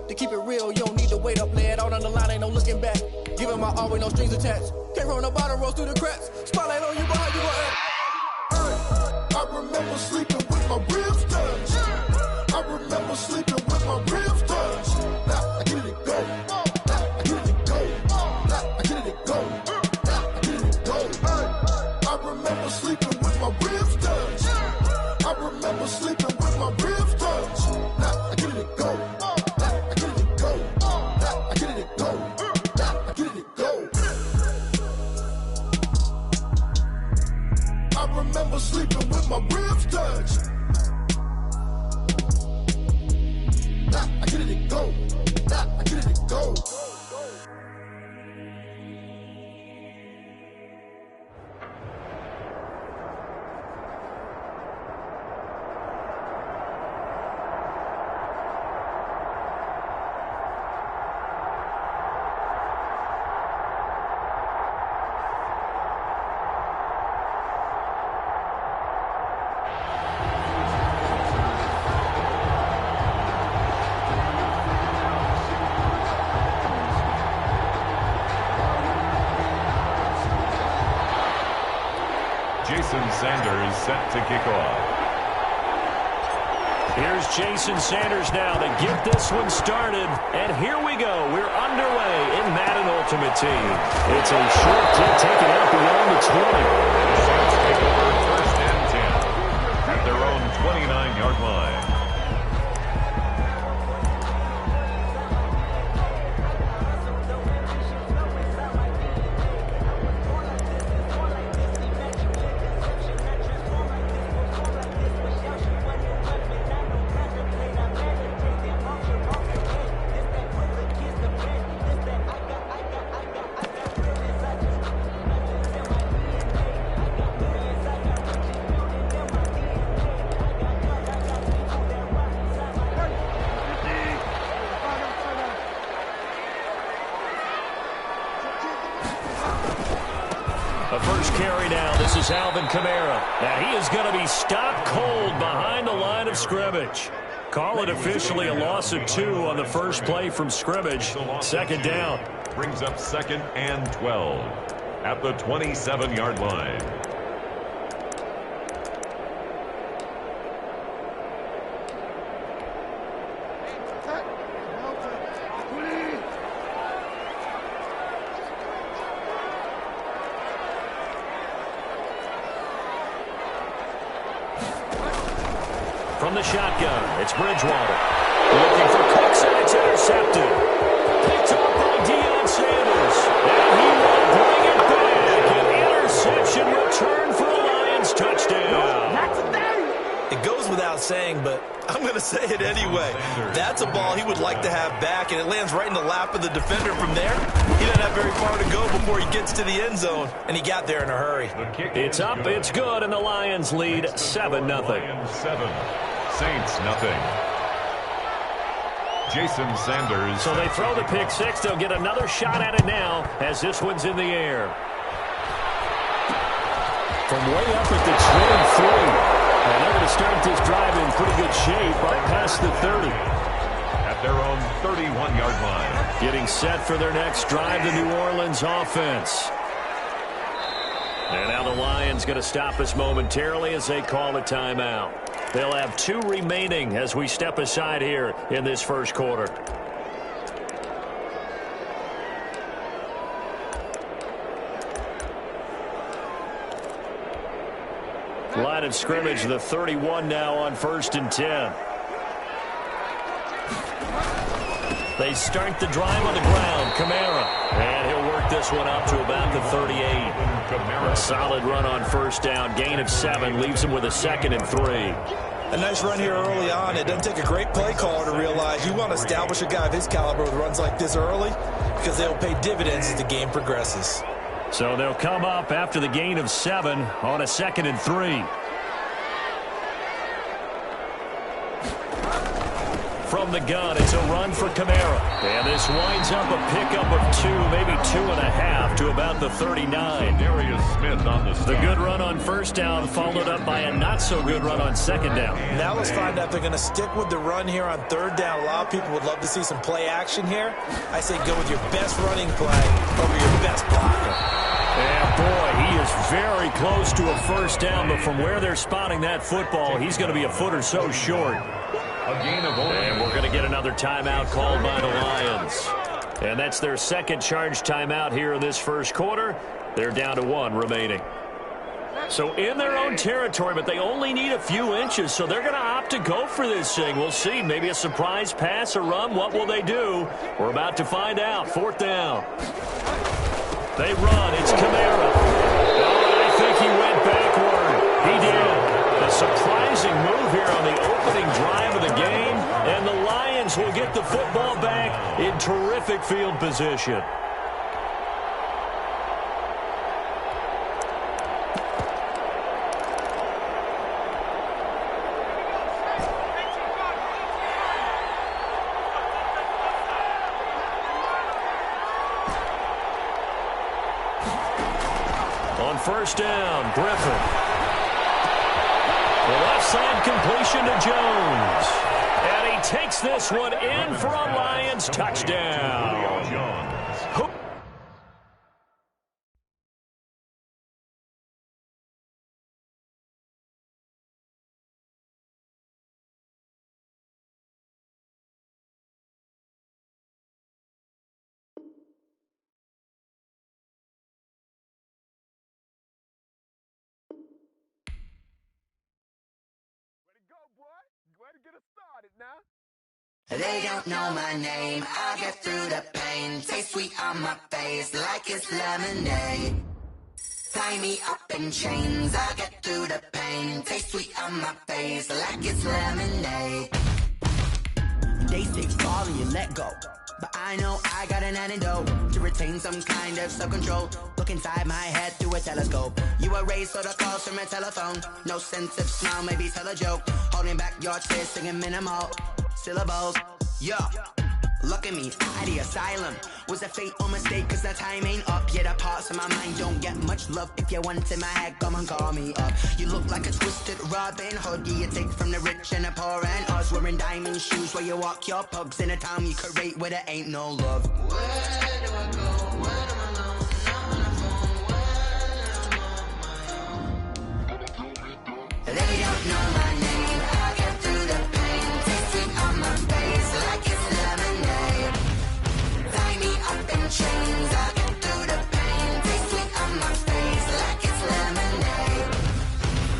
To keep it real, you don't need to wait up, lay it out on the line, ain't no looking back. Giving my all with no strings attached. Came from the bottom, rose through the cracks. Spotlight on you, but how you gon' act? I remember sleeping with my ribs touched. I remember sleeping with my ribs touched. Now I get it go. I get it go. I get it go. I get it go. I remember sleeping with my ribs touched. I remember sleeping with my ribs touched. Now I get it go. I get it go. I get it go. I get it go. I remember sleeping with my ribs touched. I get it go. I get it go. Jason Sanders set to kick off. Here's Jason Sanders now to get this one started. And here we go. We're underway in Madden Ultimate Team. It's a short kick taken out beyond the 20. Saints take over 1st and 10 at their own 29-yard line. The first carry now. This is Alvin Kamara. And he is going to be stopped cold behind the line of scrimmage. Call it officially a loss of 2 on the first play from scrimmage. Second down. Brings up 2nd and 12 at the 27-yard line. From the shotgun, it's Bridgewater. Looking for Cooks, and it's intercepted. Picked up by Deion Sanders. And he will bring it back. An interception return for a Lions touchdown. It goes without saying, but I'm going to say it anyway. That's a ball he would like to have back, and it lands right in the lap of the defender from there. He doesn't have very far to go before he gets to the end zone, and he got there in a hurry. It's up, it's good, and the Lions lead 7-0. Lions 7, Saints nothing. Jason Sanders. So they throw the pick six. They'll get another shot at it now as this one's in the air. From way up at the 23. And they're going to start this drive in pretty good shape right past the 30. At their own 31-yard line. Getting set for their next drive, the New Orleans offense. And now the Lions going to stop us momentarily as they call a timeout. They'll have 2 remaining as we step aside here in this first quarter. Line of scrimmage, the 31 now on 1st and 10. They start the drive on the ground. Kamara. And he'll work this one up to about the 38. A solid run on 1st down. Gain of 7 leaves him with a 2nd and 3. A nice run here early on. It doesn't take a great play caller to realize you want to establish a guy of his caliber with runs like this early because they'll pay dividends as the game progresses. So they'll come up after the gain of 7 on a 2nd and 3. From the gun, it's a run for Kamara. And this winds up a pickup of 2, maybe 2.5 to about the 39. Darius Smith on the stop. The good run on first down followed up by a not-so-good run on second down. Now let's find out if they're going to stick with the run here on third down. A lot of people would love to see some play action here. I say go with your best running play over your best blocker. And boy, he is very close to a first down, but from where they're spotting that football, he's going to be a foot or so short. A gain of 1. And we're going to get another timeout called by the Lions. And that's their second charge timeout here in this first quarter. They're down to 1 remaining. So in their own territory, but they only need a few inches, so they're going to opt to go for this thing. We'll see. Maybe a surprise pass or run. What will they do? We're about to find out. 4th down. They run. It's Kamara. Oh, I think he went backward. He did. A surprising move here on the opening drive of the game, and the Lions will get the football back in terrific field position. On first down, Griffin. The left side completion to Jones. And he takes this one in for a Lions touchdown. They don't know my name, I get through the pain. Taste sweet on my face like it's lemonade. Tie me up in chains, I get through the pain. Taste sweet on my face like it's lemonade. They say fall and you let go, but I know I got an antidote to retain some kind of self-control. Look inside my head through a telescope. You erase all the calls from a telephone. No sense of smile, maybe tell a joke. Holding back your tears, singing minimal syllables. Yeah, look at me, at the asylum. Was a fate or mistake, cause the time ain't up. Yeah, the parts of my mind don't get much love. If you want in my head, come and call me up. You look like a twisted Robin Hood. You take from the rich and the poor and us. Wearing diamond shoes where you walk your pugs. In a town you create where there ain't no love. Where do I go? When I'm alone? When I'm on my own. They don't know my name. I get through the pain. Taste sweet on my face like it's lemonade. Tie me up in chains. I get through the pain. Taste sweet on my face like it's lemonade.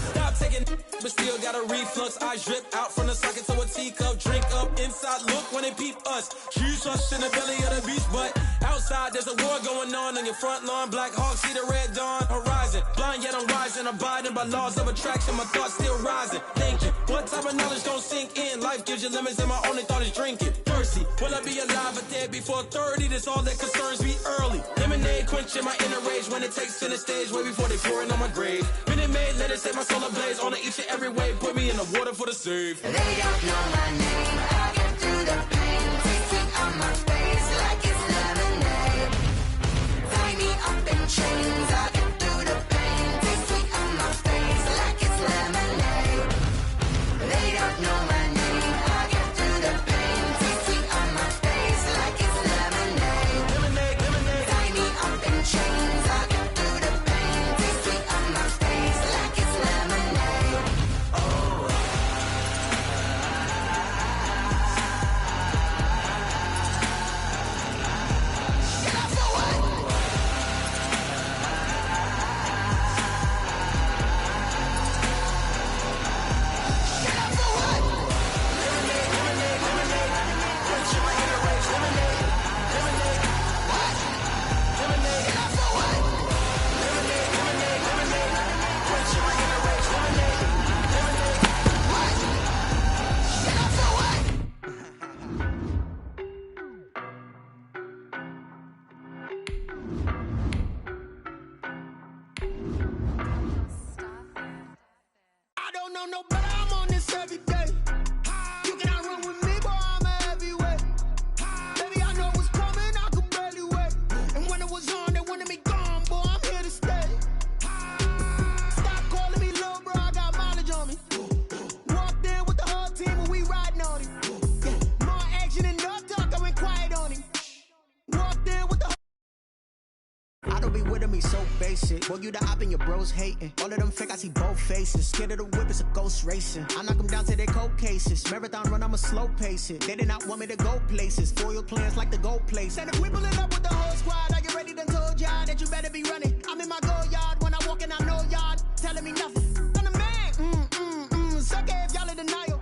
Stop taking, but still got a reflux. I drip out from the socket to a teacup. Drink up inside, look when they peep us. Huge us in the belly of the beast, but outside there's a war going on your front lawn. Black Hawk, see the red dawn horizon. Blind yet I'm rising, abiding by laws of attraction. My thoughts still rising. Thinking, what type of knowledge don't sink in? Life gives you lemons and my only thought is drinking. Thirsty, will I be alive or dead before 30? That's all that concerns me early. Lemonade quenching my inner rage when it takes to the stage way before they pour it on my grave. Minute Maid, let it set my soul ablaze on each and every way. Put me in the water for the save. They don't know my name. I get through the pain. Taste sweet on my face like it's lemonade. Tie me up in chains. I get through the pain. Taste sweet on my face like it's lemonade. They don't know my name. I get through the pain. Taste sweet on my face like it's lemonade. Lemonade, lemonade. Tie me up in chains. I get through the pain. Taste sweet on my face like it's lemonade. Oh. I don't be with me so basic. Boy, you the op and your bros hating. All of them fake, I see both faces. Scared of the whip, it's a ghost racing. I knock them down to their cold cases. Marathon run, I'ma slow pace it. They did not want me to go places. Foil plans like the gold place. And if we pulling up with the whole squad, are you ready to told y'all that you better be running? I'm in my go yard when I walk in, I know y'all telling me nothing. I'm the man. Suck it if y'all in denial.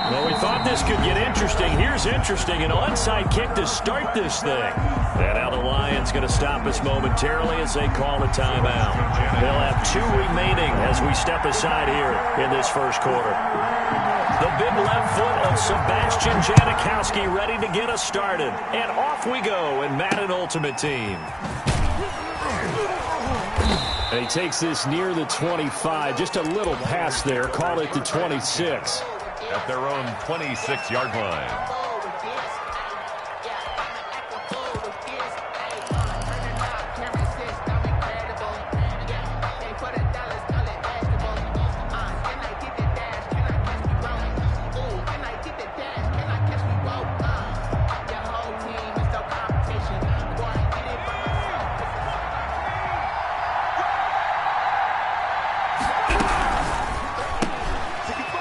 Well, we thought this could get interesting. Here's interesting. An onside kick to start this thing. And now the Lions going to stop us momentarily as they call a timeout. They'll have 2 remaining as we step aside here in this first quarter. The big left foot of Sebastian Janikowski ready to get us started. And off we go in Madden Ultimate Team. And he takes this near the 25. Just a little pass there. Call it the 26. At their own 26-yard line.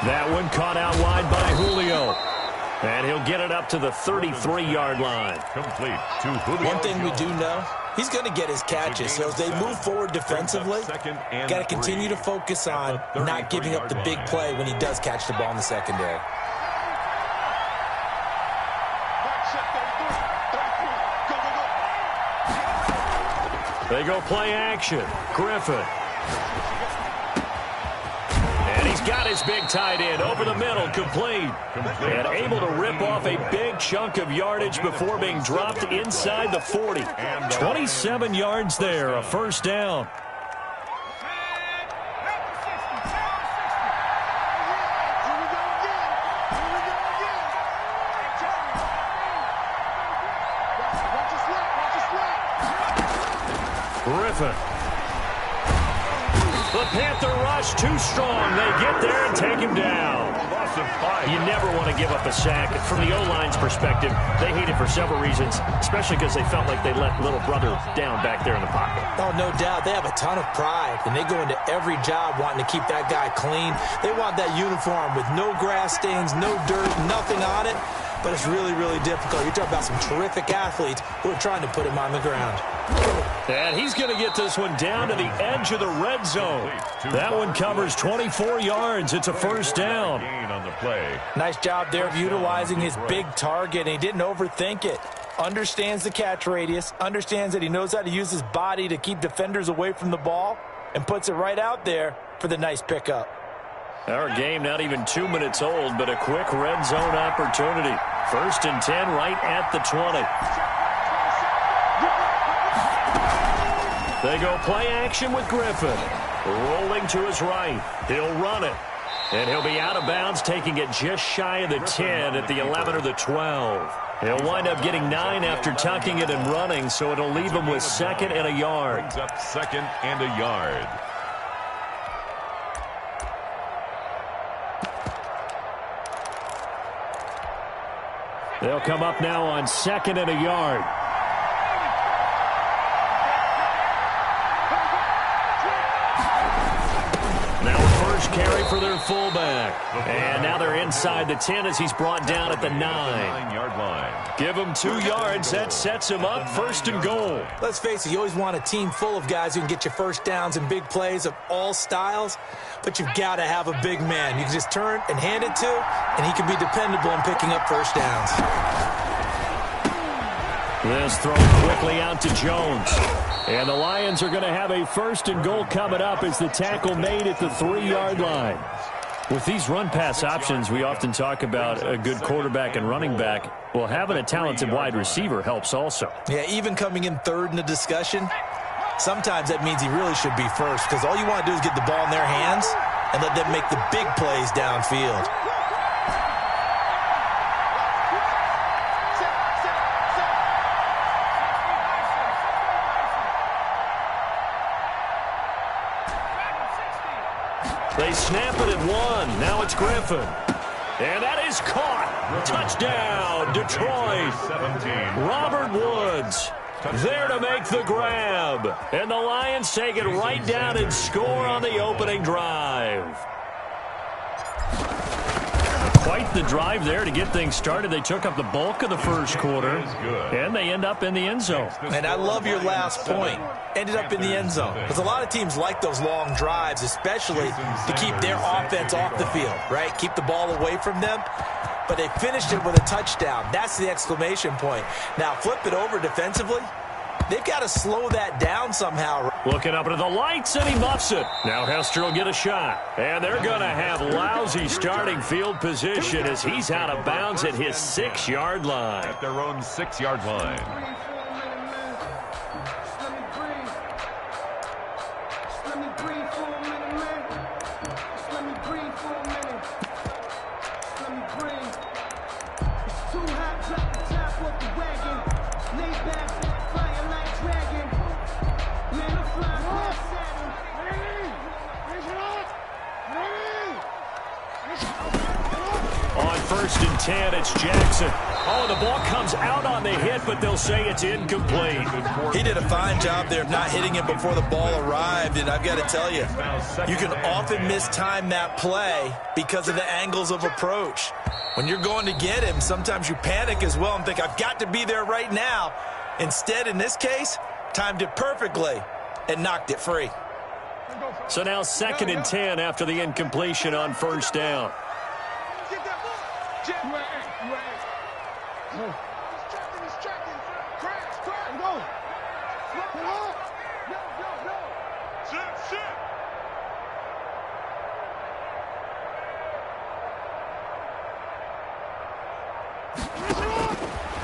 That one caught out wide by Julio. And he'll get it up to the 33-yard line. Complete to Julio. One thing we do know, he's going to get his catches. So as they move forward defensively, got to continue to focus on not giving up the big play when he does catch the ball in the secondary. They go play action. Griffin. And he's got his big tight end over the middle, complete. And able to rip off a big chunk of yardage before being dropped inside the 40. 27 yards there, a first down. Griffin. The Panther rush too strong. They get there and take him down. You never want to give up a sack. From the O-line's perspective, they hate it for several reasons, especially because they felt like they let little brother down back there in the pocket. Oh, no doubt. They have a ton of pride, and they go into every job wanting to keep that guy clean. They want that uniform with no grass stains, no dirt, nothing on it. But it's really, really difficult. You're talking about some terrific athletes who are trying to put him on the ground. And he's going to get this one down to the edge of the red zone. That one covers 24 yards. It's a first down. Nice job there of utilizing his big target, and he didn't overthink it. Understands the catch radius, understands that he knows how to use his body to keep defenders away from the ball, and puts it right out there for the nice pickup. Our game not even 2 minutes old, but a quick red zone opportunity. 1st and 10 right at the 20. They go play action with Griffin. Rolling to his right. He'll run it. And he'll be out of bounds, taking it just shy of the 10 at the 11 or the 12. He'll wind up getting 9 after tucking it and running, so it'll leave him with 2nd and a yard. Brings up 2nd and a yard. They'll come up now on 2nd and a yard. Now a first carry for their fullback. And now they're inside the 10 as he's brought down at the 9-yard line. Give him 2 yards. That sets him up 1st and goal. Let's face it, you always want a team full of guys who can get you first downs and big plays of all styles, but you've got to have a big man you can just turn and hand it to, and he can be dependable in picking up first downs. This throw quickly out to Jones. And the Lions are going to have a 1st and goal coming up as the tackle made at the 3-yard line. With these run-pass options, we often talk about a good quarterback and running back. Well, having a talented wide receiver helps also. Yeah, even coming in 3rd in the discussion, sometimes that means he really should be first, because all you want to do is get the ball in their hands, and let them make the big plays downfield. They snap it at 1. Now it's Griffin. And that is caught. Touchdown, Detroit. 17. Robert Woods there to make the grab. And the Lions take it right down and score on the opening drive. Quite the drive there to get things started. They took up the bulk of the first quarter, and they end up in the end zone. And I love your last point. Ended up in the end zone. Because a lot of teams like those long drives, especially to keep their offense off the field, right? Keep the ball away from them. But they finished it with a touchdown. That's the exclamation point. Now, flip it over defensively. They've got to slow that down somehow. Looking up into the lights, and he muffs it. Now Hester will get a shot. And they're going to have lousy starting field position as he's out of bounds at his 6-yard line. At their own 6-yard line. First and 10, it's Jackson. Oh, the ball comes out on the hit, but they'll say it's incomplete. He did a fine job there of not hitting it before the ball arrived, and I've got to tell you, you can often mistime that play because of the angles of approach. When you're going to get him, sometimes you panic as well and think, I've got to be there right now. Instead, in this case, timed it perfectly and knocked it free. So now 2nd and 10 after the incompletion on first down.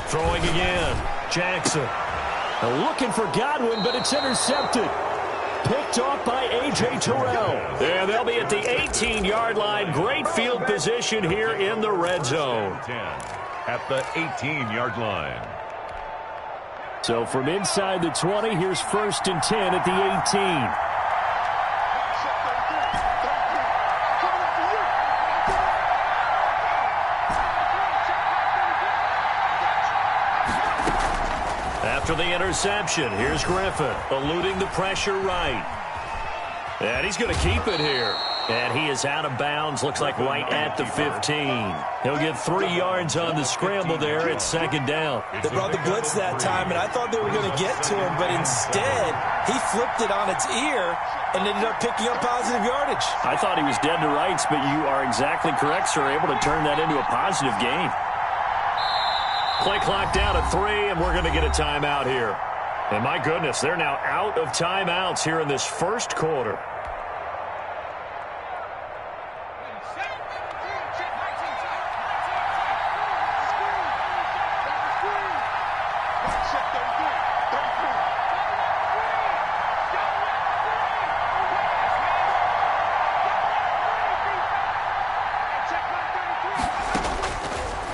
Throwing again. Jackson. Looking for Godwin, but it's intercepted. Picked off by A.J. Terrell. And they'll be at the 18-yard line. Great field position here in the red zone. 10 at the 18-yard line. So from inside the 20, here's 1st and 10 at the 18. After the interception, here's Griffin, eluding the pressure right. And he's going to keep it here. And he is out of bounds, looks like right at the 15. He'll get 3 yards on the scramble there at 2nd down. They brought the blitz that time, and I thought they were going to get to him, but instead, he flipped it on its ear and ended up picking up positive yardage. I thought he was dead to rights, but you are exactly correct, sir. Able to turn that into a positive gain. Play clock down at 3, and we're going to get a timeout here. And my goodness, they're now out of timeouts here in this first quarter.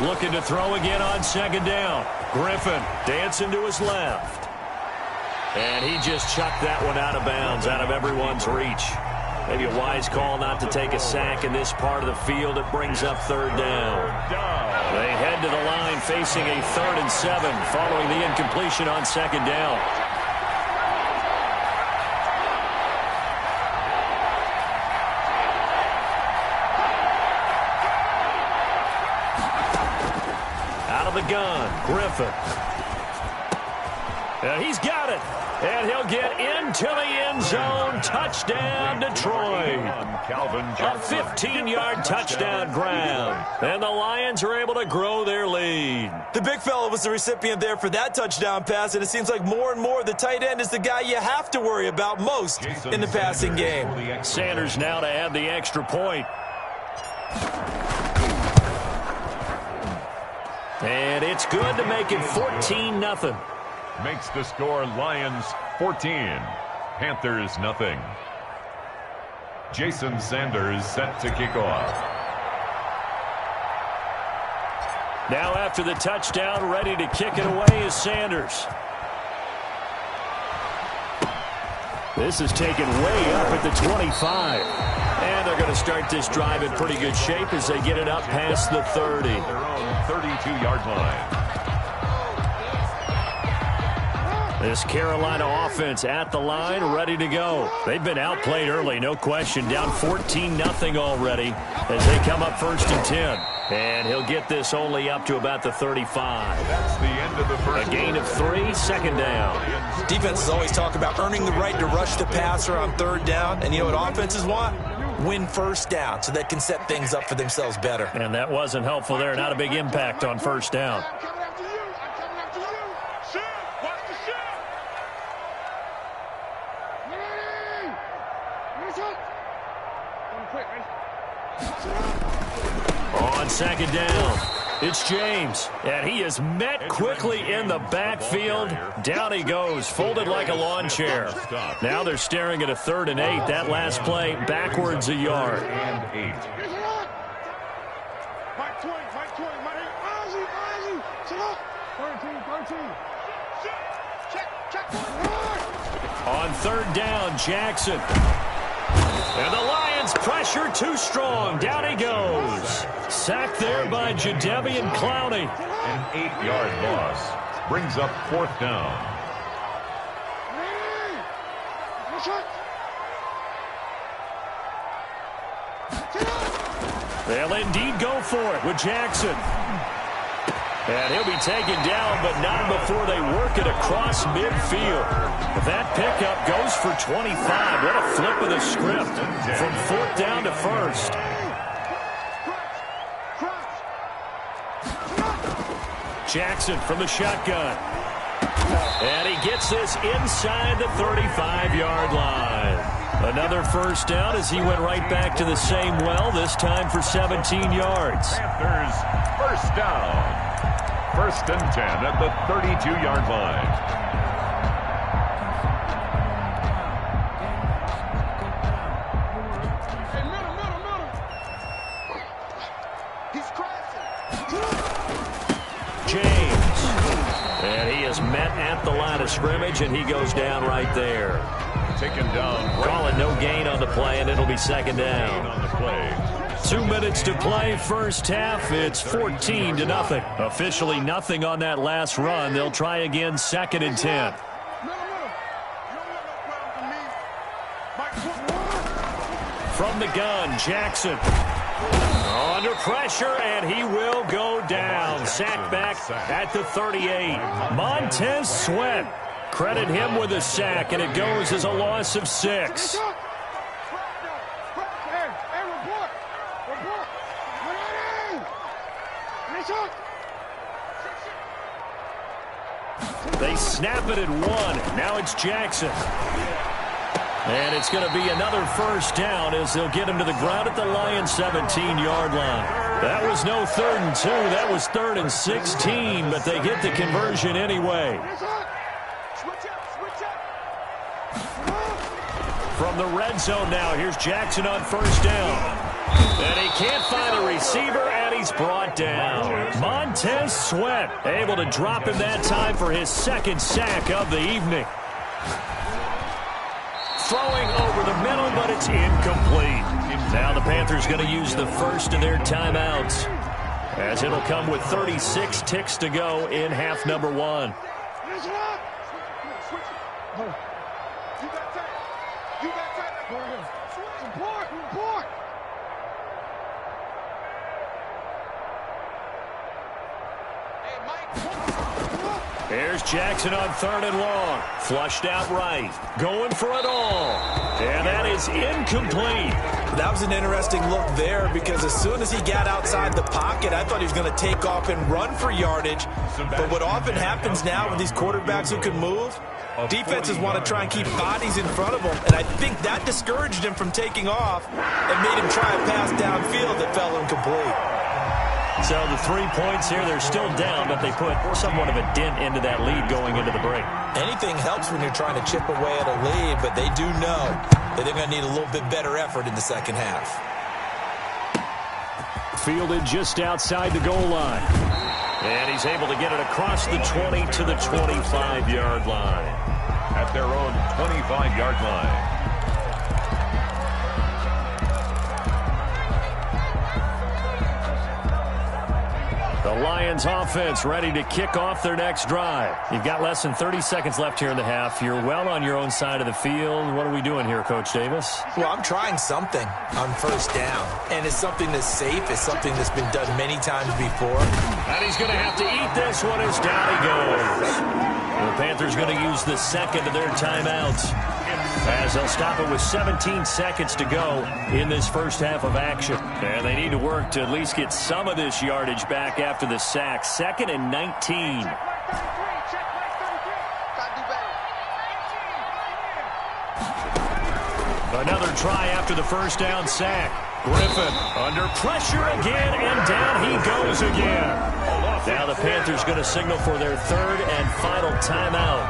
Looking to throw again on 2nd down. Griffin dancing to his left. And he just chucked that one out of bounds, out of everyone's reach. Maybe a wise call not to take a sack in this part of the field. It brings up 3rd down. They head to the line facing a 3rd and 7 following the incompletion on 2nd down. The gun, Griffin. He's got it. And he'll get into the end zone. Touchdown, Detroit. A 15-yard touchdown grab. And the Lions are able to grow their lead. The big fella was the recipient there for that touchdown pass, and it seems like more and more the tight end is the guy you have to worry about most in the passing game. Sanders now to add the extra point. And it's good to make it 14-0. Makes the score Lions 14, Panthers nothing. Jason Sanders set to kick off. Now after the touchdown, ready to kick it away is Sanders. This is taken way up at the 25. And they're going to start this drive in pretty good shape as they get it up past the 30. Their own 32-yard line. This Carolina offense at the line, ready to go. They've been outplayed early, no question. Down 14-0 already as they come up 1st and 10. And he'll get this only up to about the 35. That's the end of the first. A gain of 3, 2nd down. Defenses always talk about earning the right to rush the passer on 3rd down. And you know what offenses want? Win 1st down so they can set things up for themselves better. And that wasn't helpful there. Not a big impact on 1st down. On 2nd down, it's James, and he is met quickly in the backfield. Down he goes, folded like a lawn chair. Now they're staring at a 3rd and 8. That last play, backwards a yard. And 8. On 3rd down, Jackson. And the Lions pressure too strong. Down he goes. Sacked there by Jadeveon Clowney. An 8-yard loss. Brings up 4th down. They'll indeed go for it with Jackson. And he'll be taken down, but not before they work it across midfield. That pickup goes for 25. What a flip of the script from 4th down to 1st. Jackson from the shotgun. And he gets this inside the 35-yard line. Another 1st down as he went right back to the same well, this time for 17 yards. Panthers 1st down. 1st and 10 at the 32-yard line. James. And he is met at the line of scrimmage, and he goes down right there. Taken down. Call it no gain on the play, and it'll be 2nd down. On the play. 2 minutes to play, 1st half. It's 14-0. Officially nothing on that last run. They'll try again, 2nd and 10. From the gun, Jackson. Under pressure, and he will go down. Sacked back at the 38. Montez Sweat. Credit him with a sack, and it goes as a loss of 6. They snap it at 1. Now it's Jackson. And it's going to be another 1st down as they'll get him to the ground at the Lions' 17-yard line. That was no 3rd and 2. That was 3rd and 16, but they get the conversion anyway. From the red zone now, here's Jackson on 1st down. And he can't find a receiver, and he's brought down. Montez Sweat able to drop him that time for his 2nd sack of the evening. Throwing over the middle, but it's incomplete. Now the Panthers going to use the first of their timeouts, as it'll come with 36 ticks to go in half number 1. Here's Jackson on 3rd and long. Flushed out right. Going for it all. And that is incomplete. That was an interesting look there because as soon as he got outside the pocket, I thought he was going to take off and run for yardage. But what often happens now with these quarterbacks who can move, defenses want to try and keep bodies in front of them. And I think that discouraged him from taking off and made him try a pass downfield that fell incomplete. So the 3 points here, they're still down, but they put somewhat of a dent into that lead going into the break. Anything helps when you're trying to chip away at a lead, but they do know that they're going to need a little bit better effort in the second half. Fielded just outside the goal line. And he's able to get it across the 20 to the 25-yard line. At their own 25-yard line. The Lions offense ready to kick off their next drive. You've got less than 30 seconds left here in the half. You're well on your own side of the field. What are we doing here, Coach Davis? Well, I'm trying something on first down, and it's something that's safe. It's something that's been done many times before. And he's going to have to eat this one as down he goes. The Panthers going to use the second of their timeouts as they'll stop it with 17 seconds to go in this first half of action. And they need to work to at least get some of this yardage back after the sack. 2nd and 19. Another try after the first down sack. Griffin under pressure again, and down he goes again. Now the Panthers going to signal for their third and final timeout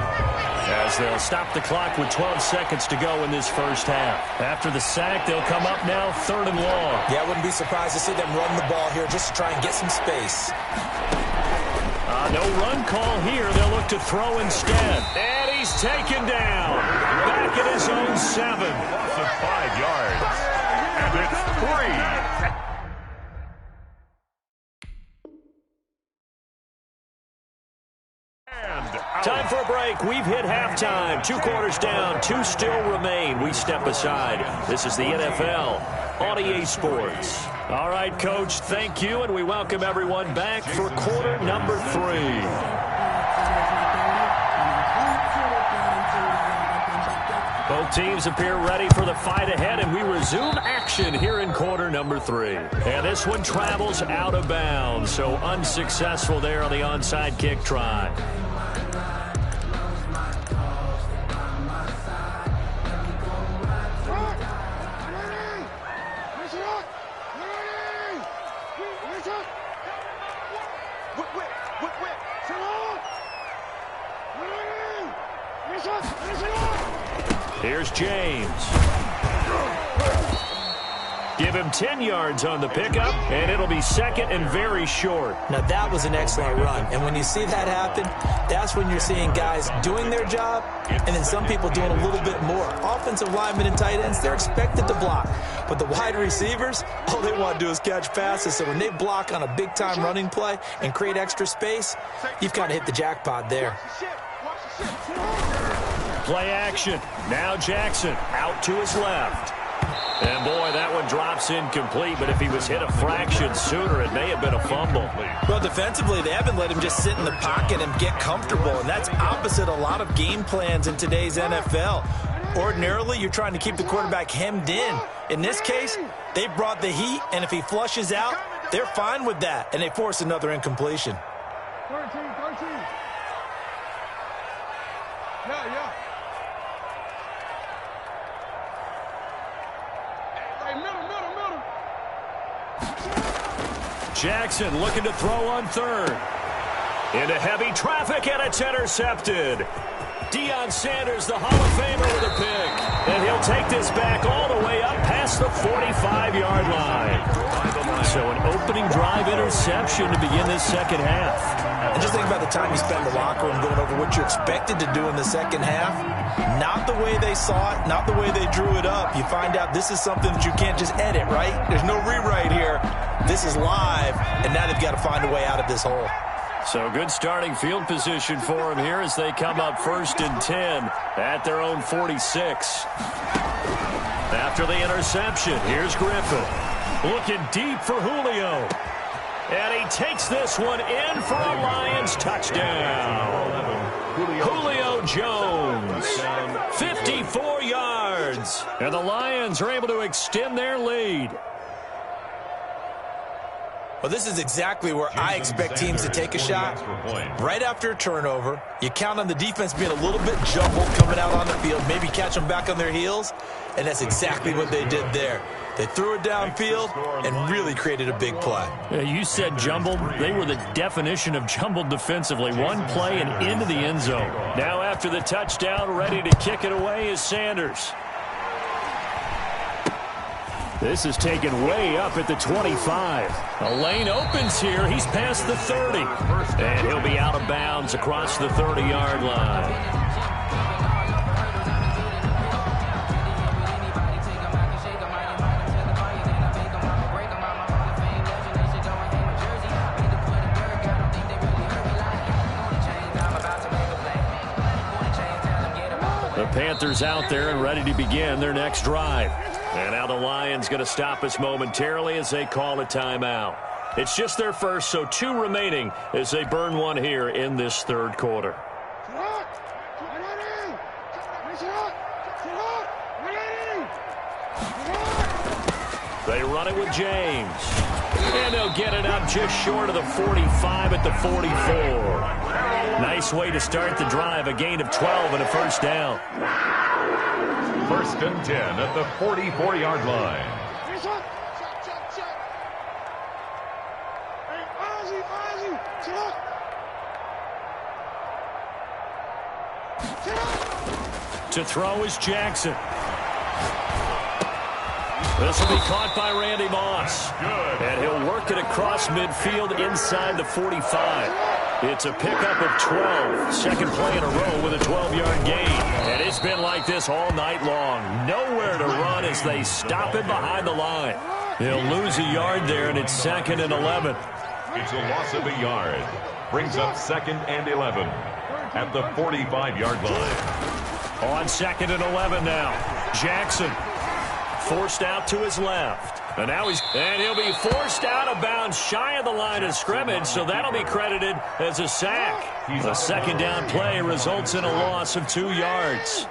as they'll stop the clock with 12 seconds to go in this first half. After the sack, they'll come up now 3rd and long. Yeah, I wouldn't be surprised to see them run the ball here just to try and get some space. No run call here. They'll look to throw instead. And he's taken down. Back at his own 7. Loss of 5 yards. And it's 3. Time for a break. We've hit halftime. 2 quarters down. 2 still remain. We step aside. This is the NFL on EA Sports. All right, Coach, thank you, and we welcome everyone back for quarter number 3. Both teams appear ready for the fight ahead, and we resume action here in quarter number 3. And this one travels out of bounds, so unsuccessful there on the onside kick try. Here's James. Give him 10 yards on the pickup, and it'll be 2nd and very short. Now, that was an excellent run. And when you see that happen, that's when you're seeing guys doing their job and then some people doing a little bit more. Offensive linemen and tight ends, they're expected to block. But the wide receivers, all they want to do is catch passes. So when they block on a big-time running play and create extra space, you've kind of hit the jackpot there. Play action. Now Jackson out to his left. And, boy, that one drops incomplete, but if he was hit a fraction sooner, it may have been a fumble. Well, defensively, they haven't let him just sit in the pocket and get comfortable, and that's opposite a lot of game plans in today's NFL. Ordinarily, you're trying to keep the quarterback hemmed in. In this case, they brought the heat, and if he flushes out, they're fine with that, and they force another incompletion. 13. Yeah. Jackson looking to throw on 3rd. Into heavy traffic, and it's intercepted. Deion Sanders, the Hall of Famer, with a pick. And he'll take this back all the way up past the 45-yard line. So an opening drive interception to begin this second half. And just think about the time you spent in the locker room going over what you expected to do in the second half. Not the way they saw it, not the way they drew it up. You find out this is something that you can't just edit, right? There's no rewrite here. This is live, and now they've got to find a way out of this hole. So good starting field position for them here as they come up 1st and 10 at their own 46. After the interception, here's Griffin. Looking deep for Julio. And he takes this one in for a Lions touchdown. Julio Jones, 54 yards. And the Lions are able to extend their lead. Well, this is exactly where I expect teams to take a shot. Right after a turnover, you count on the defense being a little bit jumbled coming out on the field, maybe catch them back on their heels, and that's exactly what they did there. They threw it downfield and really created a big play. You said jumbled. They were the definition of jumbled defensively. One play and into the end zone. Now after the touchdown, ready to kick it away is Sanders. This is taken way up at the 25. A lane opens here. He's past the 30. And he'll be out of bounds across the 30-yard line. The Panthers out there and ready to begin their next drive. And now the Lions going to stop us momentarily as they call a timeout. It's just their first, so 2 remaining as they burn one here in this third quarter. They run it with James. And they'll get it up just short of the 45 at the 44. Nice way to start the drive, a gain of 12 and a first down. First and 10 at the 44-yard line. To throw is Jackson. This will be caught by Randy Moss. And he'll work it across midfield inside the 45. It's a pickup of 12. Second play in a row with a 12-yard gain. And it's been like this all night long. Nowhere to run as they stop it behind the line. They'll lose a yard there, and it's 2nd and 11. It's a loss of a yard. Brings up 2nd and 11 at the 45-yard line. On 2nd and 11 now. Jackson forced out to his left. And now he'll be forced out of bounds shy of the line of scrimmage, so that'll be credited as a sack. The second down play results in a loss of 2 yards.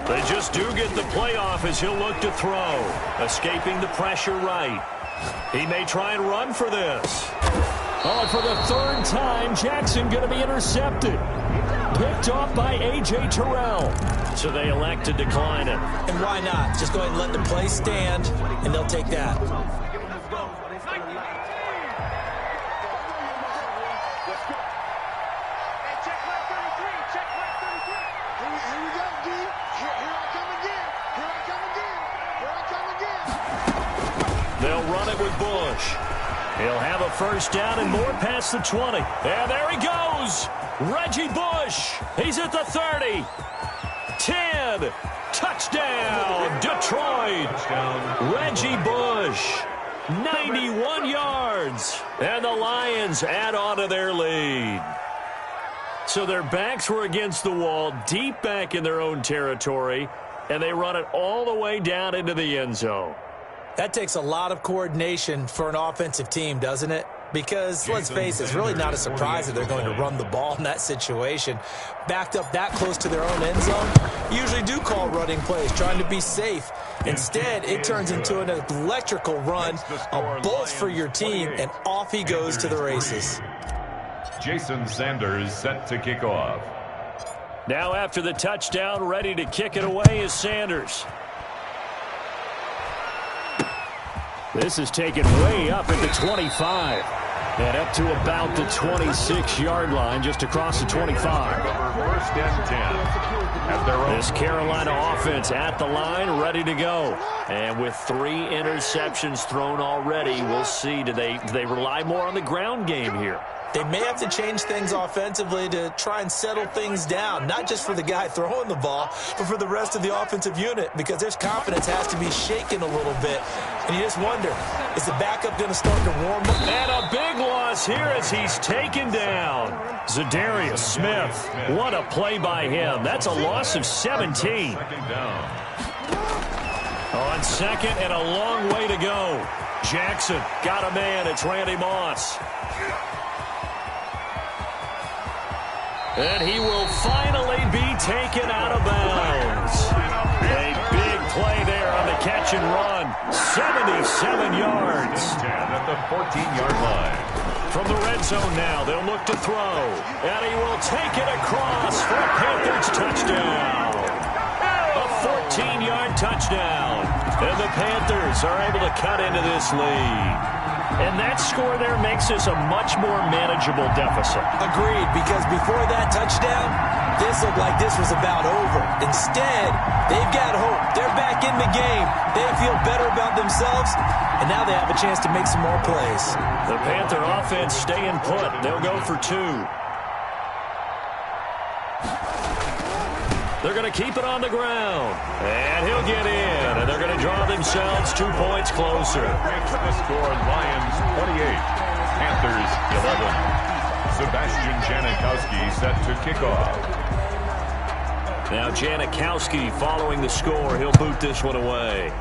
They just do get the playoff as he'll look to throw. Escaping the pressure right. He may try and run for this. Oh, for the 3rd time, Jackson going to be intercepted. Picked off by A.J. Terrell. So they elect to decline it. And why not? Just go ahead and let the play stand, and they'll take that. They'll run it with Bush. He'll have a first down and more past the 20. And there he goes. Reggie Bush. He's at the 30. 10. Touchdown, Detroit. Reggie Bush. 91 yards. And the Lions add on to their lead. So their backs were against the wall, deep back in their own territory, and they run it all the way down into the end zone. That takes a lot of coordination for an offensive team, doesn't it? Because, let's face it, it's really not a surprise that they're going to run the ball in that situation. Backed up that close to their own end zone, usually do call running plays, trying to be safe. Instead, it turns into an electrical run, a bolt for your team, and off he goes to the races. Jason Sanders set to kick off. Now after the touchdown, ready to kick it away is Sanders. This is taken way up at the 25. And up to about the 26-yard line, just across the 25. First and 10 at their own. This Carolina offense at the line, ready to go. And with 3 interceptions thrown already, we'll see. Do they rely more on the ground game here? They may have to change things offensively to try and settle things down, not just for the guy throwing the ball, but for the rest of the offensive unit, because their confidence has to be shaken a little bit. And you just wonder, is the backup going to start to warm up? And a big loss here as he's taken down. Za'Darius Smith, what a play by him. That's a loss of 17. Second down. On second and a long way to go. Jackson got a man. It's Randy Moss. And he will finally be taken out of bounds. A big play there on the catch and run. 77 yards. 10 at the 14-yard line. From the red zone now, they'll look to throw. And he will take it across for a Panthers touchdown. A 14-yard touchdown. And the Panthers are able to cut into this lead. And that score there makes this a much more manageable deficit. Agreed, because before that touchdown, this looked like this was about over. Instead, they've got hope. They're back in the game. They feel better about themselves, and now they have a chance to make some more plays. The Panther offense staying put. They'll go for 2. They're going to keep it on the ground. And he'll get in. And they're going to draw themselves 2 points closer. Makes the score Lions 28, Panthers 11. Sebastian Janikowski set to kick off. Now Janikowski following the score. He'll boot this one away.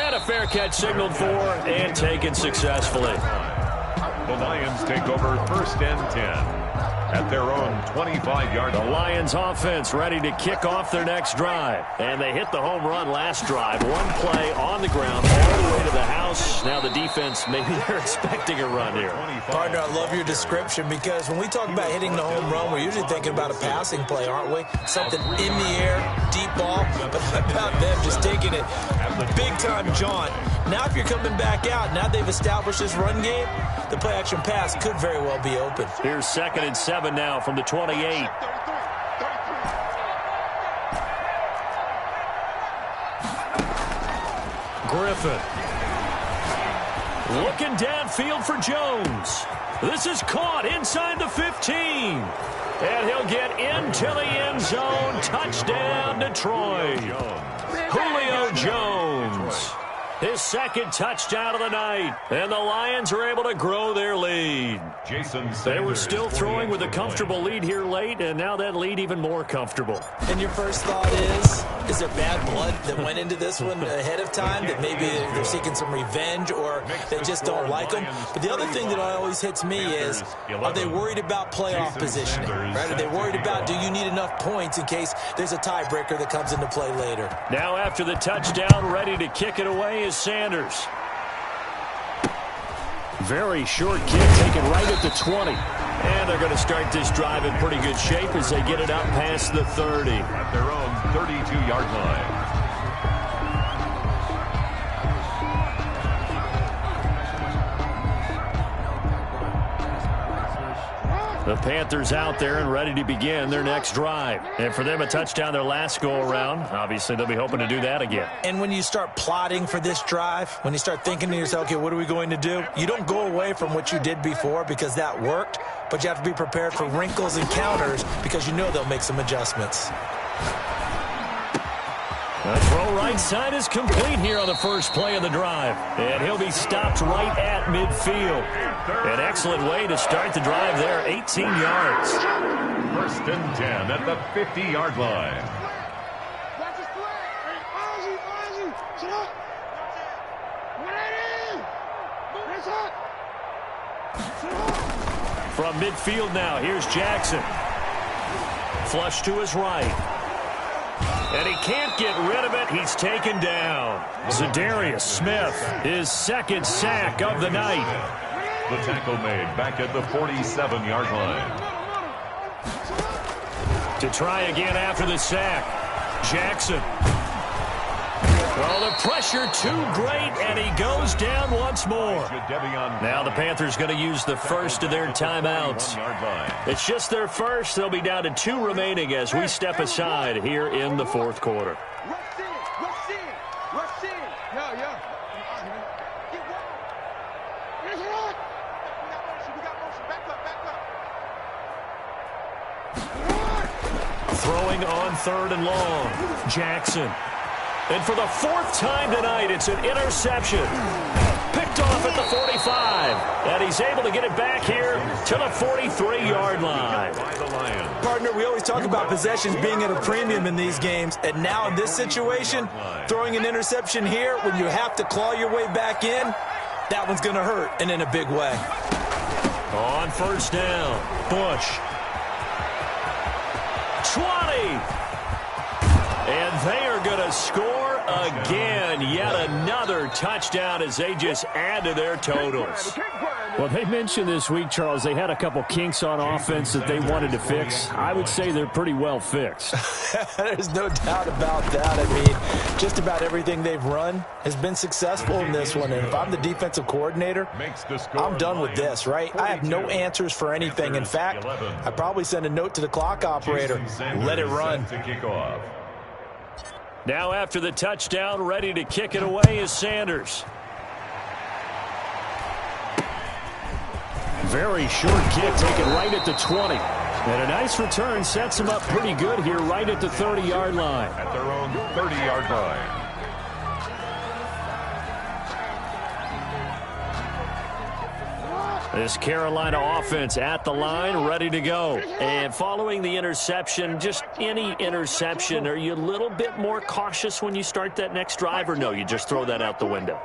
And a fair catch signaled for and taken successfully. The Lions take over 1st and 10. At their own 25-yard line. The Lions offense ready to kick off their next drive. And they hit the home run last drive. One play on the ground all the way to the house. Now the defense, maybe they're expecting a run here. Partner, I love your description because when we talk about hitting the home run, we're usually thinking about a passing play, aren't we? Something in the air, deep ball. But how about them just taking it big-time jaunt? Now if you're coming back out, now they've established this run game, the play-action pass could very well be open. Here's 2nd and 7 now from the 28. Griffin. Looking downfield for Jones. This is caught inside the 15. And he'll get into the end zone. Touchdown, Detroit. Julio Jones. His 2nd touchdown of the night. And the Lions are able to grow their lead. They were still throwing with a comfortable lead here late, and now that lead even more comfortable. And your first thought is there bad blood that went into this one ahead of time, that maybe they're seeking some revenge or they just don't like them? But the other thing that always hits me is, are they worried about playoff positioning? Right? Are they worried about, do you need enough points in case there's a tiebreaker that comes into play later? Now after the touchdown, ready to kick it away is Sanders. Very short kick taken right at the 20. And they're going to start this drive in pretty good shape as they get it up past the 30. At their own 32-yard line. The Panthers out there and ready to begin their next drive. And for them, a touchdown their last go-around. Obviously, they'll be hoping to do that again. And when you start plotting for this drive, when you start thinking to yourself, okay, what are we going to do? You don't go away from what you did before because that worked, but you have to be prepared for wrinkles and counters because you know they'll make some adjustments. The throw right side is complete here on the first play of the drive. And he'll be stopped right at midfield. An excellent way to start the drive there, 18 yards. 1st and 10 at the 50-yard line. From midfield now, here's Jackson. Flush to his right. And he can't get rid of it. He's taken down. Za'Darius Smith, his 2nd sack of the night. The tackle made back at the 47-yard line. To try again after the sack. Jackson. Well, the pressure too great, and he goes down once more. Now the Panthers going to use the first of their timeouts. It's just their first. They'll be down to 2 remaining as we step aside here in the 4th quarter. Throwing on 3rd and long. Jackson. And for the 4th time tonight, it's an interception. Picked off at the 45. And he's able to get it back here to the 43-yard line. Partner, we always talk about possessions being at a premium in these games. And now in this situation, throwing an interception here when you have to claw your way back in, that one's going to hurt, and in a big way. On 1st down, Bush. 20. And they are going to score again. Yet another touchdown as they just add to their totals. Well, they mentioned this week, Charles, they had a couple kinks on offense that they wanted to fix. I would say they're pretty well fixed. There's no doubt about that. I mean, just about everything they've run has been successful in this one. And if I'm the defensive coordinator, I'm done with this, right? I have no answers for anything. In fact, I'd probably send a note to the clock operator. Let it run. Now after the touchdown, ready to kick it away is Sanders. Very short kick taken right at the 20. And a nice return sets him up pretty good here right at the 30-yard line. At their own 30-yard line. This Carolina offense at the line, ready to go. And following the interception, just any interception, are you a little bit more cautious when you start that next drive, or no, you just throw that out the window?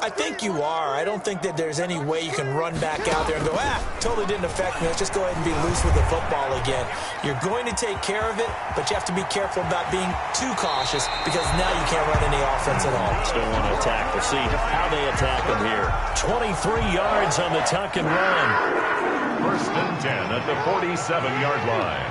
I think you are. I don't think that there's any way you can run back out there and go, totally didn't affect me. Let's just go ahead and be loose with the football again. You're going to take care of it, but you have to be careful about being too cautious because now you can't run any offense at all. Still want to attack. We'll see how they attack them here. 23 yards on the tuck and run. 1st and 10 at the 47-yard line.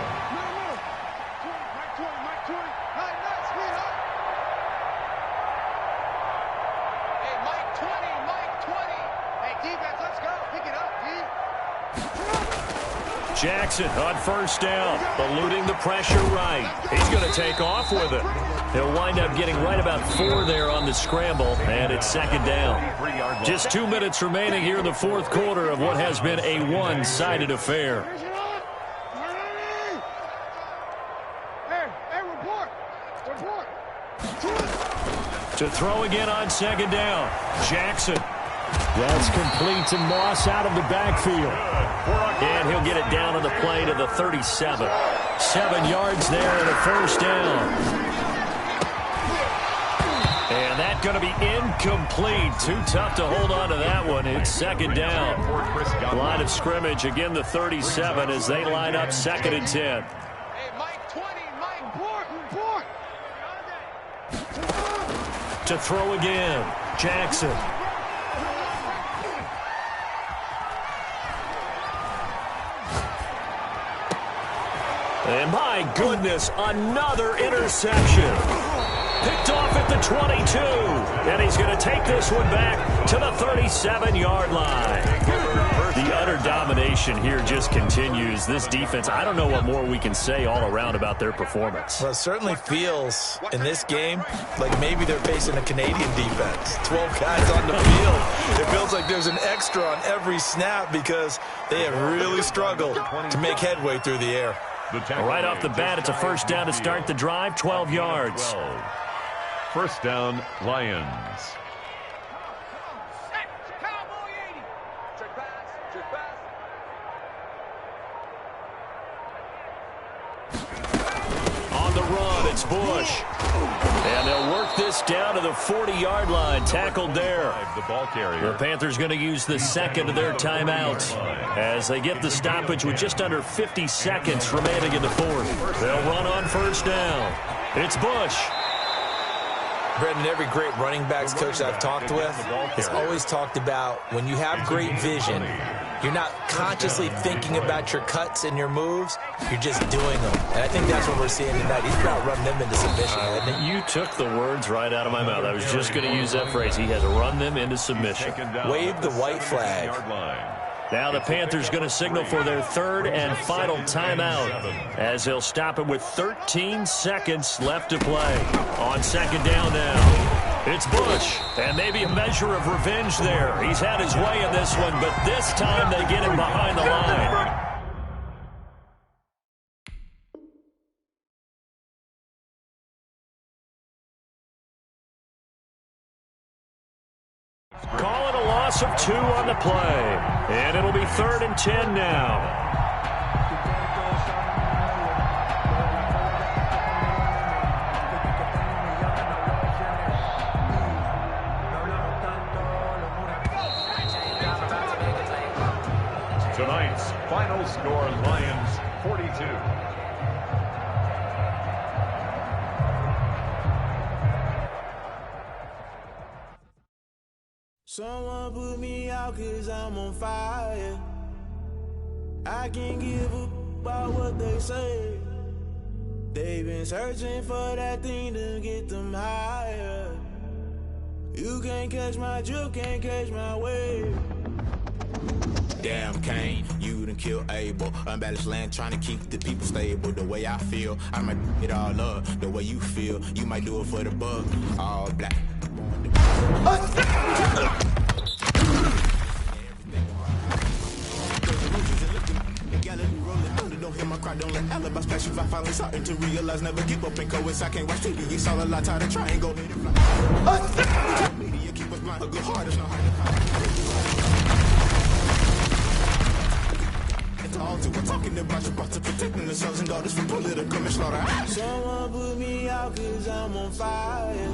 Jackson on 1st down, eluding the pressure right. He's going to take off with it. He'll wind up getting right about 4 there on the scramble, and it's 2nd down. Just 2 minutes remaining here in the 4th quarter of what has been a one-sided affair. To throw again on 2nd down, Jackson. That's complete to Moss out of the backfield. And he'll get it down on the play to the 37. 7 yards there and a 1st down. And that's going to be incomplete. Too tough to hold on to that one. It's 2nd down. Line of scrimmage, again the 37 as they line up 2nd and 10. To throw again, Jackson. And my goodness, another interception. Picked off at the 22. And he's going to take this one back to the 37-yard line. The utter domination here just continues. This defense, I don't know what more we can say all around about their performance. Well, it certainly feels in this game like maybe they're facing a Canadian defense. 12 guys on the field. It feels like there's an extra on every snap because they have really struggled to make headway through the air. Right off the bat, it's a 1st down to start the drive, 12 yards. 1st down, Lions. On the run, it's Bush. And they'll work this down to the 40-yard line. Tackled there. The ball carrier. The Panthers going to use the 2nd of their timeouts as they get the stoppage with just under 50 seconds remaining in the 4th. They'll run on 1st down. It's Bush. Brendan, every great running backs coach I've talked with has always talked about when you have great vision, you're not consciously thinking about your cuts and your moves, you're just doing them. And I think that's what we're seeing tonight. He's about running them into submission, hasn't he? You took the words right out of my mouth. I was just going to use that phrase. He has run them into submission. Wave the white flag. Now the Panthers going to signal for their 3rd and final timeout as they'll stop it with 13 seconds left to play. On 2nd down now, it's Bush, and maybe a measure of revenge there. He's had his way in this one, but this time they get him behind the line. Call it a loss of 2 on the play. And it'll be 3rd and 10 now. Tonight's final score, Lions 42. Someone put me out 'cause I'm on fire. I can't give a about what they say. They've been searching for that thing to get them higher. You can't catch my drift, can't catch my wave. Damn, Kane, you done killed Abel. Unbalanced land, trying to keep the people stable. The way I feel, I might it all up. The way you feel, you might do it for the bug. All black. Don't hear my cry, don't let alibis pass you. I finally starting to realize, never give up and coincide. I can't watch TV, it's all a lot, tired of trying, go hit it fly. Media keep us blind, a good heart is not hard to find. It's all to we're talking about you, about to protecting the sons and daughters from political manslaughter. Someone put me out 'cause I'm on fire.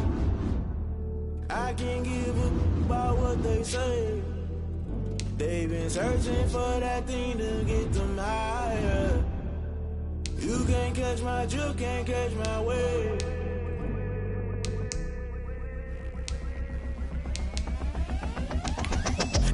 I can't give a about what they say. They've been searching for that thing to get them higher. You can't catch my drift, can't catch my wave.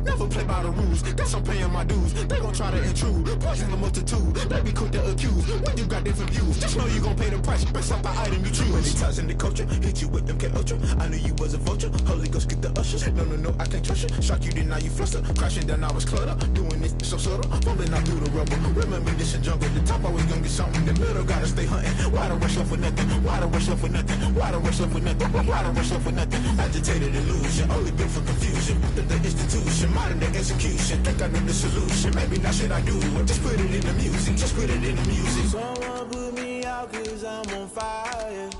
Never play by the rules, guess I'm paying my dues. They gon' try to intrude, poison the multitude. They be quick to accuse, when you got different views. Just know you gon' pay the price, based off the item you choose. Many times in the culture, hit you with them K-Ultra. I knew you was a vulture, Holy Ghost get the ushers. No, I can't trust you. Shock you, then now you fluster. Crashing down, I was cluttered. Doing this so subtle, fumbling out through the rubble. Remember this in jungle, the top always gonna get something. The middle gotta stay hunting. Why the rush left for nothing? Why the rush left for nothing? Why the rush left for nothing? Why the rush left for nothing? Agitated illusion, only built for confusion. The institution, modern day execution. Think I know the solution, maybe not shit I do. Just put it in the music, just put it in the music. Someone put me out 'cause I'm on fire.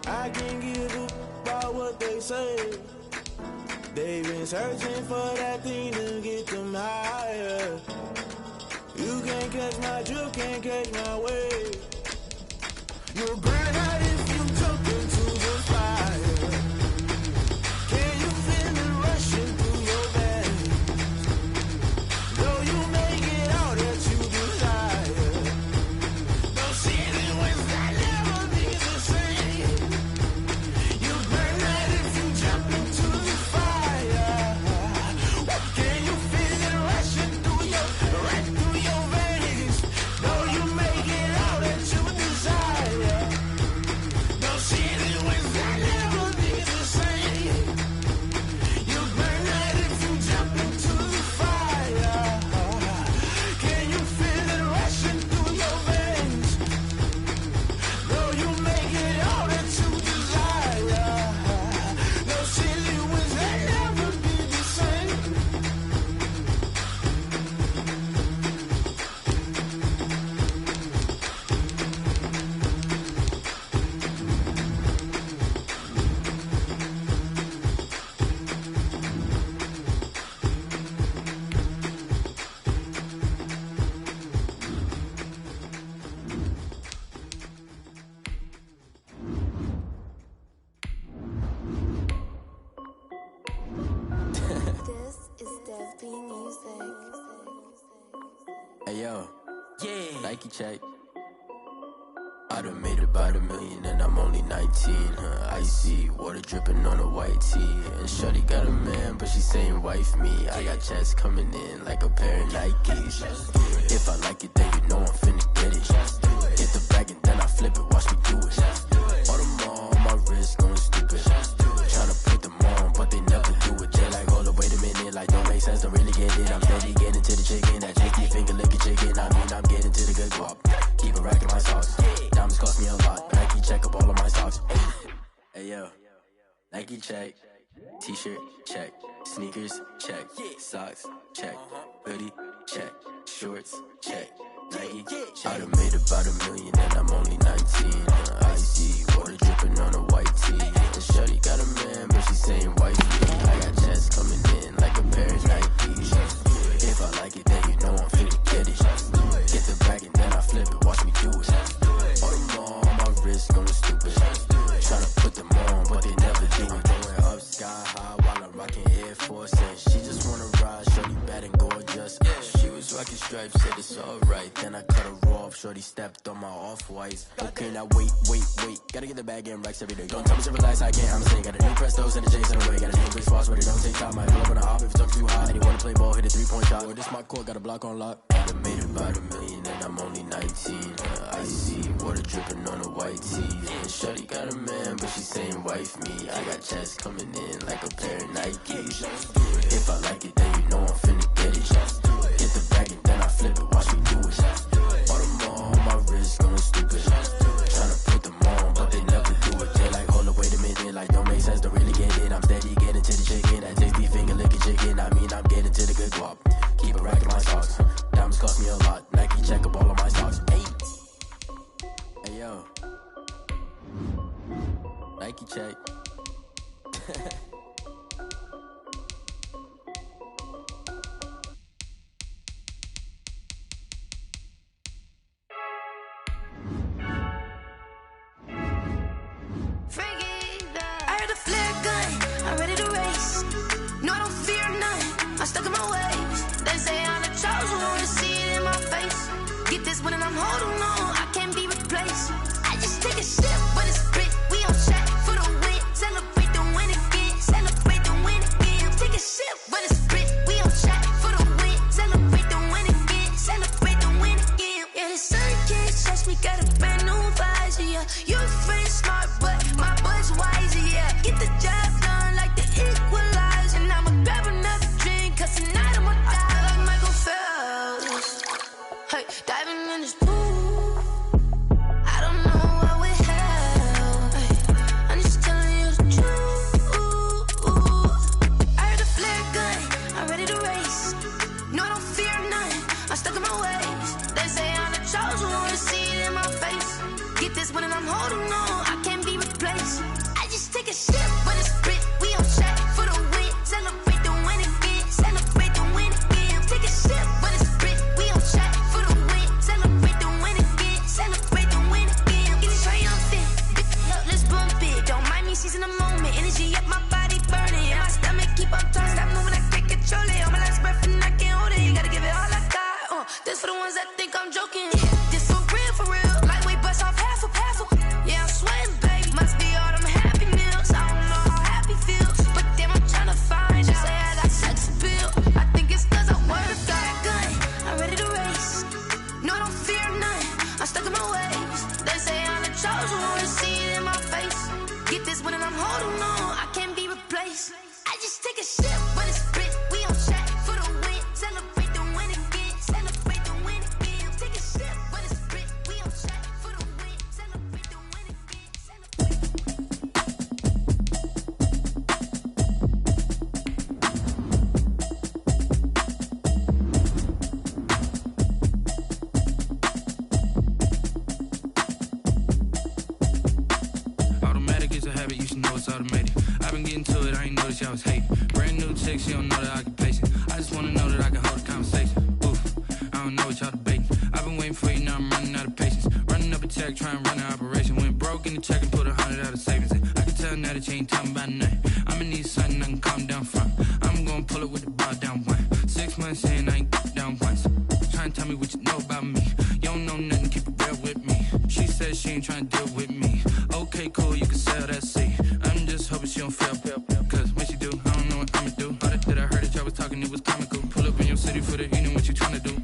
I can't give a about what they say. They've been searching for that thing to get them higher. You can't catch my drift, can't catch my wave. You'll burn out if you jump into the fire. Can you feel it rushing through your veins? Though you make it all that you desire. Don't see it when that never be the same. You burn out if you jump into the fire. Can you feel it rushing through your veins? Though you make it all that you desire. Don't see it when that never be the same. You burn out if you jump into the fire. Can you feel it rushing through your veins? Though you make it all that you desire. No silly winds that never be the same. This is Dev B Music. Hey yo, Nike check. I done made about $1 million and I'm only 19. Icy water dripping on a white tee. And shorty got a man, but she saying wife me. I got checks coming in like a pair of Nikes. If I like it, then you know I'm finna get it. Get the bag and then I flip it, watch me do it. All them on my wrist going stupid. Tryna put them on, but they never do it. They like, hold up, wait a minute, like don't make sense, don't really get it. I'm steady getting to the chicken, that JT finger licking chicken. I mean, I'm getting to the good guap. Keep a rack in my sauce. Diamonds cost me a lot. Nike check up all of my stocks. Hey yo, Nike check. T-shirt check. Sneakers check. Socks check. Hoodie check. Shorts check. Nike I done made about $1 million and I'm only 19. Icy water dripping on a white tee. And shorty got a man, but she saying wife me. I got checks coming in like a pair of Nikes. If I like it, then you know I'm finna get it. Get the bag and then I flip it, watch me do it. All them on my wrist going stupid. Tryna put them on, but they never do it. Going up sky high while I'm rocking Air Force. And she just wanna ride, shorty bad and gorgeous. She was rocking stripes, said it's alright. Then I cut her off, shorty stepped on my off-whites. Okay, now wait. Gotta get the bag and racks every day. Don't tell me to relax, I can't, I'm saying. Got a new Prestos and a Jason away. Got a new big spots where they don't take time. Might pull up on a hop if it's too high. And you wanna play ball, hit a 3-point shot. Or this my court, got a block on lock. I done made about $1 million and I'm only 19. I see water dripping on a white tee. And shorty got a man, but she saying wife me. I got checks coming in like a pair of Nikes. If I like it, then you know I'm finna get it. Get the bag and then I flip it, watch me do it. All them on my wrist going stupid. Tryna put them on, but they never do it. They like, hold up, wait a minute, like don't make sense, don't really get it. I'm steady getting to the chicken, that tasty finger licking chicken. I mean, I'm getting to the good guap. Keep a rack in my socks. Diamonds cost me a lot. Nike check up all of my stocks. Hey yo, Nike check. I'm holding on, I can't be replaced. I just take a sip, but it's split. We on track for the win. Celebrate the win again. Celebrate the win again. Take a sip, but it's split. We on track for the win. Celebrate the win again. Celebrate the win again. Yeah, the sun can't touch me. Got a brand new visor. Yeah, your friend smart, but my bud's wiser. Yeah, get the job done like the equalizer. And I'ma grab another drink, 'cause tonight I'ma die like Michael Phelps. Hey, diving in this pool. I don't know what we have. Hey, I'm just telling you the truth. I heard the flare gun, I'm ready to race. No, I don't fear nothing, I'm stuck in my ways. They say I'm the chosen one, see it in my face. Get this one and I'm holding on, I can't be replaced. I just take a sip, but it's split. We on track for the win. Celebrate the win again. Celebrate the win again. Take a sip, but it's split. We on track. Celebrate the win again, celebrate the win again. Get it triumphant, let's bump it. Don't mind me seizing the moment. Energy up my body burning. My stomach keep on turning. Stop moving, I can't control it. On my last breath and I can't hold it. You gotta give it all I got. This for the ones that think I'm joking. This for real. Lightweight bust off half a. Yeah, I'm sweating, babe. Must be all them happy meals. I don't know how happy feels, but damn, I'm trying to find. Just say I got sex appeal. I think it's 'cause I work got gun. I'm ready to race. No, I don't fear nothing, I'm stuck in my ways. They say I'm the chosen one, see it in my face. Get this one and I'm holding on, I can't be replaced. I just take a sip, but it's split. We on track for the win. Celebrate the win again. Celebrate the win again. Take a sip, but it's split. We on track for the win. Celebrate the win again. Automated. I've been getting to it, I ain't noticed y'all was hating. Brand new chick, she don't know the occupation. I just wanna know that I can hold a conversation. Oof, I don't know what y'all debating. I've been waiting for you, now I'm running out of patience. Running up a check, trying to run an operation. Went broke in the check and put 100 out of savings in. I can tell now that you ain't talking about nothing. I'ma need something I can calm down from. I'm gonna pull it with the bar down one. 6 months in, I ain't down once. Trying to tell me what you know about me. You don't know nothing, keep it real with me. She said she ain't trying to deal with me. Okay, cool, you can sell that seat. I'm just hoping she don't fail, cause when she do, I don't know what I'ma do. All that I heard that y'all was talking, it was comical. Pull up in your city for the evening, what you tryna do?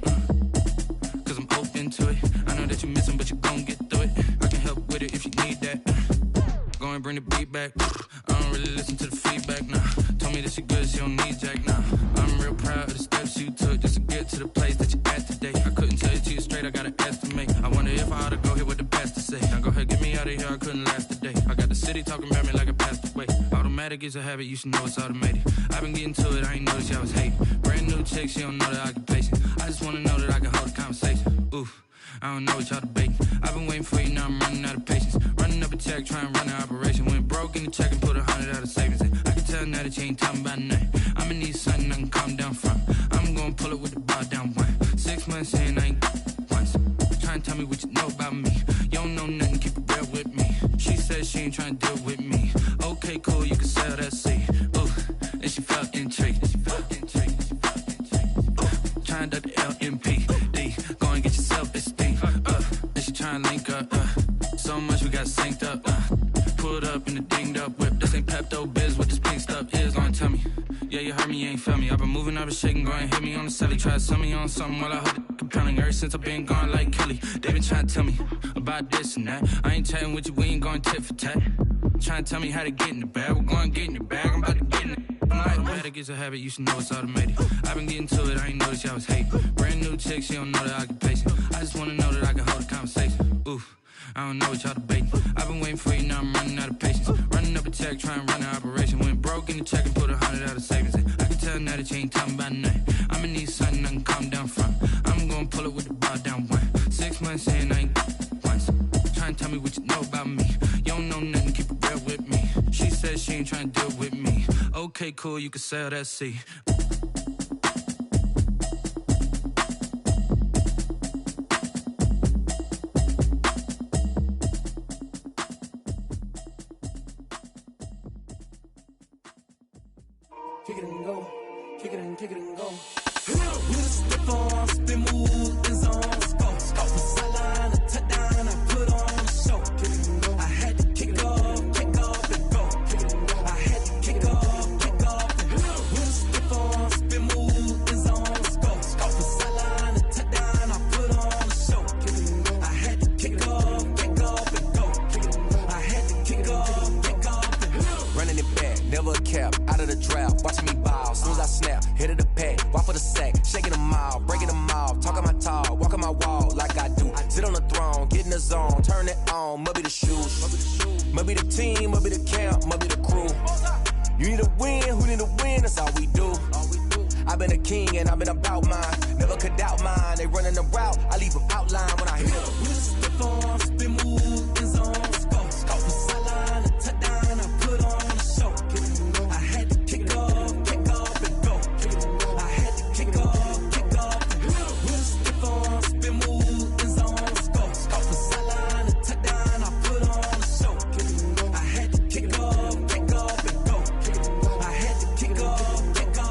Cause I'm open to it. I know that you missing, but you gon' get through it. I can help with it if you need that. Go and bring the beat back. I don't really listen to the feedback, nah. Told me that she good, she don't need jack, nah. I'm real proud of the steps you took just to get to the place that you at today. I couldn't tell you to you straight, I gotta estimate. I wonder if I ought to go here with the best to say. Now go ahead, get me out of here, I couldn't last a day. I got the city talking about me like I passed away. Automatic is a habit, you should know it's automated. I've been getting to it, I ain't noticed y'all was hating. Brand new chick, she don't know the occupation. I just wanna know that I can hold a conversation. Oof, I don't know what y'all debating. I've been waiting for you, now I'm running out of patience. Running up a check, trying to run an operation. Went broke in the check and put 100 out of savings in. I can tell now that you ain't talking about nothing. I'ma need something I can calm down from. I'm gonna pull it with the bar down one. 6 months in, I ain't once. Trying to tell me what you know about me. You don't know nothing, keep it real with me. She said she ain't trying to deal with me. Okay, cool, you can sell that seat. Ooh, and she felt intrigued. Trying to duck the LMP. got synced up. Pulled up in the dinged up whip. This ain't Pepto Biz, what this pink stuff is. Gonna tell me. Yeah, you heard me, you ain't felt me. I've been moving, I've been shaking, go and hit me on the celly. Try to sell me on something while I heard it compelling. Ever since I've been gone like Kelly, they been trying to tell me about this and that. I ain't chatting with you, we ain't going tit for tat. Trying to tell me how to get in the bag. We're going to get in the bag, I'm about to get in it. I'm like, bad, it gets a habit, you should know it's automated. I've been getting to it, I ain't noticed y'all was hating. Brand new chick, she don't know that I can pace it. I just wanna know that I can hold a conversation. Oof, I don't know what y'all debating. I've been waiting for you, now I'm running out of patience. Running up a check, trying to run an operation. Went broke in the check and put 100 out of savings in. I can tell now that you ain't talking about nothing. I'ma need something I can calm down from. I'm gonna pull it with the bar down one. 6 months in, I ain't once. Trying to tell me what you know about me. You don't know nothing, keep it real with me. She said she ain't trying to deal with me. Okay, cool, you can sell that C. Kick it and go, kick it and go. With a step on, spin move, is on, scope. From sideline to touchdown, I put on the show. Kick it and go. I had to kick off and go. Kick it and go. I had to kick off and go. With a step on, spin move, is on, scope. From sideline to touchdown, I put on the show. Kick it and go. I had to kick off and go. Kick it and go. I had to kick off and go. Running it back, never a cap, out of the drought, watching me ball. Soon as I snap, hit of the pack, walk for the sack, shaking them out, breaking them off, talking my talk, walking my wall like I do. Sit on the throne, get in the zone, turn it on, must be the shoes, must be the team, must be the camp, must be the crew. You need a win, who need a win, that's all we do. I've been a king and I've been about mine, never could doubt mine. They running the route, I leave them outline when I hit them. With a step on, spin move, is on, scope. From sideline to touchdown, I put on the show. I had to kick off and go. I had to kick off and go. With a step on, spin move, is on, scope. From sideline to touchdown, I put on the show. I had to kick off and go. I had to kick off and go.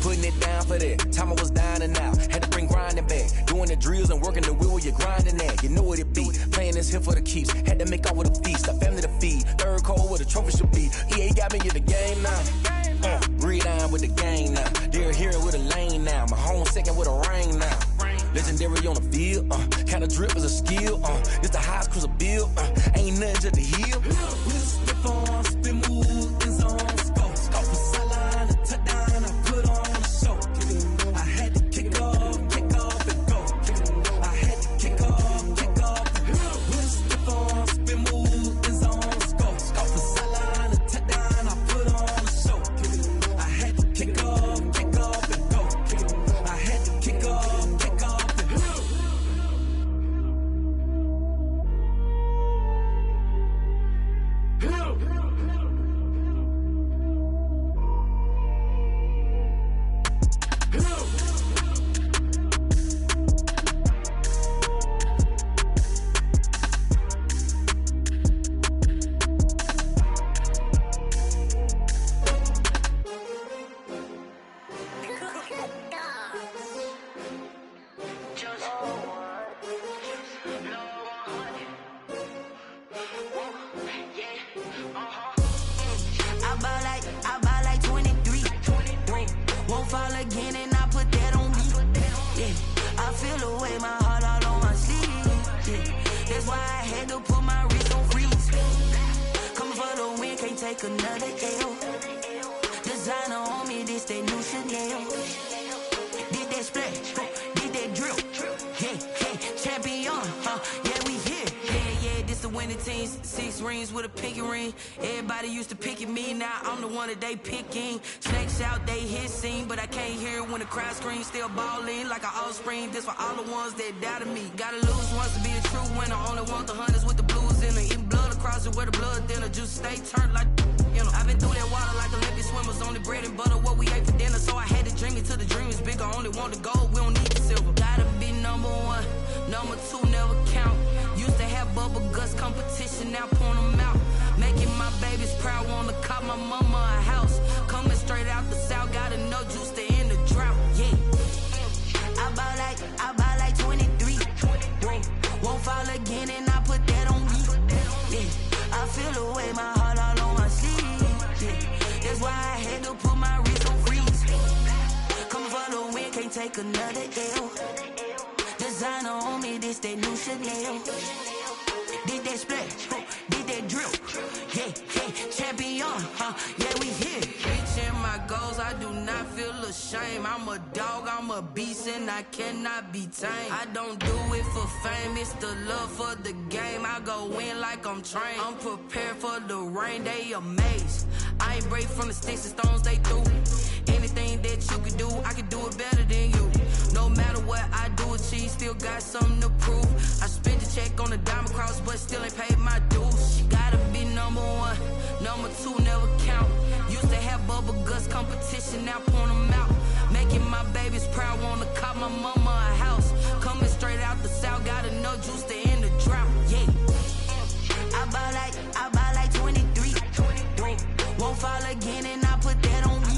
Putting it down for that, time I was down and out, had to bring grinding back, doing the drills and working the wheel where you're grinding at. You know what it be, playing this here for the keeps, had to make out with a feast, a family to feed, third cold where the trophy should be. EA got me in the game now, breathe on with the game now, they're here with a lane now, my home second with a ring now. Legendary on the field, kind of drip is a skill, it's the highest cruiser bill, ain't nothing just the hill. With a step on, spin move, is on, scope. From sideline to touchdown, I put on the show. I had to kick off and go. I had to kick off and go. With a step on, spin move, is on, scope. From sideline to touchdown, I put on the show. I had to kick off and go. I had to kick off and go. I buy like 23. Won't fall again and I put that on me. Yeah, I feel the way, my heart all on my sleeve. Yeah, that's why I had to put my wrist on freeze. Coming for the win, can't take another L. Designer on me, this that new Chanel. Did that splash, did that drill. Yeah, champion, yeah, we here. Yeah, this the winning team. 6 rings with a pinky ring. Everybody used to pick at me, now I'm the one that they picking. Snakes out, they hit scene, but I can't hear it when the crowd screams. Still balling like an offspring. This for all the ones that doubted me. Gotta lose once to be a true winner. Only want the hunters with the blues in it. Eating blood across it where the blood thinner. Juice stay turned like, you know. I've been through that water like Olympic swimmers. Only bread and butter, what we ate for dinner. So I had to dream it till the dream is bigger. Only want the gold, we don't need the silver. Gotta be number 1, number 2 never count. Used to have bubble guts competition, now point them out. Making my babies proud, wanna cop my mama a house. Coming straight out the south, gotta know juice to end the drought. Yeah, I buy like 23. Won't fall again and I put that on me. take another L. Designer on me, this that new Chanel. Did that splash, did that drill. Yeah, champion, yeah, we here. Reaching my goals, I do not feel ashamed. I'm a dog, I'm a beast, and I cannot be tamed. I don't do it for fame, it's the love for the game. I go in like I'm trained. I'm prepared for the rain, they amazed. I ain't break from the sticks and stones they threw. Anything that you can do, I can do it better than you. No matter what I do, achieve, still got something to prove. I spent the check on the diamond cross, but still ain't paid my dues. Gotta be number one, number two never count. Used to have bubble guts competition, now point them out. Making my babies proud, wanna cop my mama a house. Coming straight out the south, got enough juice to end the drought. Yeah, I buy like 23. Won't fall again, and I put that on me.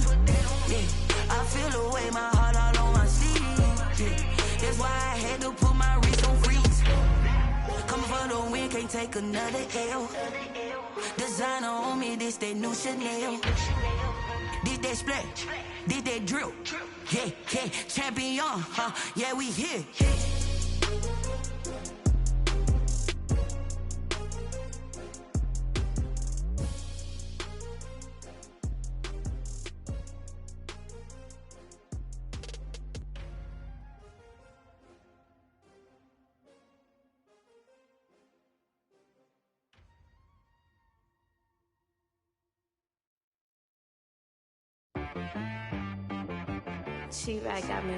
Yeah, I feel the way, my heart all on my sleeve. Yeah, that's why I had to put my wrist on freeze. Coming for the win, can't take another L. Designer on me, this that new Chanel. Did that splash, did that drill. Yeah, champion, yeah, we here. She right got me.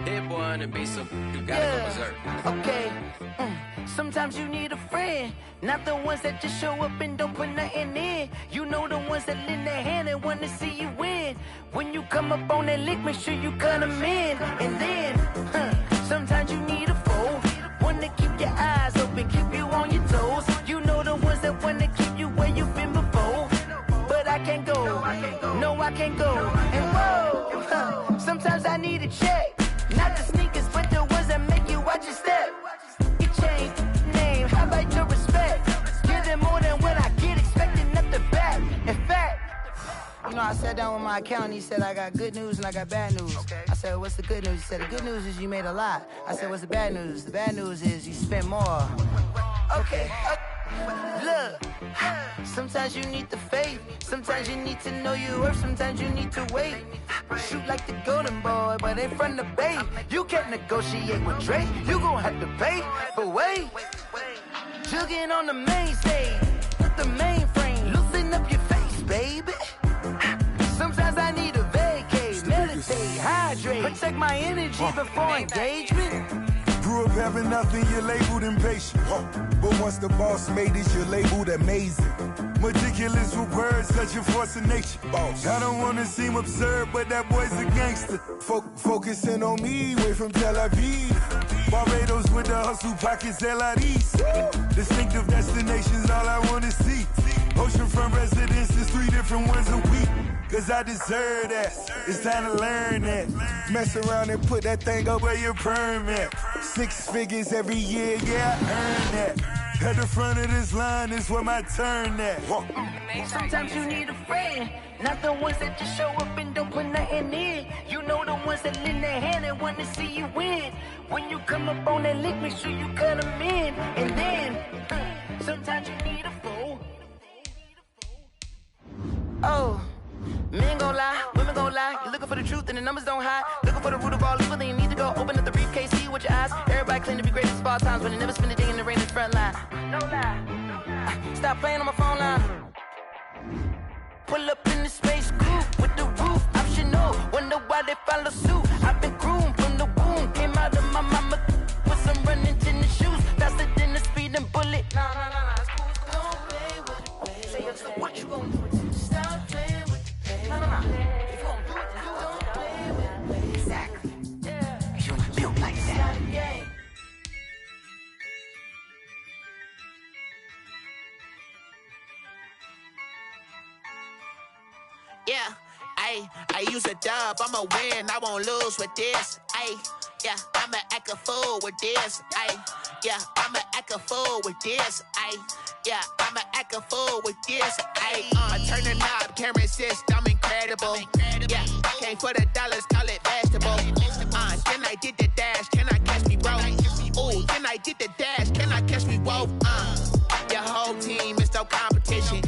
Dead boy on the beat, so you gotta go berserk. Okay. Sometimes you need a friend, not the ones that just show up and don't put nothing in. You know the ones that lend their hand and want to see you win. When you come up on that lick, make sure you cut them in. And then, sometimes you need a foe, one to keep your eyes open, keep you on your toes. You know the ones that want to keep you where you've been before. But I can't go, no I can't go. And whoa, sometimes I need a check. Not the sneakers, but the ones that make you watch your step. You change name, how about your respect? Give them more than what I get, expecting up the back. In fact, you know, I sat down with my accountant, he said I got good news and I got bad news. I said, what's the good news? He said, the good news is you made a lot. I said, what's the bad news? The bad news is you spent more. Okay. Look, sometimes you need the faith, sometimes you need to know your worth, sometimes you need to wait. Shoot like the golden boy, but in front of Bay. You can't negotiate with Drake, you gon' have to pay. But wait, jugging on the main stage, with the mainframe, loosen up your face, baby. Sometimes I need a vacate, meditate, hydrate, protect my energy before engagement. Grew up having nothing, you're labeled impatient. But once the boss made it, you're labeled amazing. Meticulous with words, such a force of nature. I don't wanna seem absurd, but that boy's a gangster. Focusing on me, way from Tel Aviv. Barbados with the hustle pockets, LIDs. Distinctive destinations, all I wanna see. Oceanfront residences, 3 different ones a week. Cause I deserve that, it's time to learn that. Mess around and put that thing up where your permit. 6 figures every year, yeah, I earn that. At the front of this line is where my turn at. Sometimes you need a friend, not the ones that just show up and don't put nothing in. You know the ones that lend their hand and want to see you win. When you come up on that lick, make sure you cut them in. And then, sometimes you need a fool. Oh. Men gon' lie, women gon' lie. You're looking for the truth and the numbers don't hide. Looking for the root of all evil, then you need to go open up the briefcase, see with your eyes. Everybody claim to be greatest of all times, but they never spend a day in the rain in the front line. No lie. Stop playing on my phone line. Pull up in the space coupe with the roof optional. Wonder why they follow suit. I've been groomed from the womb. Came out of my mama with some running tennis shoes. Faster than the speeding bullet. No, it's cool. Don't play with it, baby. Say what you gon' do? Stop playing. No. If you gon' do it, you don't play with me. Exactly. Yeah. You built like that. Yeah, I use a dub, I'ma win, I won't lose with this. Yeah, I'ma act a fool with this. Yeah, I'ma act a fool with this. Yeah, I'ma act a fool with this. I turn the knob, can't resist, I'm incredible. Yeah, came for the dollars, call it vegetable. Then I did the dash, can I catch me, bro? Ooh, then I did the dash, can I catch me, whoa? Your whole team is no competition.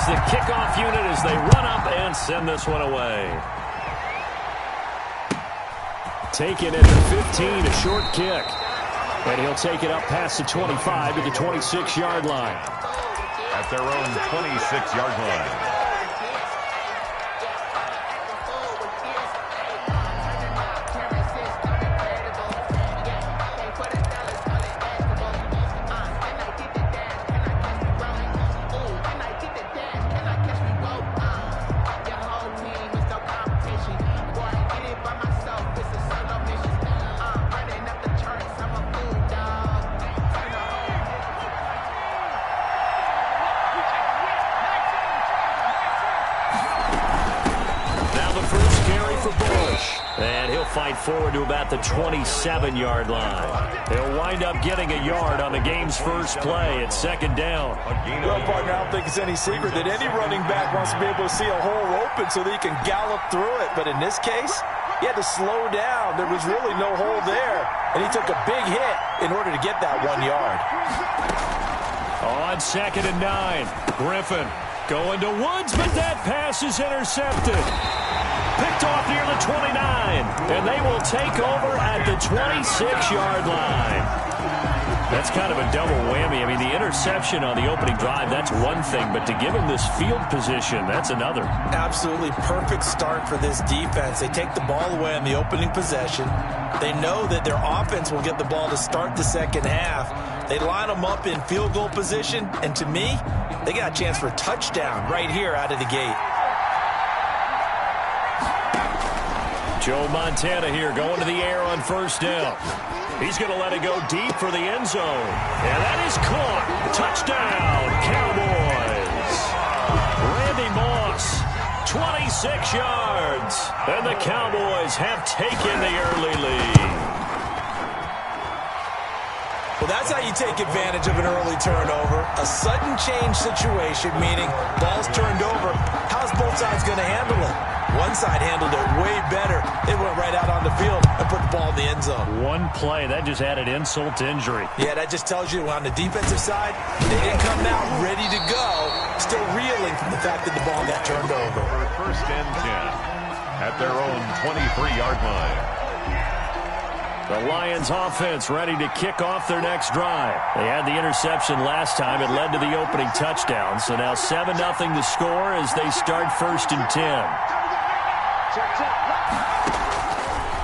The kickoff unit as they run up and send this one away. Taken at the 15, a short kick. And he'll take it up past the 25 to the 26-yard line. At their own 26-yard line. Fight forward to about the 27-yard line. He'll wind up getting a yard on the game's first play at second down. Well, partner, I don't think it's any secret that any running back wants to be able to see a hole open so that he can gallop through it. But in this case, he had to slow down. There was really no hole there. And he took a big hit in order to get that 1 yard. On second and 9, Griffin going to Woods, but that pass is intercepted. Picked off near the 29, and they will take over at the 26-yard line. That's kind of a double whammy. I mean, the interception on the opening drive, that's one thing, but to give him this field position, that's another. Absolutely perfect start for this defense. They take the ball away on the opening possession. They know that their offense will get the ball to start the second half. They line them up in field goal position, and to me, they got a chance for a touchdown right here out of the gate. Joe Montana here going to the air on first down. He's going to let it go deep for the end zone. And that is caught. Touchdown, Cowboys. Randy Moss, 26 yards. And the Cowboys have taken the early lead. Well, that's how you take advantage of an early turnover. A sudden change situation, meaning ball's turned over. How's both sides going to handle it? One side handled it way better. They went right out on the field and put the ball in the end zone. One play, that just added insult to injury. Yeah, that just tells you on the defensive side, they didn't come out ready to go, still reeling from the fact that the ball got turned over. First and 10 at their own 23-yard line. The Lions offense ready to kick off their next drive. They had the interception last time. It led to the opening touchdown. So now 7-0 to score as they start first and 10.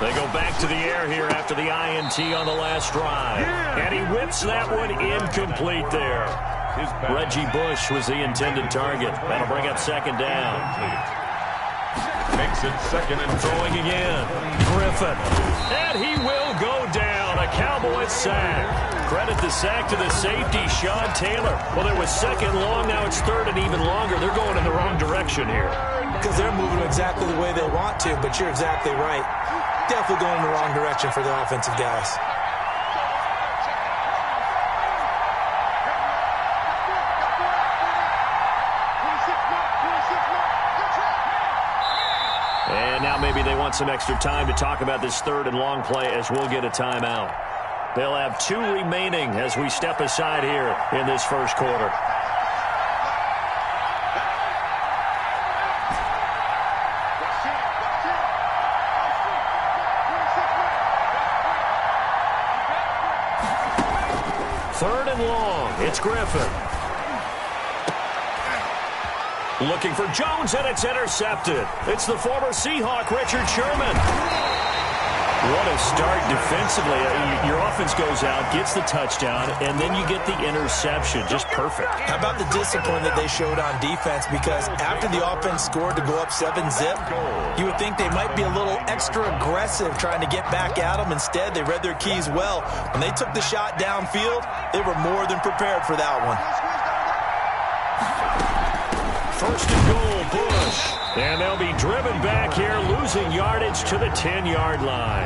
They go back to the air here after the INT on the last drive. And he whips that one incomplete there. Reggie Bush was the intended target. That'll bring up second down. Makes it second and throwing again. Griffin. And he will go down. A Cowboys sack. Credit the sack to the safety, Sean Taylor. Well, there was second long. Now it's third and even longer. They're going in the wrong direction here. Because they're moving exactly the way they want to, but you're exactly right. Definitely going in the wrong direction for the offensive guys. And now maybe they want some extra time to talk about this third and long play as we'll get a timeout. They'll have 2 remaining as we step aside here in this first quarter. Third and long. It's Griffin. Looking for Jones, and it's intercepted. It's the former Seahawk, Richard Sherman. What a start defensively. Your offense goes out, gets the touchdown, and then you get the interception. Just perfect. How about the discipline that they showed on defense? Because after the offense scored to go up 7-zip, you would think they might be a little extra aggressive trying to get back at them. Instead, they read their keys well. When they took the shot downfield, they were more than prepared for that one. First and goal, Bush. And they'll be driven back here, losing yardage to the 10-yard line.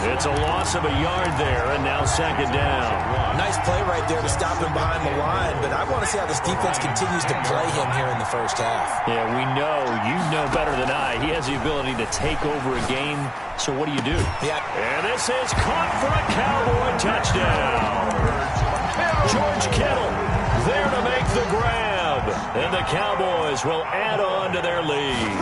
It's a loss of a yard there, and now second down. Nice play right there to stop him behind the line, but I want to see how this defense continues to play him here in the first half. Yeah, we know. You know better than I. He has the ability to take over a game, so what do you do? Yeah. And this is caught for a Cowboy touchdown. George Kittle there to make the grab. And the Cowboys will add on to their lead.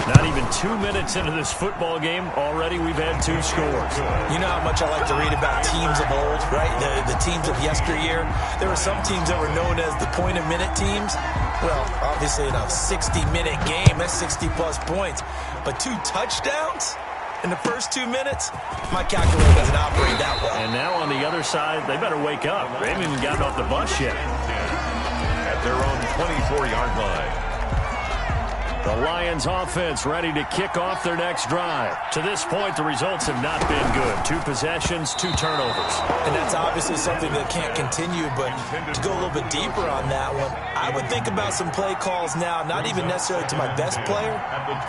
Not even 2 minutes into this football game, already we've had 2 scores. You know how much I like to read about teams of old, right? The teams of yesteryear. There were some teams that were known as the point-a-minute teams. Well, obviously in a 60-minute game, that's 60-plus points. But 2 touchdowns in the first 2 minutes? My calculator doesn't operate that well. And now on the other side, they better wake up. They haven't even gotten off the bus yet. At their own 24-yard line. The Lions offense ready to kick off their next drive. To this point, the results have not been good. 2 possessions, 2 turnovers. And that's obviously something that can't continue, but to go a little bit deeper on that one, I would think about some play calls now, not even necessarily to my best player,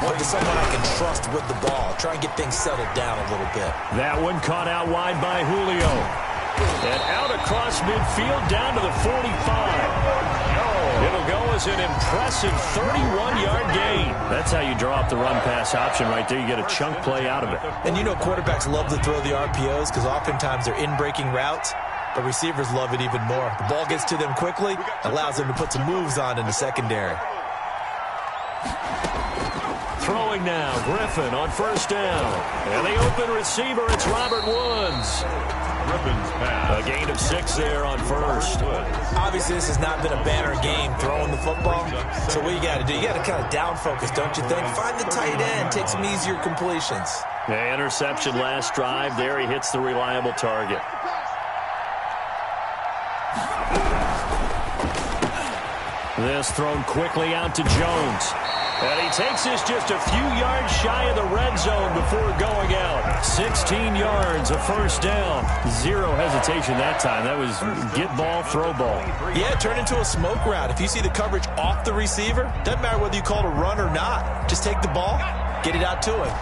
but to someone I can trust with the ball. Try and get things settled down a little bit. That one caught out wide by Julio. And out across midfield down to the 45. It'll go as an impressive 31-yard gain. That's how you draw up the run-pass option right there. You get a chunk play out of it. And you know quarterbacks love to throw the RPOs because oftentimes they're in-breaking routes, but receivers love it even more. The ball gets to them quickly, allows them to put some moves on in the secondary. Throwing now, Griffin on first down. And the open receiver, it's Robert Woods. Griffin's pass. A gain of 6 there on first. Obviously, this has not been a banner game throwing the football. So what you got to do, you got to kind of down focus, don't you think? Find the tight end, take some easier completions. The interception last drive. There he hits the reliable target. This thrown quickly out to Jones. And he takes this just a few yards shy of the red zone before going out. 16 yards, a first down. 0 hesitation that time. That was get ball, throw ball. Yeah, turn into a smoke route. If you see the coverage off the receiver, doesn't matter whether you call it a run or not. Just take the ball, get it out to him.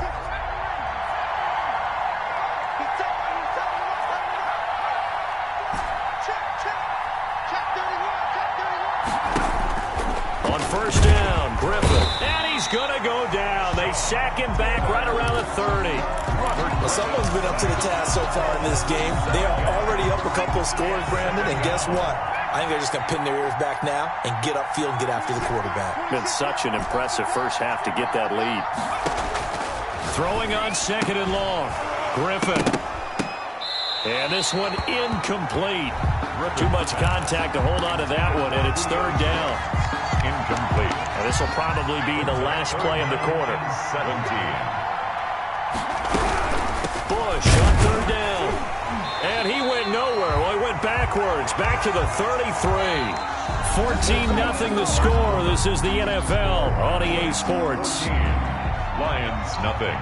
On first down, Griffin. And he's going to go down. They sack him back right around the 30. Well, someone's been up to the task so far in this game. They are already up a couple of scores, Brandon, and guess what? I think they're just going to pin their ears back now and get upfield and get after the quarterback. Been such an impressive first half to get that lead. Throwing on second and long. Griffin. And this one incomplete. Too much contact to hold on to that one, and it's third down. Incomplete. And this will probably be the last play of the quarter. 17. Bush on third down. And he went nowhere. Well, he went backwards. Back to the 33. 14-0 the score. This is the NFL on EA Sports. Lions nothing.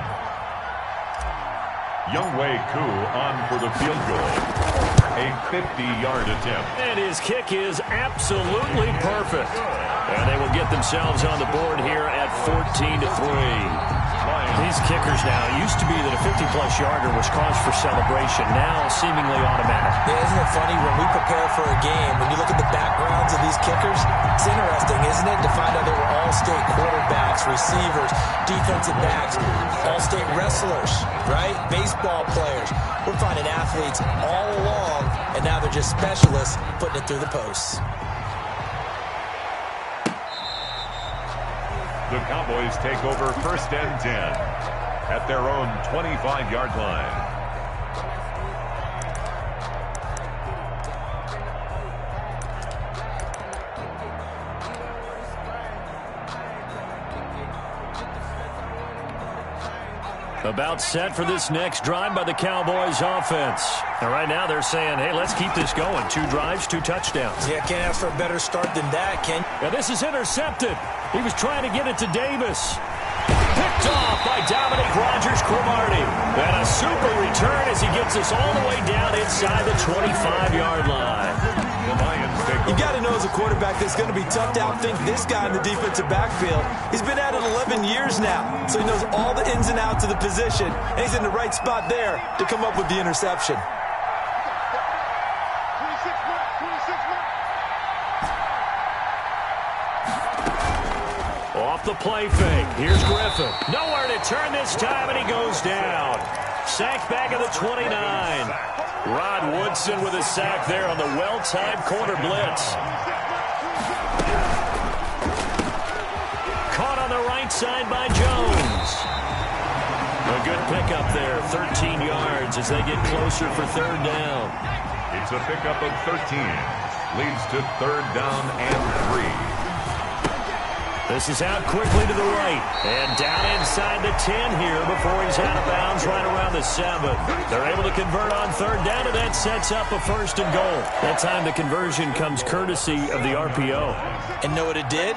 Younghoe Koo on for the field goal. A 50-yard attempt. And his kick is absolutely perfect. And they will get themselves on the board here at 14-3. These kickers now, it used to be that a 50-plus yarder was cause for celebration. Now seemingly automatic. Yeah, isn't it funny when we prepare for a game, when you look at the backgrounds of these kickers, it's interesting, isn't it, to find out they were all-state quarterbacks, receivers, defensive backs, all-state wrestlers, right? Baseball players. We're finding athletes all along, and now they're just specialists putting it through the posts. The Cowboys take over first and 10 at their own 25-yard line. About set for this next drive by the Cowboys offense. And right now they're saying, hey, let's keep this going. 2 drives, 2 touchdowns. Yeah, can't ask for a better start than that, Ken. And this is intercepted. He was trying to get it to Davis. Picked off by Dominique Rodgers-Cromartie. And a super return as he gets us all the way down inside the 25-yard line. You got to know as a quarterback that it's going to be tough to outthink this guy in the defensive backfield. He's been at it 11 years now, so he knows all the ins and outs of the position, and he's in the right spot there to come up with the interception. Off the play fake. Here's Griffin. Nowhere to turn this time, and he goes down. Sacked back at the 29. Rod Woodson with a sack there on the well-timed corner blitz. Caught on the right side by Jones. A good pickup there, 13 yards as they get closer for 3rd down. It's a pickup of 13. Leads to 3rd down and 3. This is out quickly to the right. And down inside the 10 here before he's out of bounds right around the 7. They're able to convert on 3rd down, and that sets up a 1st and goal. That time the conversion comes courtesy of the RPO. And know what it did?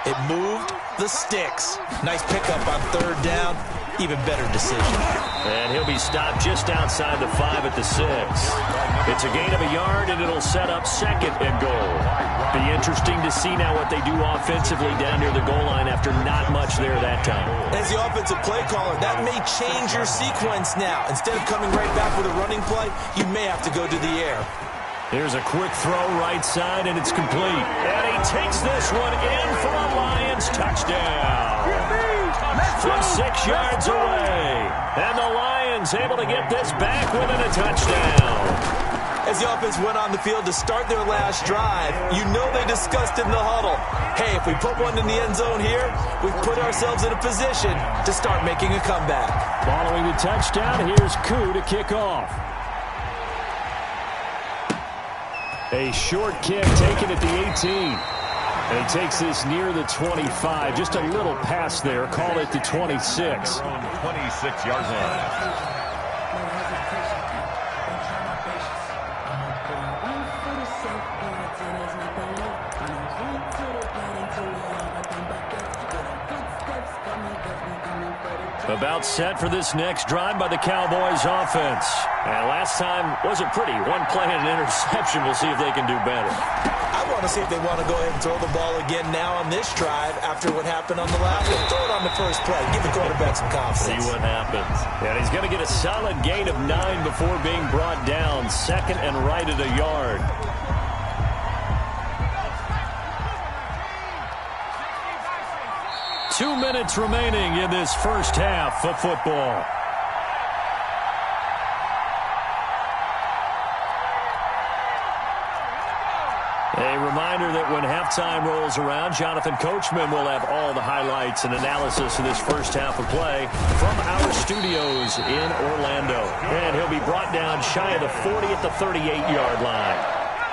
It moved the sticks. Nice pickup on 3rd down. Even better decision. And he'll be stopped just outside the 5 at the 6. It's a gain of a yard, and it'll set up 2nd and goal. Be interesting to see now what they do offensively down near the goal line after not much there that time. As the offensive play caller, that may change your sequence now. Instead of coming right back with a running play, you may have to go to the air. Here's a quick throw right side, and it's complete. And he takes this one in for a Lions touchdown. From 6 yards away. And the Lions able to get this back within a touchdown. As the offense went on the field to start their last drive, you know they discussed in the huddle, hey, if we put one in the end zone here, we've put ourselves in a position to start making a comeback. Following the touchdown, here's Koo to kick off. A short kick taken at the 18. And he takes this near the 25. Just a little pass there. Call it the 26. 26-yard line. About set for this next drive by the Cowboys offense. And last time wasn't pretty. One play and an interception. We'll see if they can do better. I want to see if they want to go ahead and throw the ball again now on this drive after what happened on the last one. Throw it on the first play. Give the quarterback some confidence. See what happens. And he's going to get a solid gain of 9 before being brought down. 2nd and right at a yard. Two minutes remaining in this first half of football. A reminder that when halftime rolls around, Jonathan Coachman will have all the highlights and analysis of this first half of play from our studios in Orlando. And he'll be brought down shy of the 40 at the 38-yard line.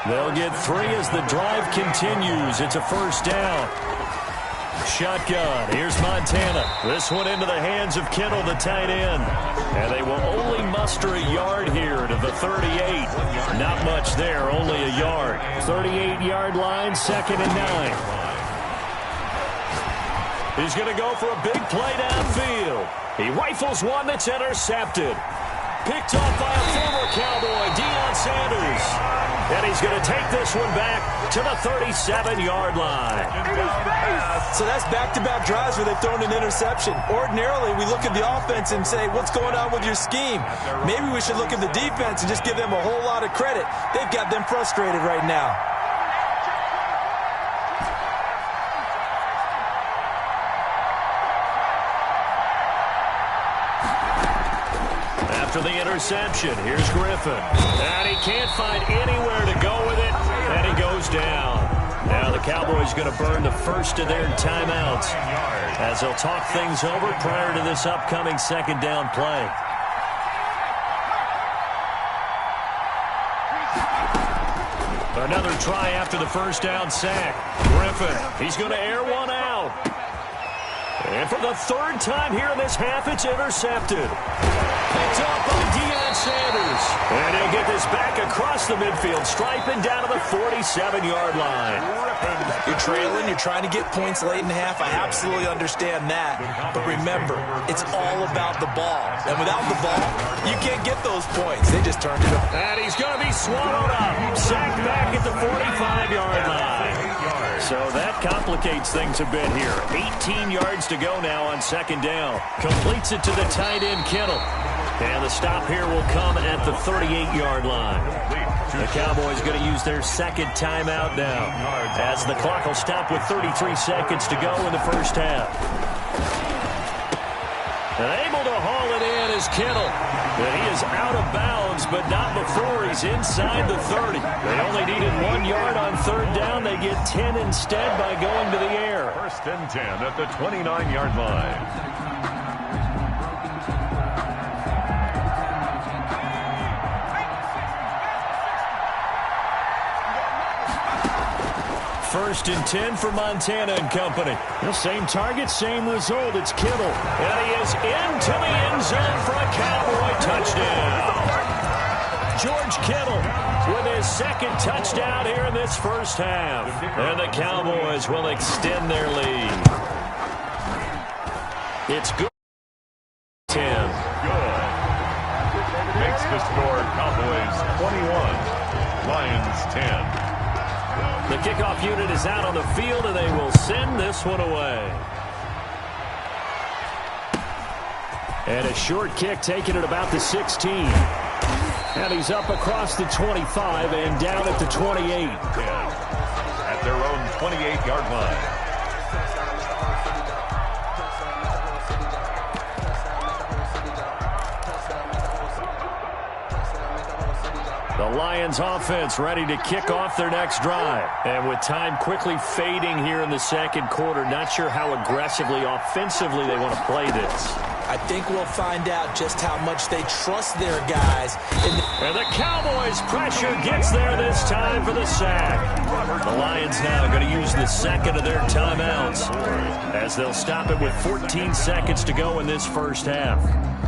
They'll get 3 as the drive continues. It's a 1st down. Shotgun. Here's Montana. This one into the hands of Kittle, the tight end. And they will only muster a yard here to the 38. Not much there, only a yard. 38-yard line, 2nd and 9. He's going to go for a big play downfield. He rifles one that's intercepted. Picked off by a former Cowboy, Deion Sanders. And he's going to take this one back to the 37-yard line. So that's back-to-back drives where they've thrown an interception. Ordinarily, we look at the offense and say, what's going on with your scheme? Maybe we should look at the defense and just give them a whole lot of credit. They've got them frustrated right now. After the interception, here's Griffin. And he can't find anywhere to go with it, and he goes down. Now the Cowboys going to burn the first of their timeouts as they'll talk things over prior to this upcoming 2nd down play. Another try after the 1st down sack. Griffin, he's going to air one out. And for the third time here in this half, it's intercepted. Picked up by Deion Sanders. And he'll get this back across the midfield stripe and down to the 47-yard line. You're trailing, you're trying to get points late in the half. I absolutely understand that. But remember, it's all about the ball. And without the ball, you can't get those points. They just turned it up. And he's going to be swallowed up. Sacked back at the 45-yard line. So that complicates things a bit here. 18 yards to go now on second down. Completes it to the tight end, Kittle. And the stop here will come at the 38-yard line. The Cowboys going to use their second timeout now, as the clock will stop with 33 seconds to go in the first half. And able to haul it in is Kittle. And he is out of bounds, but not before he's inside the 30. They only needed 1 yard on third down. They get 10 instead by going to the air. First and 10 at the 29-yard line. First and 10 for Montana and company. The same target, same result. It's Kittle. And he is into the end zone for a Cowboy touchdown. George Kittle with his second touchdown here in this first half. And the Cowboys will extend their lead. It's good. 10. Good. Makes the score Cowboys 21, Lions 10. The kickoff unit is out on the field, and they will send this one away. And a short kick taken at about the 16. And he's up across the 25 and down at the 28. At their own 28-yard line. The Lions offense ready to kick off their next drive. And with time quickly fading here in the second quarter, not sure how aggressively, offensively they want to play this. I think we'll find out just how much they trust their guys. And the Cowboys' pressure gets there this time for the sack. The Lions now going to use the second of their timeouts, as they'll stop it with 14 seconds to go in this first half.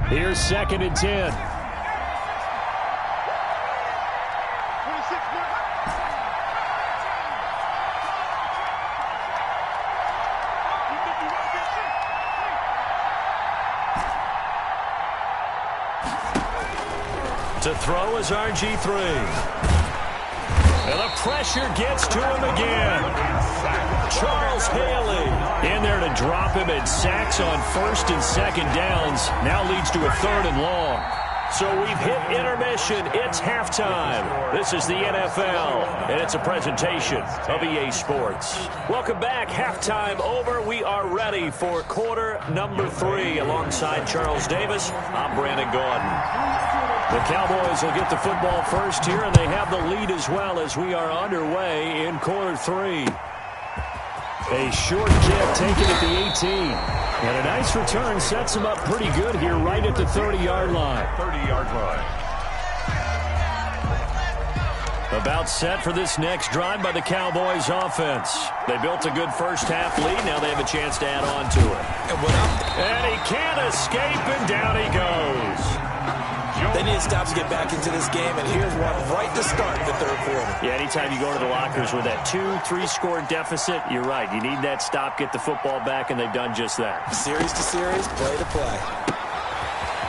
Here's second and 10. To throw is RG3. And the pressure gets to him again. Charles Haley in there to drop him, and sacks on first and second downs. Now leads to a third and long. So we've hit intermission. It's halftime. This is the NFL, and it's a presentation of EA Sports. Welcome back. Halftime over. We are ready for quarter number 3. Alongside Charles Davis, I'm Brandon Gaudin. The Cowboys will get the football first here, and they have the lead as well as we are underway in quarter 3. A short kick taken at the 18. And a nice return sets him up pretty good here right at the 30-yard line. 30-yard line. About set for this next drive by the Cowboys offense. They built a good first half lead. Now they have a chance to add on to it. And he can't escape, and down he goes. They need to stop to get back into this game, and here's one right to start the third quarter. Yeah, anytime you go to the lockers with that 2-3 score deficit, you're right. You need that stop, get the football back, and they've done just that. Series to series, play to play.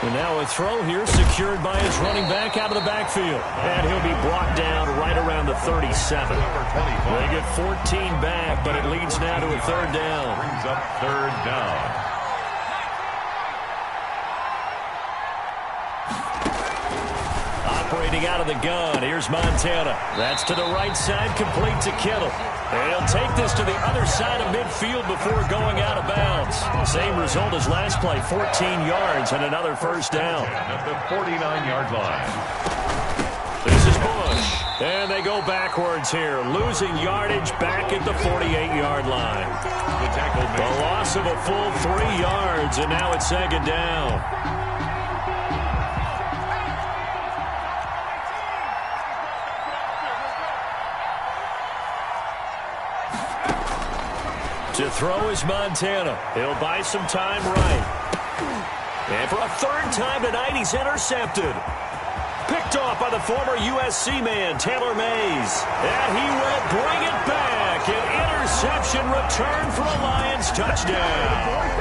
And now a throw here secured by his running back out of the backfield. And he'll be brought down right around the 37. They get 14 back, but it leads now to a third down. Brings up third down. Operating out of the gun, here's Montana. That's to the right side, complete to Kittle. And he'll take this to the other side of midfield before going out of bounds. Same result as last play, 14 yards and another first down. At the 49-yard line. This is Bush. And they go backwards here, losing yardage back at the 48-yard line. The loss of a full 3 yards, and now it's second down. To throw is Montana. He'll buy some time right. And for a third time tonight, he's intercepted. Picked off by the former USC man, Taylor Mays. And he will bring it back. An interception return for a Lions touchdown.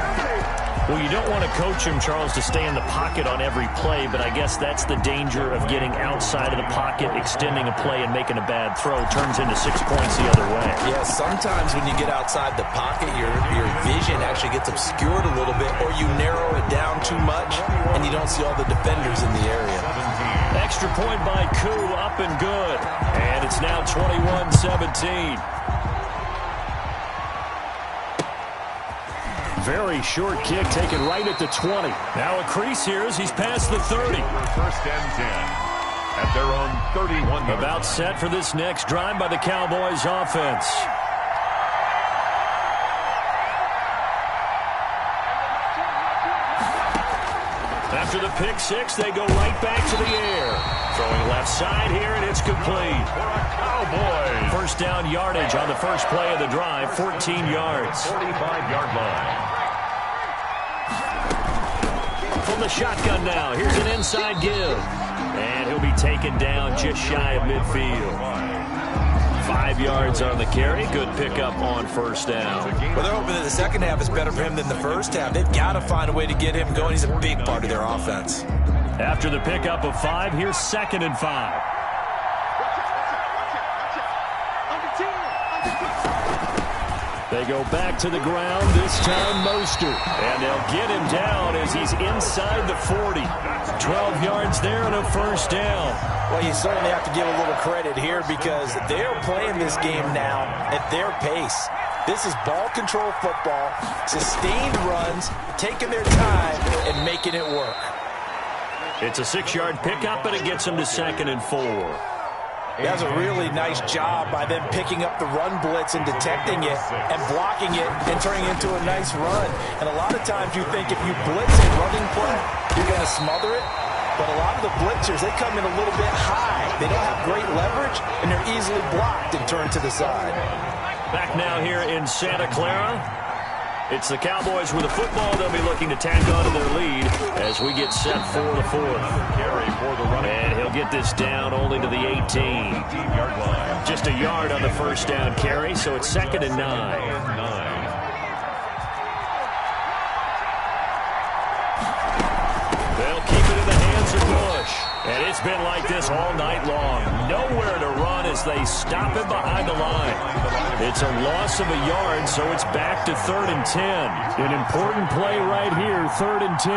Well, you don't want to coach him, Charles, to stay in the pocket on every play, but I guess that's the danger of getting outside of the pocket, extending a play, and making a bad throw. Turns into 6 points the other way. Yeah, sometimes when you get outside the pocket, your vision actually gets obscured a little bit, or you narrow it down too much, and you don't see all the defenders in the area. Extra point by Koo, up and good. And it's now 21-17. Very short kick taken right at the 20. Now a crease here as he's past the 30. First and 10 at their own 31. About set for this next drive by the Cowboys offense. After the pick six, they go right back to the air. Throwing left side here, and it's complete. For a Cowboys. First down yardage on the first play of the drive, 14 yards. 45-yard line. From the shotgun now, here's an inside give. And he'll be taken down just shy of midfield. 5 yards on the carry. Good pickup on first down. Well, they're hoping that the second half is better for him than the first half. They've got to find a way to get him going. He's a big part of their offense. After the pickup of 5, here's 2nd and 5. They go back to the ground, this time Mostert. And they'll get him down as he's inside the 40. 12 yards there and a first down. Well, you certainly have to give a little credit here because they're playing this game now at their pace. This is ball control football, sustained runs, taking their time and making it work. It's a 6-yard pickup, and it gets them to 2nd and 4. That's a really nice job by them picking up the run blitz and detecting it and blocking it and turning it into a nice run. And a lot of times you think if you blitz a running play, you're going to smother it. But a lot of the blitzers, they come in a little bit high. They don't have great leverage, and they're easily blocked and turned to the side. Back now here in Santa Clara. It's the Cowboys with the football. They'll be looking to tack on to their lead as we get set for the 4th. Carry for the running. And he'll get this down only to the 18-yard line. Just a yard on the first down carry, so it's 2nd and 9. They'll keep it in the hands of Bush. And it's been like this all night long. Nowhere to run as they stop him behind the line. It's a loss of a yard, so it's back to 3rd and 10. An important play right here, 3rd and 10.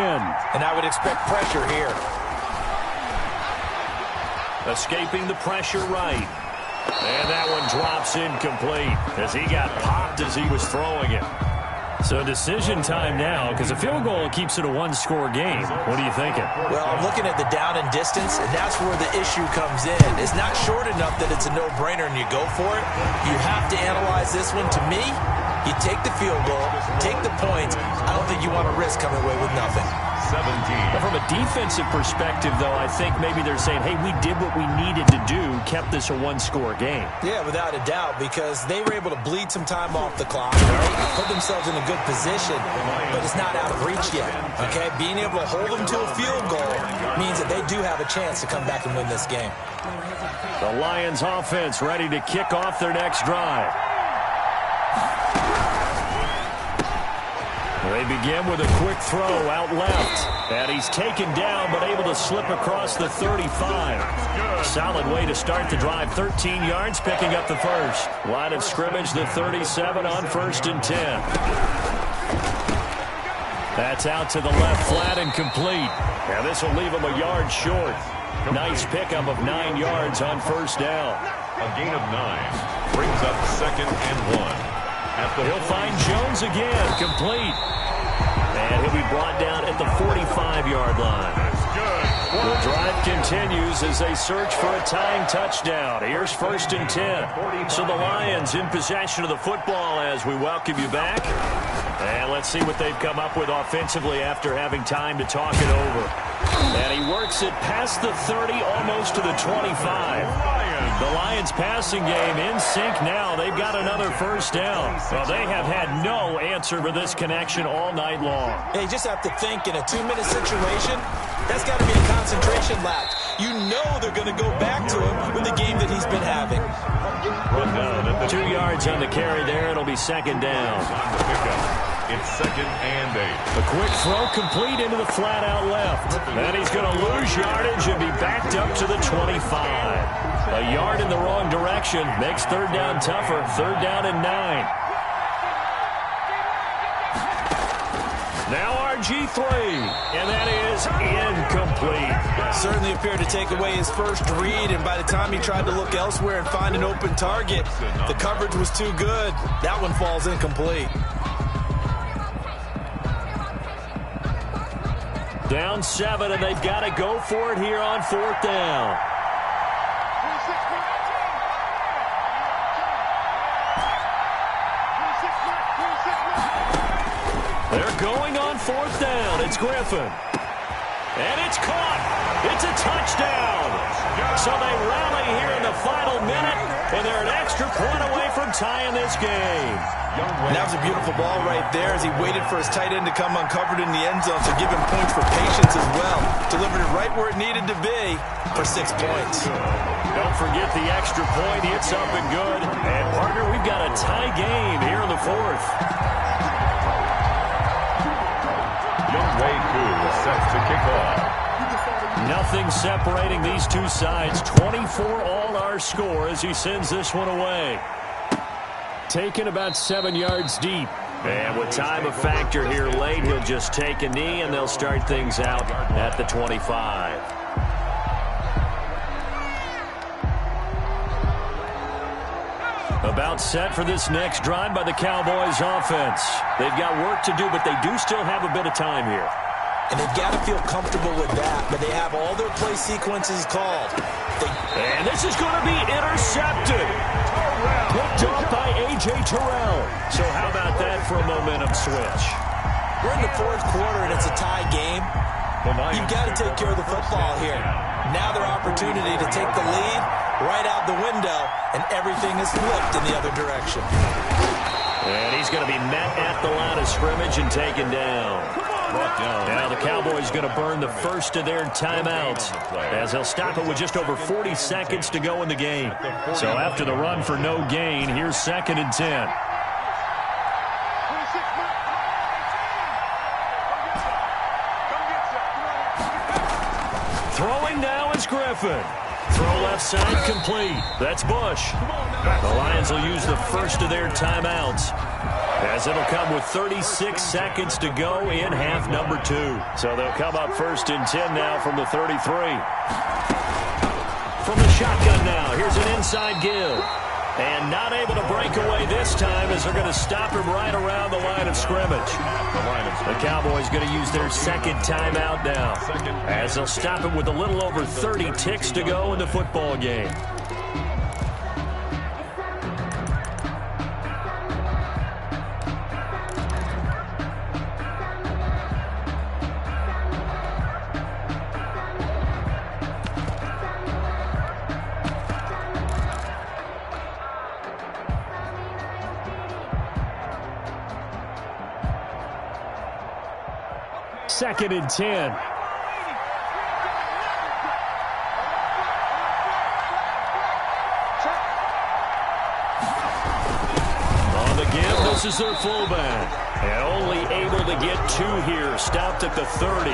And I would expect pressure here. Escaping the pressure right. And that one drops incomplete as he got popped as he was throwing it. So decision time now, because a field goal keeps it a one-score game. What are you thinking? Well, I'm looking at the down and distance, and that's where the issue comes in. It's not short enough that it's a no-brainer and you go for it. You have to analyze this one. To me, you take the field goal, take the points. I don't think you want to risk coming away with nothing. 17. Now, from a defensive perspective, though, I think maybe they're saying, hey, we did what we needed to do, kept this a one-score game. Yeah, without a doubt, because they were able to bleed some time off the clock, right? Put themselves in a good position, but it's not out of reach yet, okay? Being able to hold them to a field goal means that they do have a chance to come back and win this game. The Lions offense ready to kick off their next drive. They begin with a quick throw out left. And he's taken down, but able to slip across the 35. Solid way to start the drive. 13 yards, picking up the first. Line of scrimmage, the 37 on 1st and 10. That's out to the left, flat and complete. Now this will leave him a yard short. Nice pickup of 9 yards on first down. A gain of 9 brings up 2nd and 1. He'll find Jones again, complete. And he'll be brought down at the 45-yard line. The drive continues as they search for a tying touchdown. Here's 1st and 10. So the Lions in possession of the football as we welcome you back. And let's see what they've come up with offensively after having time to talk it over. And he works it past the 30, almost to the 25. The Lions passing game in sync now. They've got another first down. Well, they have had no answer for this connection all night long. Yeah, you just have to think in a 2-minute situation, that's got to be a concentration lapse. You know they're going to go back to him with the game that he's been having. 2 yards on the carry there. It'll be second down. Time to pick up. It's 2nd and 8. A quick throw complete into the flat out left. Then he's going to lose yardage and be backed up to the 25. A yard in the wrong direction makes third down tougher. 3rd down and 9. Now RG3, and that is incomplete. Certainly appeared to take away his first read, and by the time he tried to look elsewhere and find an open target, the coverage was too good. That one falls incomplete. Down 7, and they've got to go for it here on 4th down. They're going on 4th down. It's Griffin. And it's caught. It's a touchdown. So they rally here in the final minute, and they're an extra point away from tying this game. And that was a beautiful ball right there as he waited for his tight end to come uncovered in the end zone, so give him points for patience as well. Delivered it right where it needed to be for 6 points. Don't forget the extra point. It's up and good. And, partner, we've got a tie game here in the 4th. Younghoe Koo is set to kick off. Nothing separating these two sides. 24 all our score as he sends this one away. Taken about 7 yards deep. And with time a factor here late, he'll just take a knee, and they'll start things out at the 25. About set for this next drive by the Cowboys offense. They've got work to do, but they do still have a bit of time here. And they've got to feel comfortable with that, but they have all their play sequences called. And this is going to be intercepted. Picked off by A.J. Terrell. So how about that for a momentum switch? We're in the 4th quarter, and it's a tie game. You've got to take care of the football here. Now their opportunity to take the lead right out the window, and everything is flipped in the other direction. And he's going to be met at the line of scrimmage and taken down. Now the Cowboys going to burn the first of their timeouts as they'll stop it with just over 40 seconds to go in the game. So after the run for no gain, here's 2nd and 10. Throwing now is Griffin. Throw left side complete. That's Bush. The Lions will use the first of their timeouts, as it'll come with 36 seconds to go in half number 2. So they'll come up 1st and 10 now from the 33. From the shotgun now, here's an inside give. And not able to break away this time as they're going to stop him right around the line of scrimmage. The Cowboys going to use their 2nd timeout now, as they'll stop him with a little over 30 ticks to go in the football game. Second and 10. On the give, this is their fullback. And only able to get 2 here. Stopped at the 30.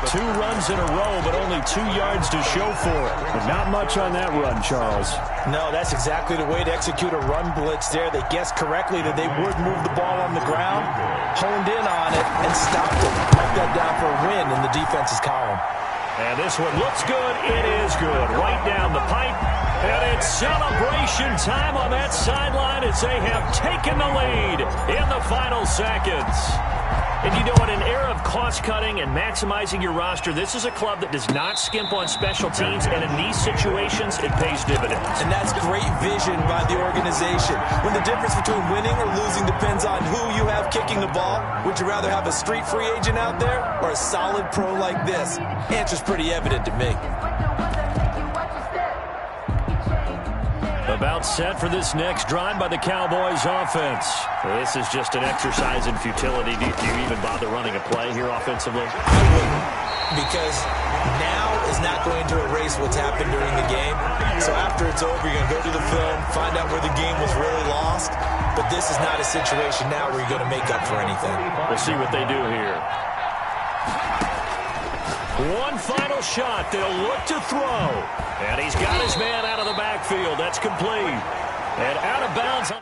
2 runs in a row, but only 2 yards to show for it. But not much on that run, Charles. No, that's exactly the way to execute a run blitz there. They guessed correctly that they would move the ball on the ground, honed in on it, and stopped it. Mark that down for a win in the defense's column. And this one looks good. It is good. Right down the pipe. And it's celebration time on that sideline as they have taken the lead in the final seconds. And you know, in an era of cost-cutting and maximizing your roster, this is a club that does not skimp on special teams, and in these situations, it pays dividends. And that's great vision by the organization. When the difference between winning or losing depends on who you have kicking the ball, would you rather have a street free agent out there or a solid pro like this? Answer's pretty evident to me. About set for this next drive by the Cowboys offense. This is just an exercise in futility. Do you even bother running a play here offensively? I wouldn't, because now is not going to erase what's happened during the game. So after it's over, you're going to go to the film, find out where the game was really lost. But this is not a situation now where you're going to make up for anything. We'll see what they do here. One final shot. They'll look to throw. And he's got his man out of the backfield. That's complete. And out of bounds.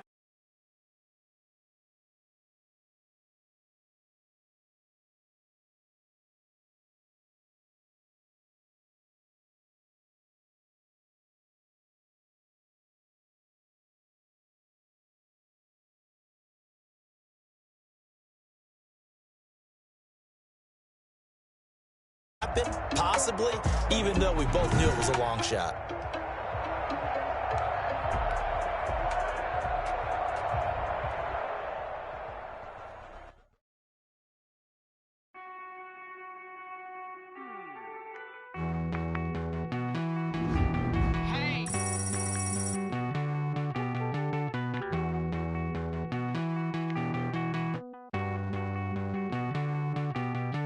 Possibly, even though we both knew it was a long shot.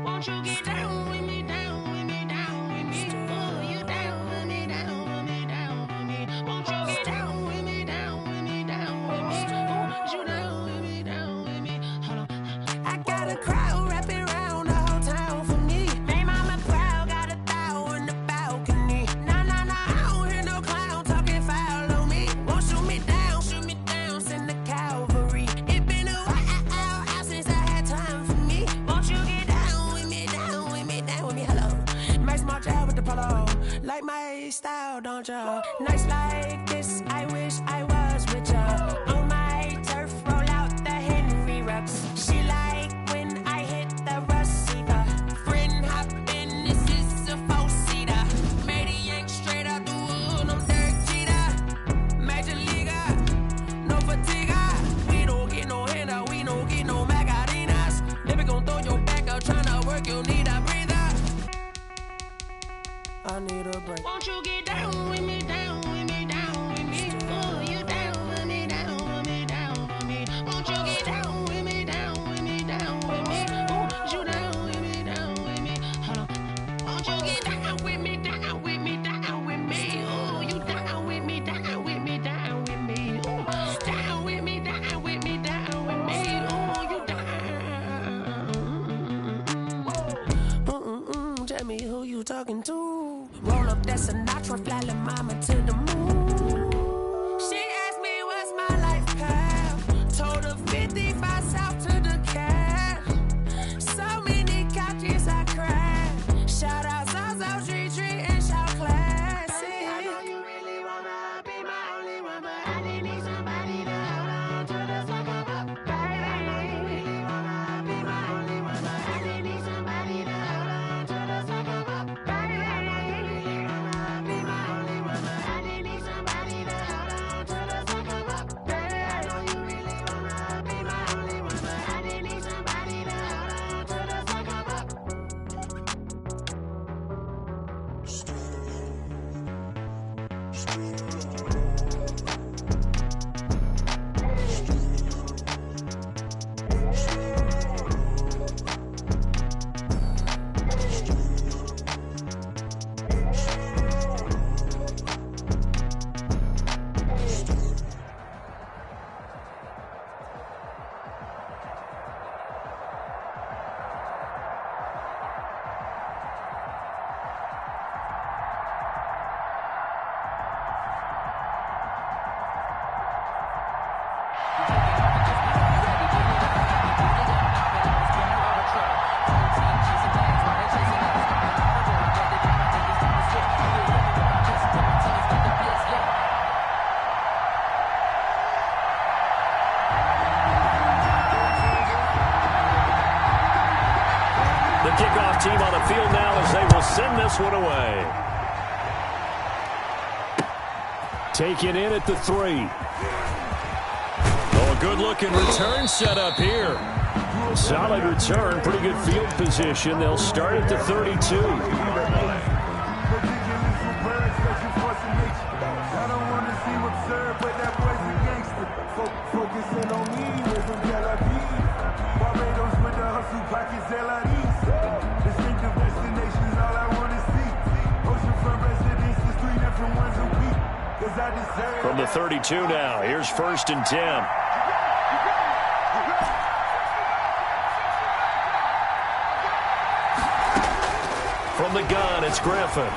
Won't you get down with me, down with me, down with me? Oh, you down with me, down with me, down with me. Won't you get down with me, down with me, down with me? Oh, you down with me, down with me? Hold on. I got a crowd wrapping around the whole town for me. May mama proud, got a thou in the balcony. Nah, nah, nah, I don't hear no clown talking foul on me. Won't shoot me down, send the cavalry. It been a while since I had time for me. Won't you get down with me, down with me, down with me? Hello. Max March out with the polo. Like my style, don't ya? Nights like this, I wish I was with ya. On my turf, roll out the Henry Rux. She like when I hit the receiver. Friend hop in, this is a four-seater. Made a yank straight out the wood, I'm Derek Jeter. Major leaguer, no fatigue. We don't get no handout, we don't get no Macarinas. Never gon' throw your back out, tryna work, you need a breather. I need a break. Won't you get down with me, down with me, down with me? Oh, you down with me, down with me, down with me? Won't you get down with me, down with me, down with me? Oh, you down with me, down with me? Hold on. Won't you get down with me, down with me, down with me? Oh, you down with me, down with me, down with me? Oh, down with me, down with me, down with me? Oh, you down. Tell me who you talking to. Roll up that Sinatra, fly la mama to the moon. She asked me what's my life path. Told her 55 south to the cash. So many couches I cried. Shout out South Street and shout classic. I know you really wanna be my only one, but I didn't need somebody to hold on to the sucker up. Baby, I know you really wanna be my only one, but I didn't need somebody to hold on to the sucker up. Baby, I know you really wanna be my only one, but I didn't need somebody to hold on to the sucker up. Baby, I know you really wanna be my only one, but I didn't need somebody to hold on to the sucker up. The kickoff team on the field now as they will send this one away. Taken in at the 3. Oh, a good-looking return set up here. Solid return, pretty good field position. They'll start at the 32. I don't wanna see absurd, From the 32 now, here's 1st and 10. From the gun, it's Griffin.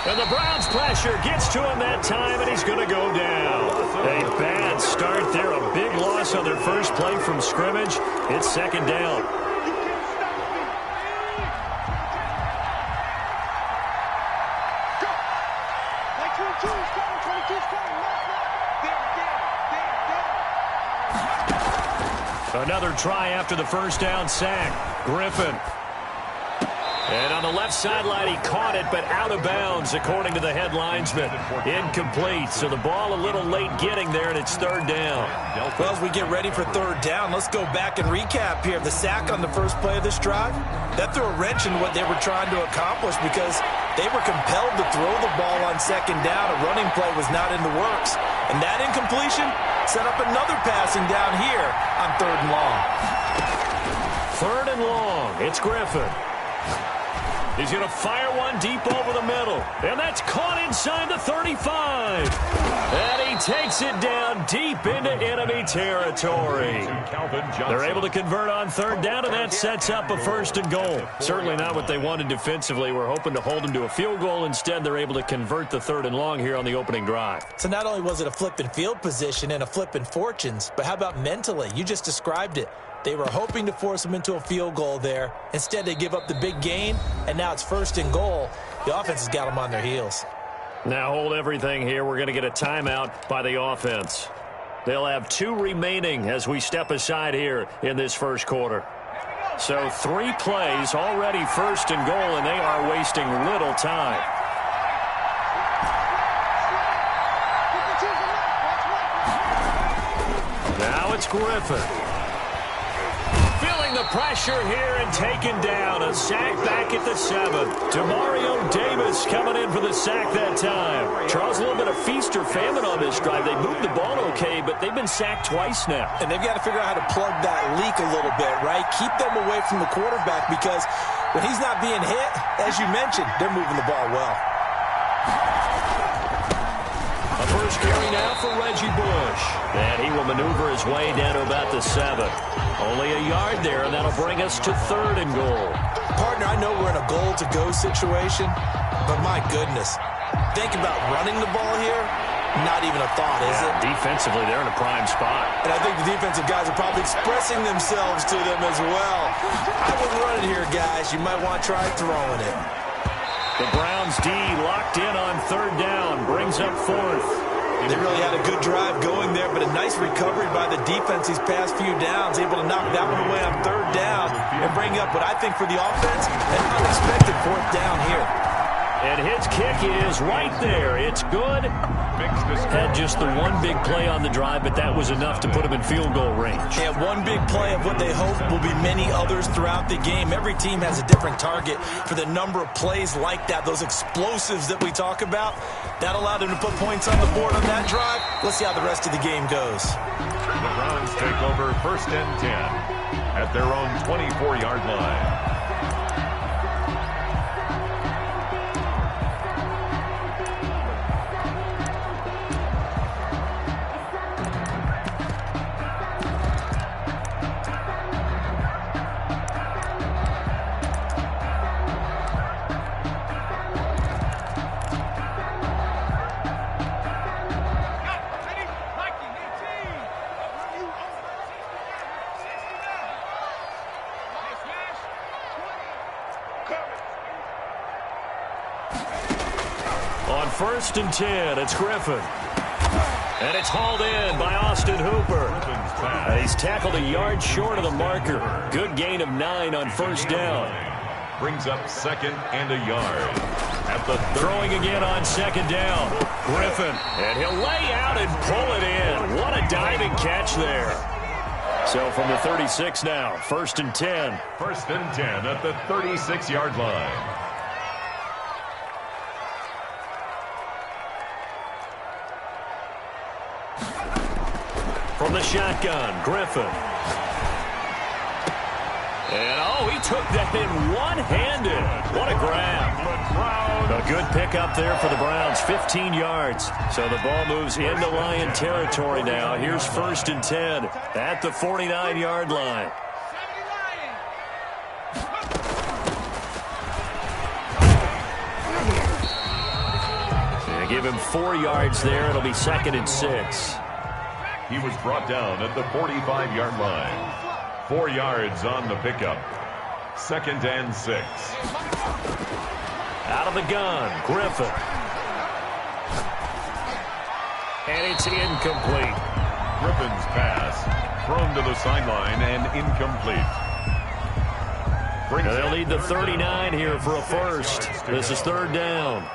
And the Browns pressure gets to him that time, and he's going to go down. A bad start there, a big loss on their first play from scrimmage. It's 2nd down. Another try after the 1st down sack. Griffin. And on the left sideline, he caught it, but out of bounds, according to the head linesman. Incomplete, so the ball a little late getting there, and it's 3rd down. Well, as we get ready for 3rd down, let's go back and recap here. The sack on the first play of this drive, that threw a wrench in what they were trying to accomplish because they were compelled to throw the ball on 2nd down. A running play was not in the works. And that incompletion set up another passing down here on 3rd and long. 3rd and long, it's Griffin. He's going to fire one deep over the middle. And that's caught inside the 35. And he takes it down deep into enemy territory. They're able to convert on 3rd down, and that sets up a 1st and goal. Certainly not what they wanted defensively. We're hoping to hold them to a field goal. Instead, they're able to convert the 3rd and long here on the opening drive. So not only was it a flipping field position and a flipping fortunes, but how about mentally? You just described it. They were hoping to force them into a field goal there. Instead, they give up the big gain, and now it's 1st and goal. The offense has got them on their heels. Now hold everything here. We're going to get a timeout by the offense. They'll have 2 remaining as we step aside here in this 1st quarter. So 3 plays, already 1st and goal, and they are wasting little time. Now it's Griffin. The pressure here and taken down. A sack back at the 7. Demario Davis coming in for the sack that time. Charles, a little bit of feast or famine on this drive. They moved the ball okay, but they've been sacked twice now. And they've got to figure out how to plug that leak a little bit, right? Keep them away from the quarterback because when he's not being hit, as you mentioned, they're moving the ball well. A first carry now for Reggie Bush. And he will maneuver his way down to about the 7. Only a yard there, and that'll bring us to 3rd and goal. Partner, I know we're in a goal-to-go situation, but my goodness. Think about running the ball here. Not even a thought, is it? Defensively, they're in a prime spot. And I think the defensive guys are probably expressing themselves to them as well. I wouldn't run it here, guys. You might want to try throwing it. The Browns D locked in on 3rd down, brings up 4th. They really had a good drive going there, but a nice recovery by the defense these past few downs, able to knock that one away on 3rd down and bring up what I think for the offense, an unexpected 4th down here. And his kick is right there. It's good. Had just the one big play on the drive, but that was enough to put him in field goal range. They have one big play of what they hope will be many others throughout the game. Every team has a different target for the number of plays like that, those explosives that we talk about. That allowed them to put points on the board on that drive. Let's see how the rest of the game goes. The Browns take over 1st and 10 at their own 24-yard line. On 1st and 10, it's Griffin. And it's hauled in by Austin Hooper. And he's tackled a yard short of the marker. Good gain of 9 on 1st down. Brings up 2nd and a yard. At the throwing again on 2nd down. Griffin. And he'll lay out and pull it in. What a diving catch there. So from the 36 now, 1st and 10. 1st and 10 at the 36-yard line. From the shotgun, Griffin. And, oh, he took that in one-handed. What a grab. A good pickup there for the Browns, 15 yards. So the ball moves into Lion territory now. Here's 1st and 10 at the 49-yard line. They give him 4 yards there. It'll be 2nd and 6. He was brought down at the 45-yard line. 4 yards on the pickup. 2nd and 6. Out of the gun, Griffin. And it's incomplete. Griffin's pass thrown to the sideline and incomplete. They'll need the 39 here for a first. This is 3rd down.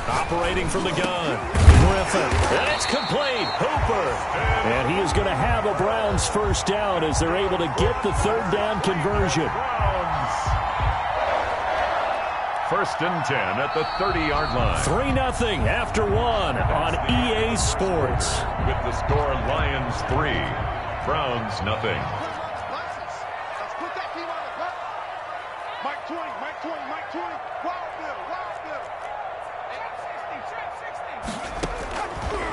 Operating from the gun, Griffin. And it's complete. Hooper. And he is going to have a Browns first down as they're able to get the 3rd down conversion. 1st and 10 at the 30-yard line. 3-0 after 1 on EA Sports. With the score, Lions 3, Browns 0.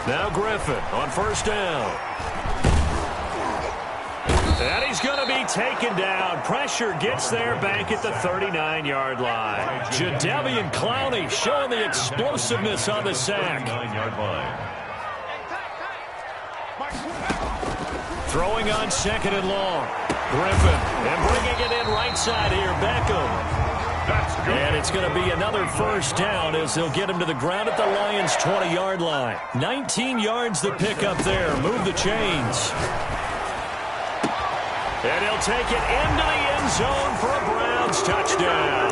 Now Griffin on 1st down. And he's going to be taken down. Pressure gets there back at the 39-yard line. Jadeveon Clowney showing the explosiveness on the sack. 39-yard line. Throwing on 2nd and long. Griffin. And bringing it in right side here. Beckham. And it's going to be another first down as they'll get him to the ground at the Lions' 20-yard line. 19 yards the pick up there. Move the chains. And he'll take it into the end zone for a Browns touchdown.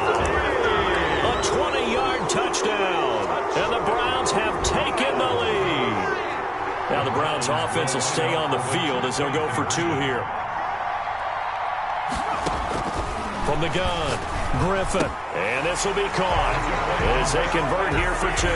A 20-yard touchdown. And the Browns have taken the lead. Now the Browns offense will stay on the field as they'll go for 2 here. From the gun, Griffin. And this will be caught as they convert here for 2.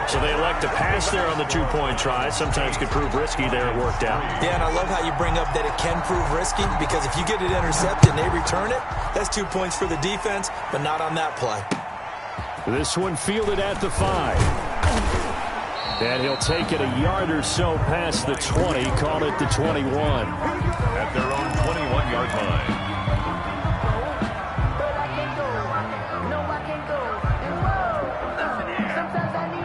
So they elect to pass there on the 2-point try. Sometimes could prove risky there. It worked out. Yeah, and I love how you bring up that it can prove risky because if you get it intercepted and they return it, that's 2 points for the defense, but not on that play. This one fielded at the 5. And he'll take it a yard or so past the 20, call it the 21. At their own 21-yard line.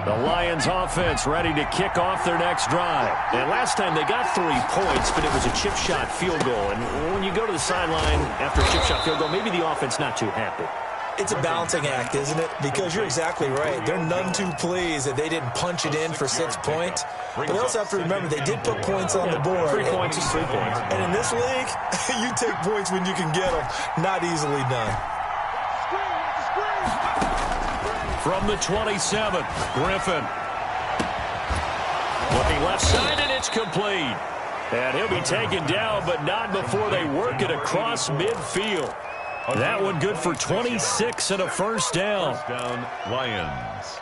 The Lions offense ready to kick off their next drive. And last time they got 3 points, but it was a chip shot field goal. And when you go to the sideline after a chip shot field goal, maybe the offense not too happy. It's a balancing act, isn't it? Because you're exactly right. They're none too pleased that they didn't punch it in for 6 points. But they also have to remember they did put points on the board. 3 points is 3 points. And in this league, you take points when you can get them. Not easily done. From the 27, Griffin. Looking left side, and it's complete. And he'll be taken down, but not before they work it across midfield. That one good for 26 and a first down. First down, Lions.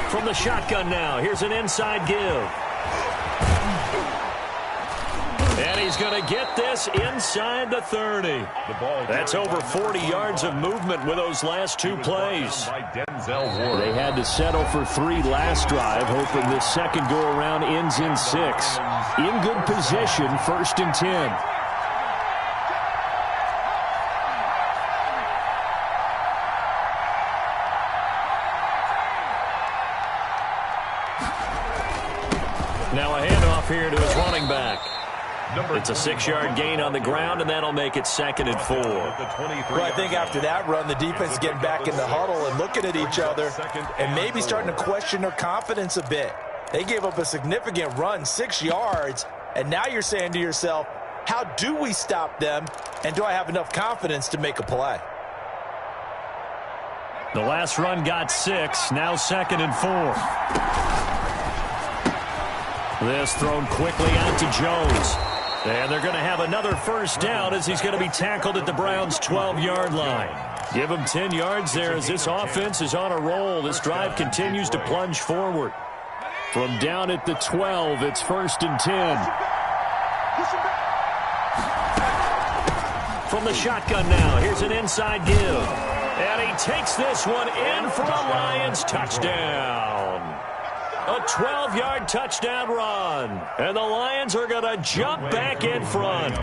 From the shotgun now, here's an inside give. And he's going to get this inside the 30. That's over 40 yards of movement with those last 2 plays. They had to settle for 3 last drive, hoping this second go-around ends in 6. In good position, 1st and 10. Now a handoff here to his running back. It's a 6-yard gain on the ground, and that'll make it 2nd and 4. Well, I think after that run, the defense is getting back in the huddle and looking at each other and maybe starting to question their confidence a bit. They gave up a significant run, 6 yards, and now you're saying to yourself, how do we stop them, and do I have enough confidence to make a play? The last run got 6, now 2nd and 4. This thrown quickly out to Jones. And they're going to have another first down as he's going to be tackled at the Browns' 12-yard line. Give him 10 yards there as this offense is on a roll. This drive continues to plunge forward. From down at the 12, it's 1st and 10. From the shotgun now, here's an inside give. And he takes this one in for a Lions touchdown. A 12-yard touchdown run. And the Lions are going to jump back in front.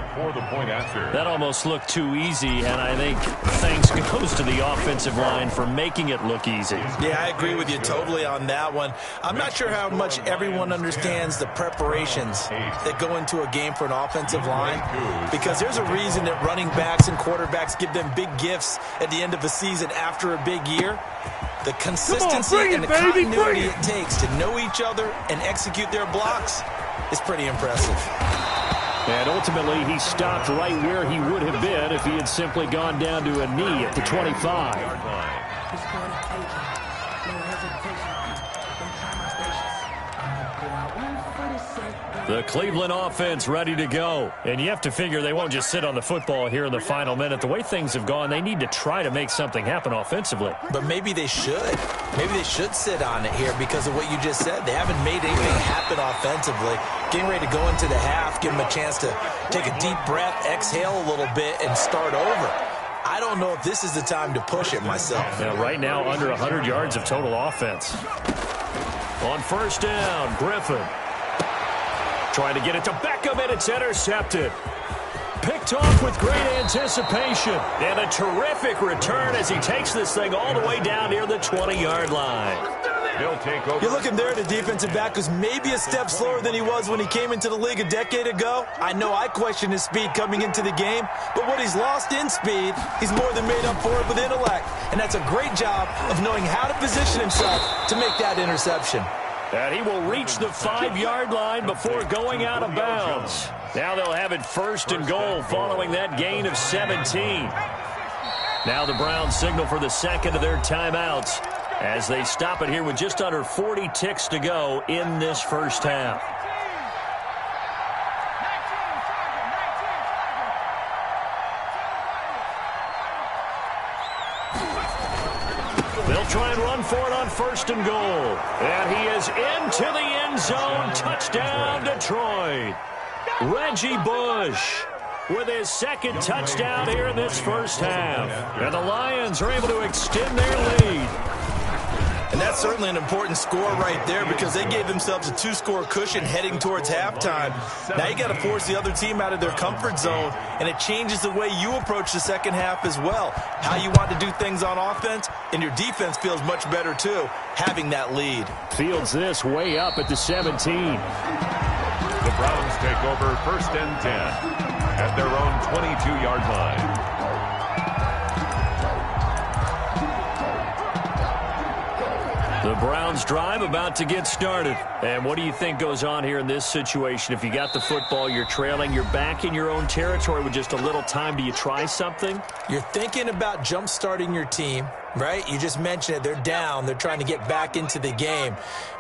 That almost looked too easy, and I think thanks goes to the offensive line for making it look easy. Yeah, I agree with you totally on that one. I'm not sure how much everyone understands the preparations that go into a game for an offensive line, because there's a reason that running backs and quarterbacks give them big gifts at the end of the season after a big year. The consistency and the continuity it takes to know each other and execute their blocks is pretty impressive. And ultimately, he stopped right where he would have been if he had simply gone down to a knee at the 25. The Cleveland offense ready to go. And you have to figure they won't just sit on the football here in the final minute. The way things have gone, they need to try to make something happen offensively. But maybe they should. Maybe they should sit on it here because of what you just said. They haven't made anything happen offensively. Getting ready to go into the half, give them a chance to take a deep breath, exhale a little bit, and start over. I don't know if this is the time to push it myself. Yeah, right now, under 100 yards of total offense. On 1st down, Griffin. Trying to get it to Beckham, and it's intercepted. Picked off with great anticipation. And a terrific return as he takes this thing all the way down near the 20-yard line. He'll take over. You're looking there at a defensive back who's maybe a step slower than he was when he came into the league a decade ago. I know I questioned his speed coming into the game, but what he's lost in speed, he's more than made up for it with intellect. And that's a great job of knowing how to position himself to make that interception. And he will reach the 5-yard line before going out of bounds. Now they'll have it 1st and goal following that gain of 17. Now the Browns signal for the second of their timeouts as they stop it here with just under 40 ticks to go in this first half. They'll try and run for it on 1st and goal. And he is into the end zone. Touchdown, Detroit. Reggie Bush with his 2nd touchdown here in this first half. And the Lions are able to extend their lead. And that's certainly an important score right there because they gave themselves a 2-score cushion heading towards halftime. Now you got to force the other team out of their comfort zone, and it changes the way you approach the second half as well. How you want to do things on offense, and your defense feels much better too, having that lead. Fields this way up at the 17. The Browns take over 1st and 10 at their own 22-yard line. The Browns drive about to get started. And what do you think goes on here in this situation? If you got the football, you're trailing, you're back in your own territory with just a little time. Do you try something? You're thinking about jump-starting your team, right? You just mentioned it. They're down. They're trying to get back into the game.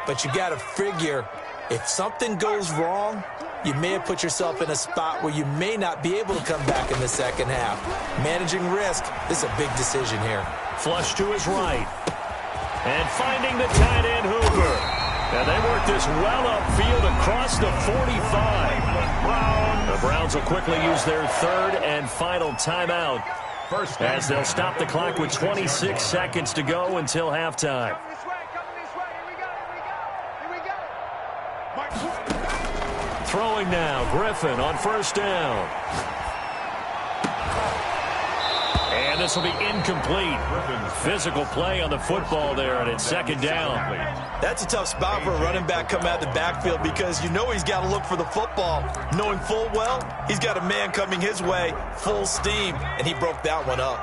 But you got to figure if something goes wrong, you may have put yourself in a spot where you may not be able to come back in the second half. Managing risk, this is a big decision here. Flush to his right. And finding the tight end, Hoover. And they work this well upfield across the 45. The Browns will quickly use their 3rd and final timeout as they'll stop the clock with 26 seconds to go until halftime. Throwing now, Griffin on 1st down. And this will be incomplete. Physical play on the football there, and it's 2nd down. That's a tough spot for a running back coming out of the backfield because you know he's got to look for the football, knowing full well he's got a man coming his way, full steam, and he broke that one up.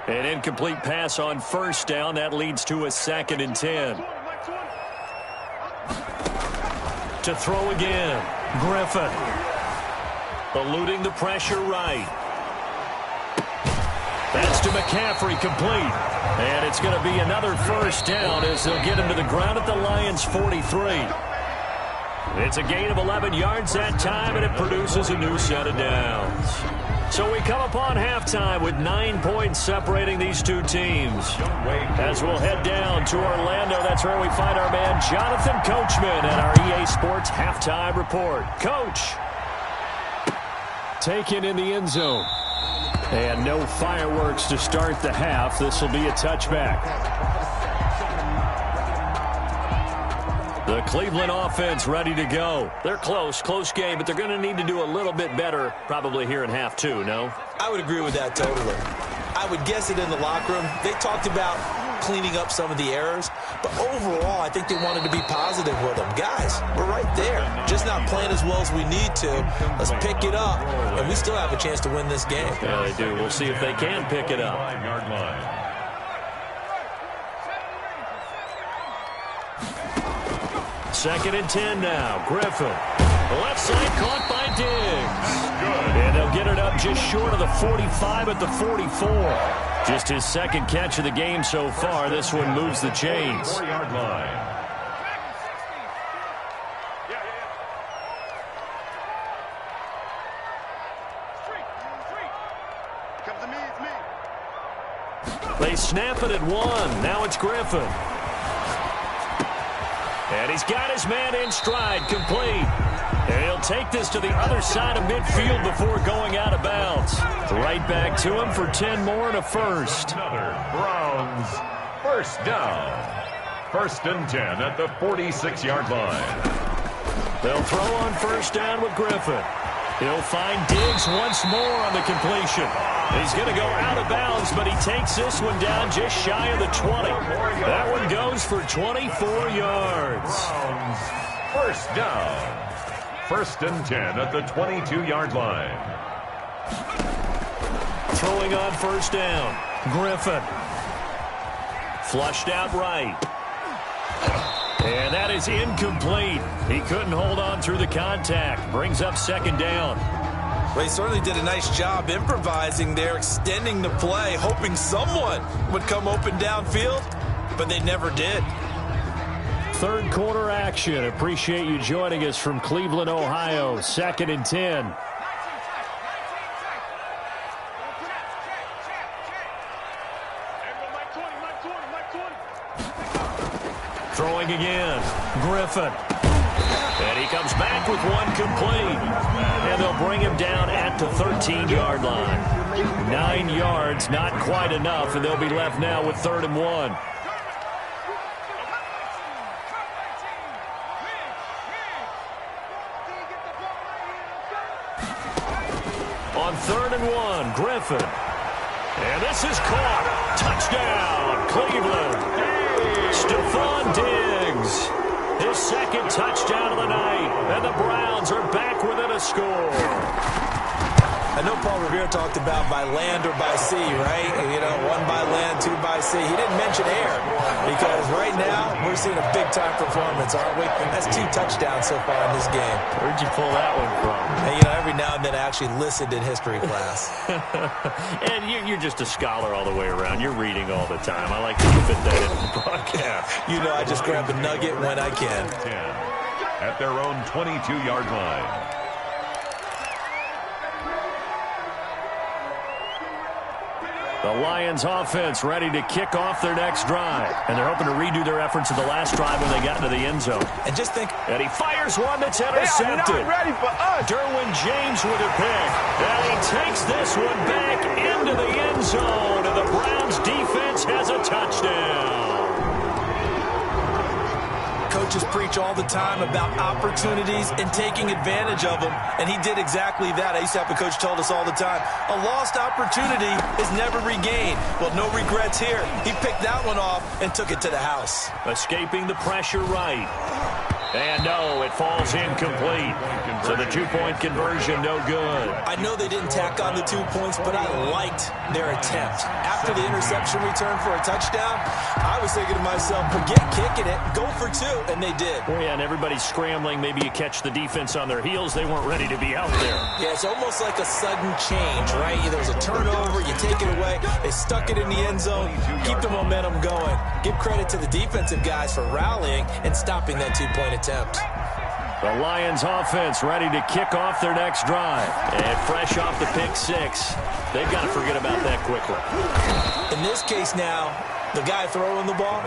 An incomplete pass on 1st down. That leads to a 2nd and 10. To throw again, Griffin. Eluding the pressure right. That's to McCaffrey, complete. And it's going to be another 1st down as they'll get him to the ground at the Lions' 43. It's a gain of 11 yards that time, and it produces a new set of downs. So we come upon halftime with 9 points separating these two teams. As we'll head down to Orlando, that's where we find our man Jonathan Coachman at our EA Sports Halftime Report. Coach. Taken in the end zone. And no fireworks to start the half. This will be a touchback. The Cleveland offense ready to go. They're close game, but they're going to need to do a little bit better probably here in half two, no? I would agree with that totally. I would guess it in the locker room. They talked about cleaning up some of the errors, but overall, I think they wanted to be positive with them. Guys, we're right there. Just not playing as well as we need to. Let's pick it up, and we still have a chance to win this game. Yeah, they do. We'll see if they can pick it up. 5-yard line. Second and 10 now. Griffin. Left side caught by Diggs. And they'll get it up just short of the 45 at the 44. Just his second catch of the game so far. This one moves the chains. 4-yard line. They snap it at 1. Now it's Griffin. And he's got his man in stride, complete. And he'll take this to the other side of midfield before going out of bounds. Right back to him for 10 more and a first. Another Browns first down. 1st and 10 at the 46-yard line. They'll throw on first down with Griffin. He'll find Diggs once more on the completion. He's going to go out of bounds, but he takes this one down just shy of the 20. That one goes for 24 yards. First down. 1st and 10 at the 22-yard line. Throwing on first down. Griffin. Flushed out right. And that is incomplete. He couldn't hold on through the contact. Brings up second down. Well, he certainly did a nice job improvising there, extending the play, hoping someone would come open downfield, but they never did. Third quarter action. Appreciate you joining us from Cleveland, Ohio. 2nd and 10. Throwing again. Griffin. And he comes back with one complete. And they'll bring him down at the 13-yard line. 9 yards, not quite enough, and they'll be left now with 3rd and 1. On 3rd and 1, Griffin. And this is caught. Touchdown, Cleveland. Stephon Diggs. His second touchdown of the night, and the Browns are back within a score. I know Paul Revere talked about by land or by sea, right? You know, 1 by land, 2 by sea. He didn't mention air because right now we're seeing a big-time performance, aren't we? That's 2 touchdowns so far in this game. Where'd you pull that one from? And, you know, every now and then I actually listened in history class. And you're just a scholar all the way around. You're reading all the time. I like to fit that in the broadcast. You know, I just grab a nugget when I can. 10 at their own 22-yard line. The Lions offense ready to kick off their next drive. And they're hoping to redo their efforts in the last drive when they got into the end zone. And just think. And he fires one that's intercepted. They are not ready for us. Derwin James with a pick. And he takes this one back into the end zone. And the Browns defense has a touchdown. Coaches preach all the time about opportunities and taking advantage of them, and he did exactly that. I used to have a coach told us all the time, a lost opportunity is never regained. Well, no regrets here. He picked that one off and took it to the house. Escaping the pressure right. And no, it falls incomplete. So the 2-point conversion, no good. I know they didn't tack on the 2 points, but I liked their attempt. After the interception return for a touchdown, I was thinking to myself, forget kicking it, go for 2, and they did. Oh, yeah, and everybody's scrambling. Maybe you catch the defense on their heels. They weren't ready to be out there. Yeah, it's almost like a sudden change, right? There was a turnover, you take it away, they stuck it in the end zone, keep the momentum going. Give credit to the defensive guys for rallying and stopping that 2-point attempt. The Lions offense ready to kick off their next drive. And fresh off the pick six, they've got to forget about that quickly. In this case now, the guy throwing the ball,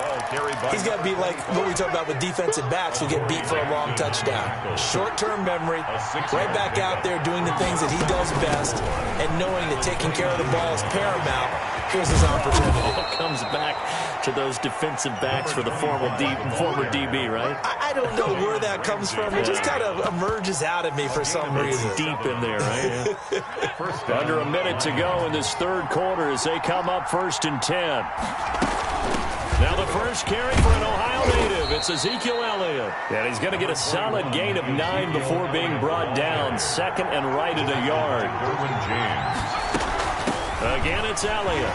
he's got to be like what we talk about with defensive backs who get beat for a long touchdown. Short-term memory, right back out there doing the things that he does best, and knowing that taking care of the ball is paramount. Here's his opportunity. It comes back to those defensive backs for the former DB, right? I don't know where that comes from. It just kind of emerges out of me for some reason. It's deep in there, right? Under a minute to go in this third quarter as they come up 1st and 10. Now the first carry for an Ohio native. It's Ezekiel Elliott. And he's going to get a solid gain of 9 before being brought down. Second and right at a yard. Again, it's Elliott.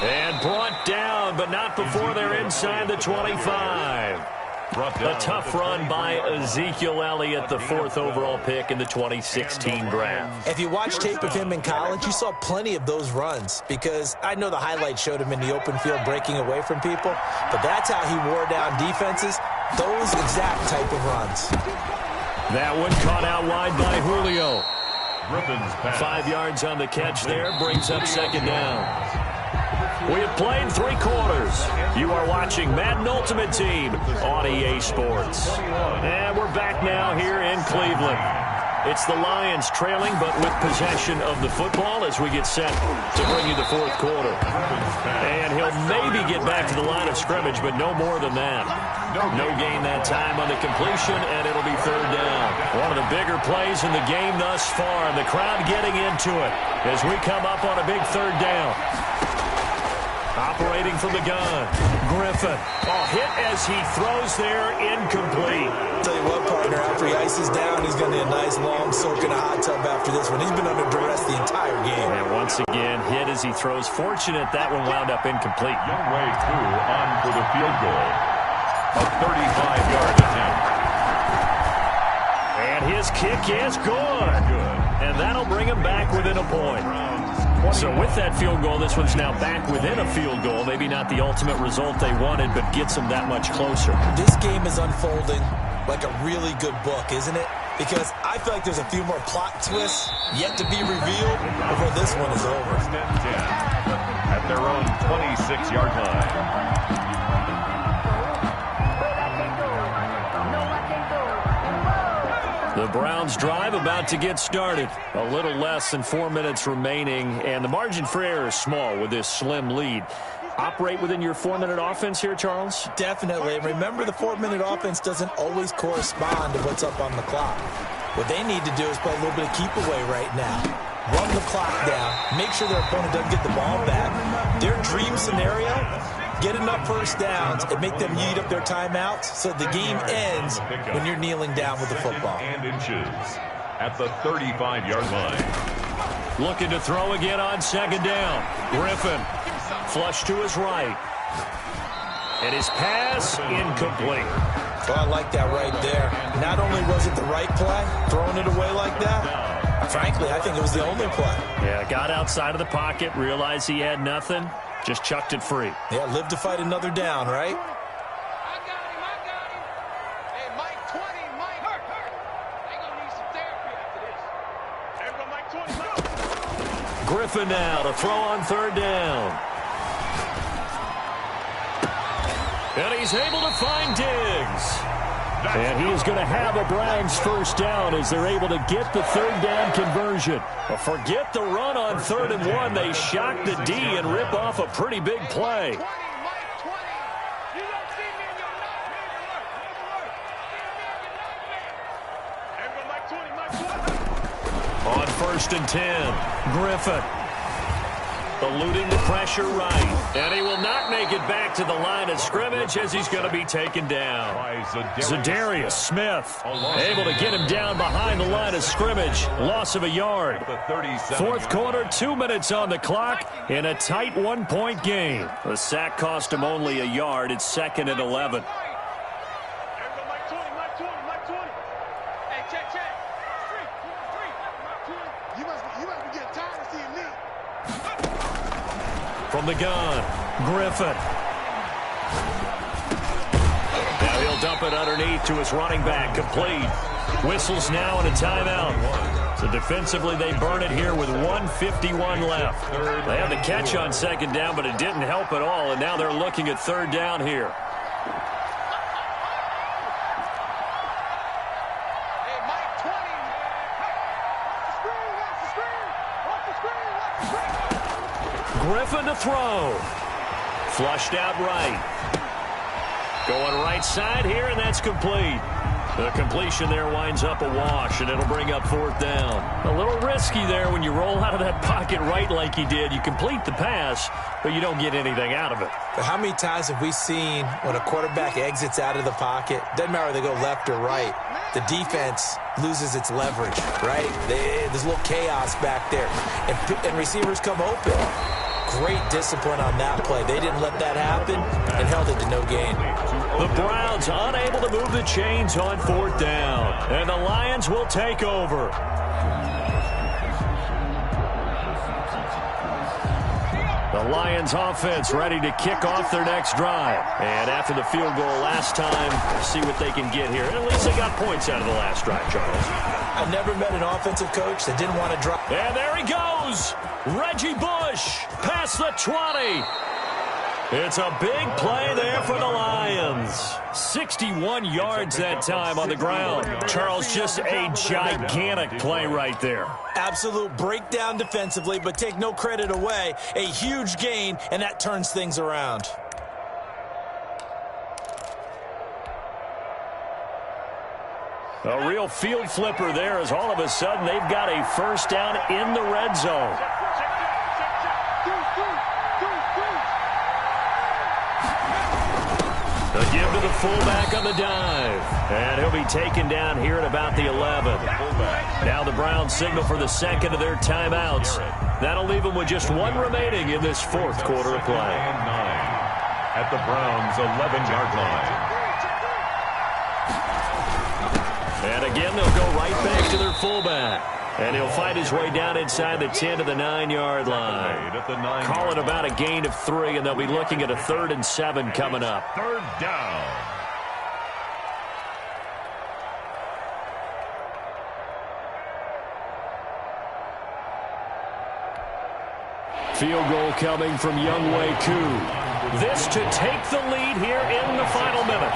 And brought down, but not before they're inside the 25. A tough run by Ezekiel Elliott, the 4th overall pick in the 2016 draft. If you watch tape of him in college, you saw plenty of those runs, because I know the highlights showed him in the open field breaking away from people, but that's how he wore down defenses, those exact type of runs. That one caught out wide by Julio. 5 yards on the catch there, brings up 2nd down. We have played 3 quarters. You are watching Madden Ultimate Team on EA Sports. And we're back now here in Cleveland. It's the Lions trailing, but with possession of the football as we get set to bring you the 4th quarter. And he'll maybe get back to the line of scrimmage, but no more than that. No gain that time on the completion, and it'll be 3rd down. One of the bigger plays in the game thus far, and the crowd getting into it as we come up on a big 3rd down. Operating from the gun, Griffin. Hit as he throws there, incomplete. Tell you what, partner, after he ices down, he's going to need a nice long soak in a hot tub after this one. He's been under duress the entire game. And once again, hit as he throws. Fortunate that one wound up incomplete. Young way through on for the field goal. A 35-yard attempt. And his kick is good. And that'll bring him back within a point. So with that field goal, this one's now back within a field goal. Maybe not the ultimate result they wanted, but gets them that much closer. This game is unfolding like a really good book, isn't it? Because I feel like there's a few more plot twists yet to be revealed before this one is over. At their own 26-yard line. The Browns drive about to get started. A little less than 4 minutes remaining, and the margin for error is small with this slim lead. Operate within your 4-minute offense here, Charles? Definitely. And remember, the 4-minute offense doesn't always correspond to what's up on the clock. What they need to do is play a little bit of keep away right now. Run the clock down. Make sure their opponent doesn't get the ball back. Their dream scenario, get enough first downs and make them eat up their timeouts so the game ends when you're kneeling down with the football. And inches at the 35-yard line. Looking to throw again on 2nd down. Griffin, flush to his right. And his pass, incomplete. Well, I like that right there. Not only was it the right play, throwing it away like that, frankly, I think it was the only play. Yeah, got outside of the pocket, realized he had nothing, just chucked it free. Yeah, live to fight another down, right? Griffin now to throw on 3rd down. And he's able to find Diggs. And he is going to have a Browns first down as they're able to get the 3rd down conversion. But forget the run on 3rd and 1. They shock the D and rip off a pretty big play. On 1st and 10, Griffin. Eluding the pressure right. And he will not make it back to the line of scrimmage as he's going to be taken down. Zadarius Smith able to get him down behind the line of scrimmage. Loss of a yard. 4th quarter, 2 minutes on the clock in a tight 1-point game. The sack cost him only a yard. It's 2nd and 11. From the gun, Griffin. Now he'll He'll dump it underneath to his running back, complete. Whistles now and a timeout. So defensively, they burn it here with 1:51 left. They had the catch on second down, but it didn't help at all, and now they're looking at third down here. Griffin to throw. Flushed out right. Going right side here, and that's complete. The completion there winds up a wash, and it'll bring up fourth down. A little risky there when you roll out of that pocket right like he did. You complete the pass, but you don't get anything out of it. But how many times have we seen when a quarterback exits out of the pocket, doesn't matter whether they go left or right, the defense loses its leverage, right? There's a little chaos back there, and receivers come open. Great discipline on that play. They didn't let that happen and held it to no gain. The Browns unable to move the chains on fourth down, and the Lions will take over. The Lions offense ready to kick off their next drive. And after the field goal last time, see what they can get here. And at least they got points out of the last drive, Charles. I've never met an offensive coach that didn't want to drop. And there he goes. Reggie Bush past the 20. It's a big play there for the Lions. 61 yards that time on the ground. Charles, just a gigantic play right there. Absolute breakdown defensively, but take no credit away. A huge gain, and that turns things around. A real field flipper there as all of a sudden they've got a first down in the red zone. The give to the fullback on the dive. And he'll be taken down here at about the 11. Now the Browns signal for the second of their timeouts. That'll leave them with just one remaining in this fourth quarter of play. At the Browns' 11-yard line. And again, they'll go right back to their fullback. And he'll fight his way down inside the 10 to the 9-yard line. Call it about a gain of 3, and they'll be looking at a 3rd and 7 coming up. Third down. Field goal coming from Younghoe Koo. This to take the lead here in the final minute.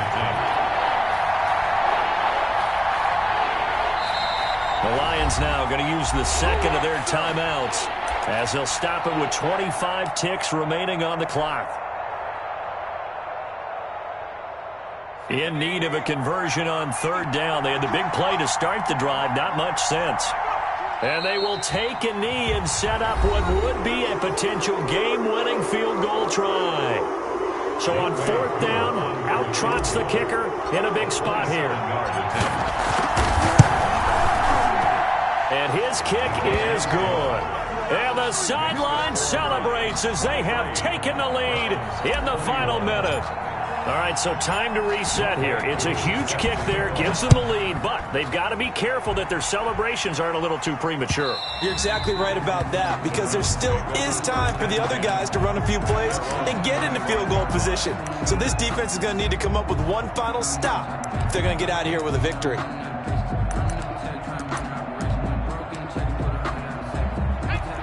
The Lions now going to use the second of their timeouts as they'll stop it with 25 ticks remaining on the clock. In need of a conversion on third down. They had the big play to start the drive, not much sense. And they will take a knee and set up what would be a potential game-winning field goal try. So on fourth down, out trots the kicker in a big spot here. And his kick is good. And the sideline celebrates as they have taken the lead in the final minute. All right, so time to reset here. It's a huge kick there, gives them the lead, but they've got to be careful that their celebrations aren't a little too premature. You're exactly right about that, because there still is time for the other guys to run a few plays and get into field goal position. So this defense is going to need to come up with one final stop if they're going to get out of here with a victory.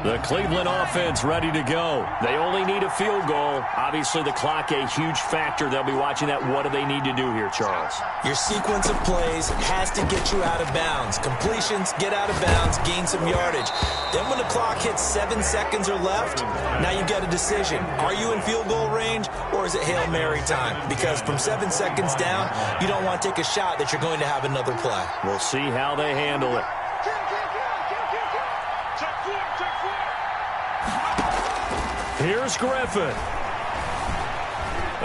The Cleveland offense ready to go. They only need a field goal. Obviously, the clock a huge factor. They'll be watching that. What do they need to do here, Charles? Your sequence of plays has to get you out of bounds. Completions, get out of bounds, gain some yardage. Then when the clock hits 7 seconds or left, now you've got a decision. Are you in field goal range, or is it Hail Mary time? Because from 7 seconds down, you don't want to take a shot that you're going to have another play. We'll see how they handle it. Here's Griffin.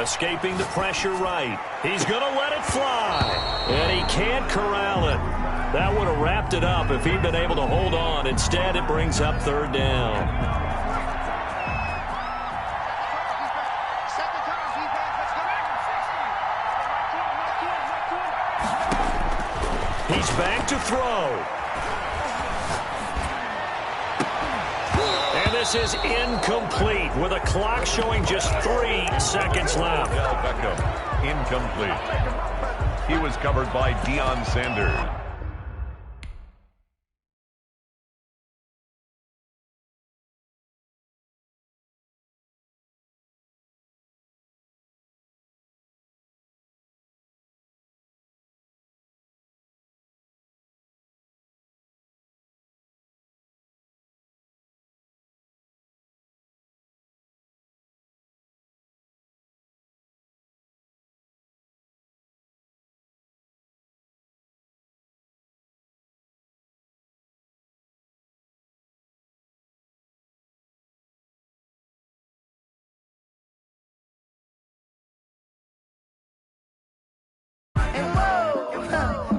Escaping the pressure right. He's going to let it fly. And he can't corral it. That would have wrapped it up if he'd been able to hold on. Instead, it brings up third down. He's back to throw. This is incomplete with a clock showing just 3 seconds left. Beckham, incomplete. He was covered by Deion Sanders.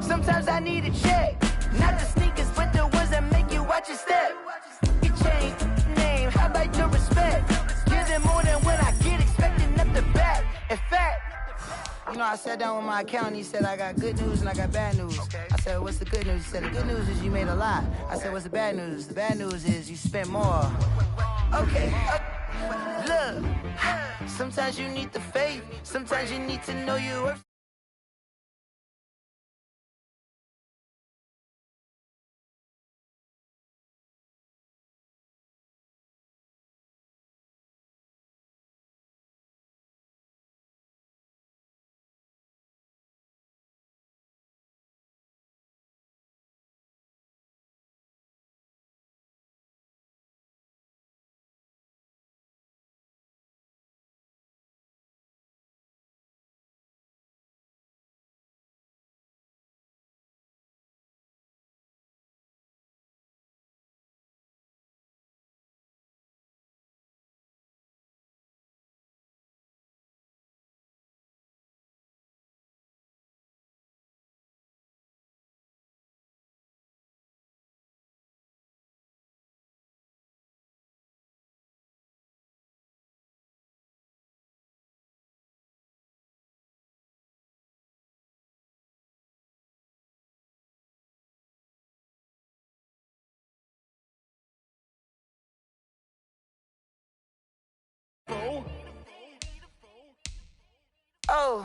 Sometimes I need a check. Not the sneakers, but the ones that make you watch your step. You change name, how about your respect? Give them more than what I get, expecting up the back. In fact, you know, I sat down with my accountant. He said, I got good news and I got bad news. I said, what's the good news? He said, the good news is you made a lot. I said, what's the bad news? The bad news is you spent more. Okay. Look, sometimes you need the faith. Sometimes you need to know your worth. Oh,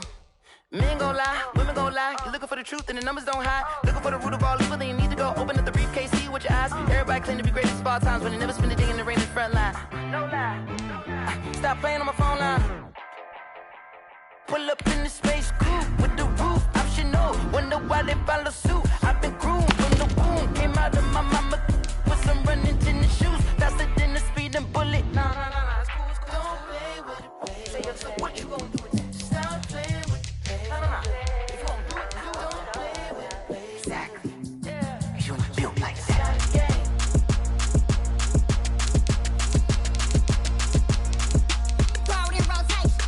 men gon' lie, women gon' lie. You're looking for the truth and the numbers don't hide. Looking for the root of all evil, then you need to go open up the briefcase, see with your eyes. Everybody claim to be greatest of all times, but they never spend a day in the rain in the front line. No lie. Stop playing on my phone line. Pull up in the space coupe with the roof optional. Wonder why they follow suit. I've been groomed from the womb. Came out of my mama with some running tennis shoes. Faster than the speeding bullet. Nah, it's cool, it's cool. Don't play with it, baby. So what you gon' do? Stop playing with it, baby. Nah. If you gon' do it, don't play with it, baby. Exactly. Yeah. You ain't built like that. Throw it in rotation.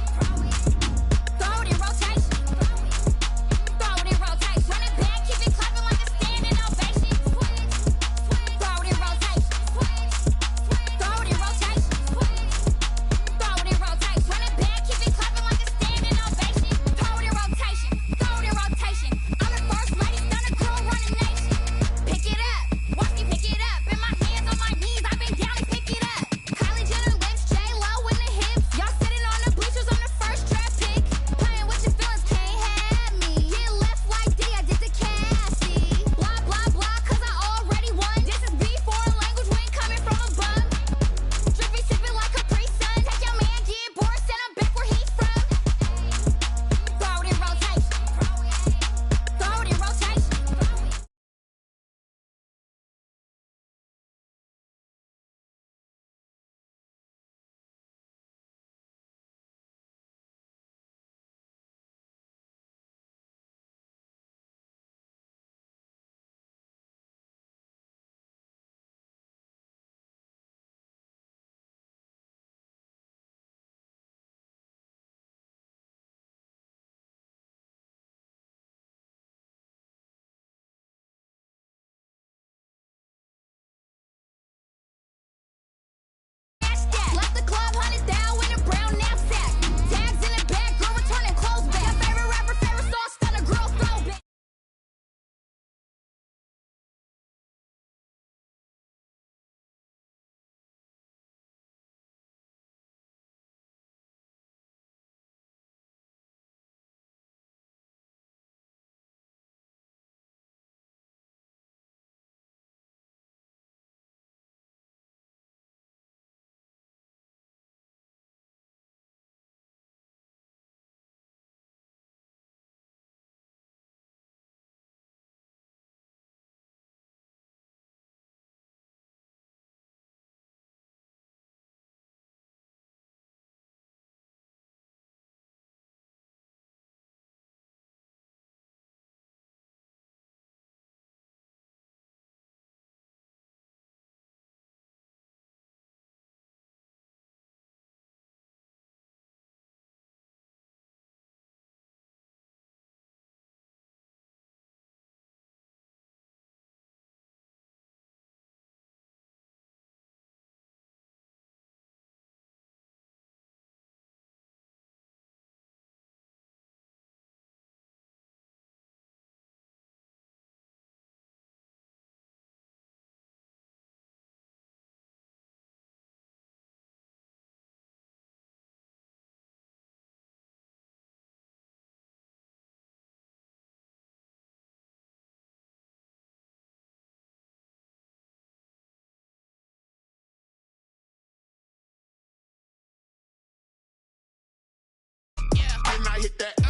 Run it back, keep it clapping hit that.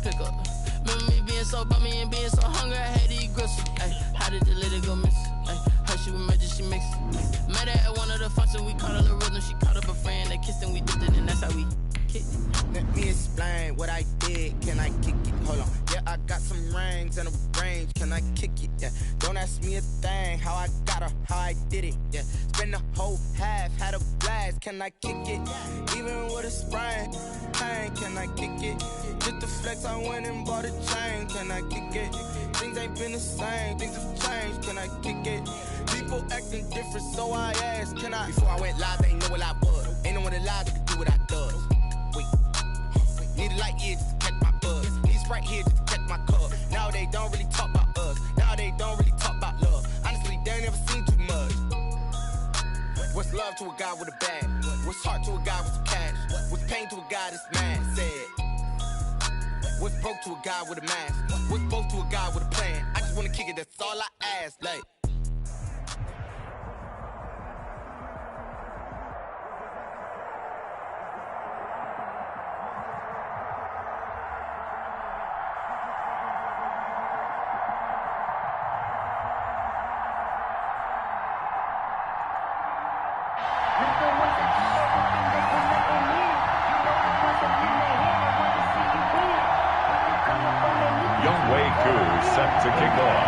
pick up. Remember me being so bummy and being so hungry, I had to eat gristle. Ay, how did the lady go miss? Ay, how she was magic, she mixed. Met her at one of the functions, we caught a little rhythm. She caught up a friend, they kissed and we dipped it, and that's how we kicked it. Let me explain what I did. Can I kick it? Hold on. Yeah, I got some rings and a range. Can I kick it? Yeah. Don't ask me a thing. How I got her, how I did it. Yeah. Spend the whole half, had a blast. Can I kick it? Even with a sprain. Pain, can I kick it? Just the flex, I went and bought a chain. Can I kick it? Things ain't been the same. Things have changed. Can I kick it? People acting different, so I asked. Can I? Before I went live, they know what I was. Ain't no one alive that could do what I does. Need a light year just to catch my buzz. Need Sprite here just to catch my cup. Now they don't really talk about us. Now they don't really talk about love. Honestly, they ain't never seen too much. What's love to a guy with a bag? What's heart to a guy with some cash? What's pain to a guy that's mad? Said. What's broke to a guy with a mask? What's both to a guy with a plan? I just wanna kick it, that's all I ask. Like. Younghoe Koo set to kick off.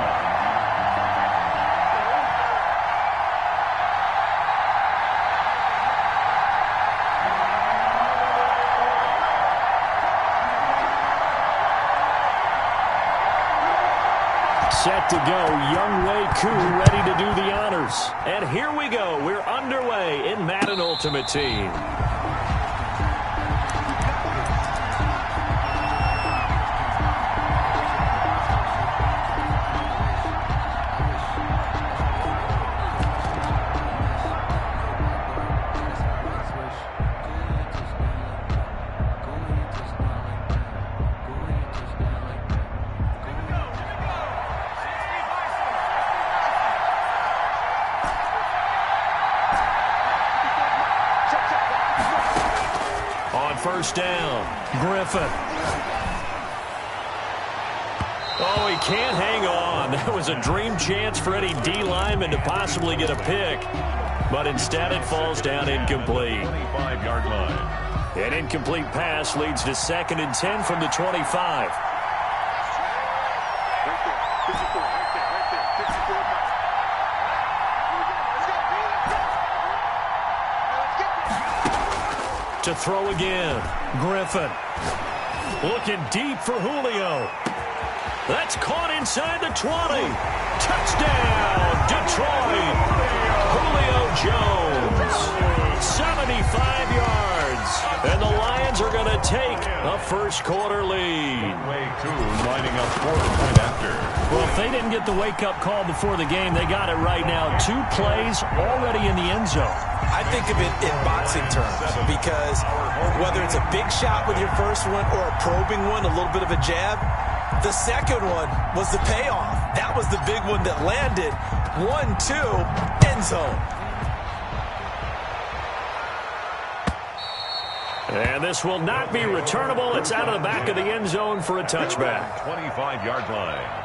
Set to go, Younghoe Koo ready to do the honors. And here we go. We're underway in Madden Ultimate Team. First down, Griffin. Oh, he can't hang on. That was a dream chance for any D lineman to possibly get a pick. But instead it falls down incomplete. 25-yard line. An incomplete pass leads to 2nd and 10 from the 25. To throw again, Griffin. Looking deep for Julio. That's caught inside the 20. Touchdown, Detroit. Julio Jones. 75 yards. And the Lions are going to take a first-quarter lead. Younghoe Koo lining up for the point after. Well, if they didn't get the wake-up call before the game, they got it right now. 2 plays already in the end zone. I think of it in boxing terms because whether it's a big shot with your first one or a probing one, a little bit of a jab, the second one was the payoff. That was the big one that landed. 1-2, end zone. And this will not be returnable. It's out of the back of the end zone for a touchback. 25-yard line.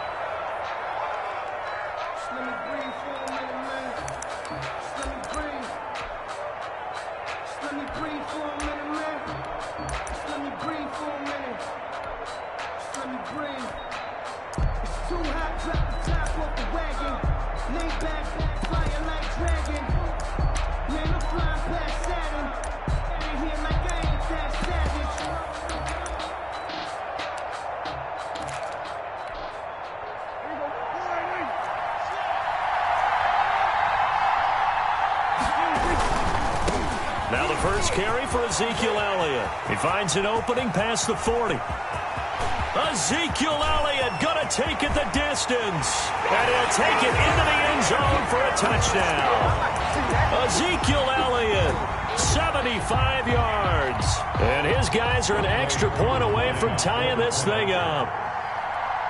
Now the first carry for Ezekiel Elliott. He finds an opening past the 40. Ezekiel Elliott gonna take it the distance. And he'll take it into the end zone for a touchdown. Ezekiel Elliott, 75 yards. And his guys are an extra point away from tying this thing up.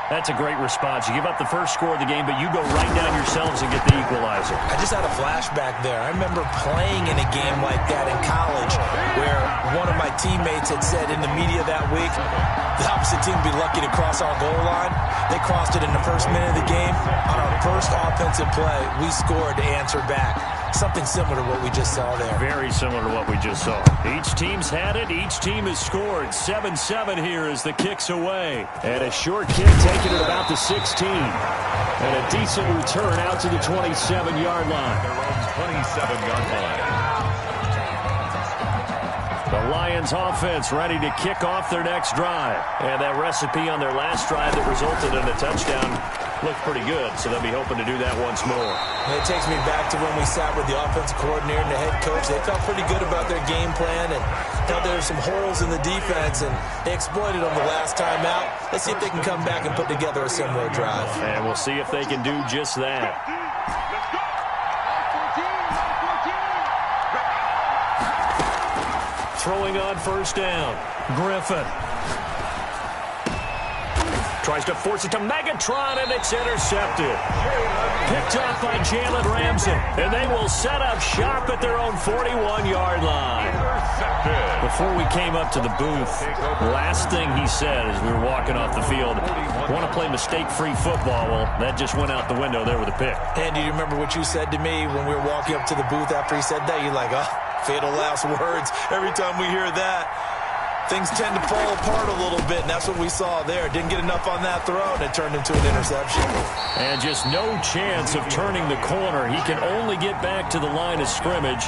That's a great response. You give up the first score of the game, but you go right down yourselves and get the equalizer. I just had a flashback there. I remember playing in a game like that in college where one of my teammates had said in the media that week, the opposite team would be lucky to cross our goal line. They crossed it in the first minute of the game. On our first offensive play, we scored to answer back. Something similar to what we just saw there. Very similar to what we just saw. Each team's had it. Each team has scored. 7-7 here as the kick's away. And a short kick taken at about the 16. And a decent return out to the 27-yard line. Their own 27-yard line. The Lions offense ready to kick off their next drive. And that recipe on their last drive that resulted in a touchdown looked pretty good, so they'll be hoping to do that once more. It takes me back to when we sat with the offensive coordinator and the head coach. They felt pretty good about their game plan and felt there were some holes in the defense, and they exploited them the last time out. Let's see if they can come back and put together a similar drive. And we'll see if they can do just that. Throwing on first down. Griffin. Tries to force it to Megatron, and it's intercepted. Picked up by Jalen Ramsey. And they will set up shop at their own 41-yard line. Before we came up to the booth, last thing he said as we were walking off the field, want to play mistake-free football. Well, that just went out the window there with a pick. Andy, do you remember what you said to me when we were walking up to the booth after he said that? You're like, oh, fatal last words. Every time we hear that, things tend to fall apart a little bit, and that's what we saw there. Didn't get enough on that throw, and it turned into an interception. And just no chance of turning the corner. He can only get back to the line of scrimmage.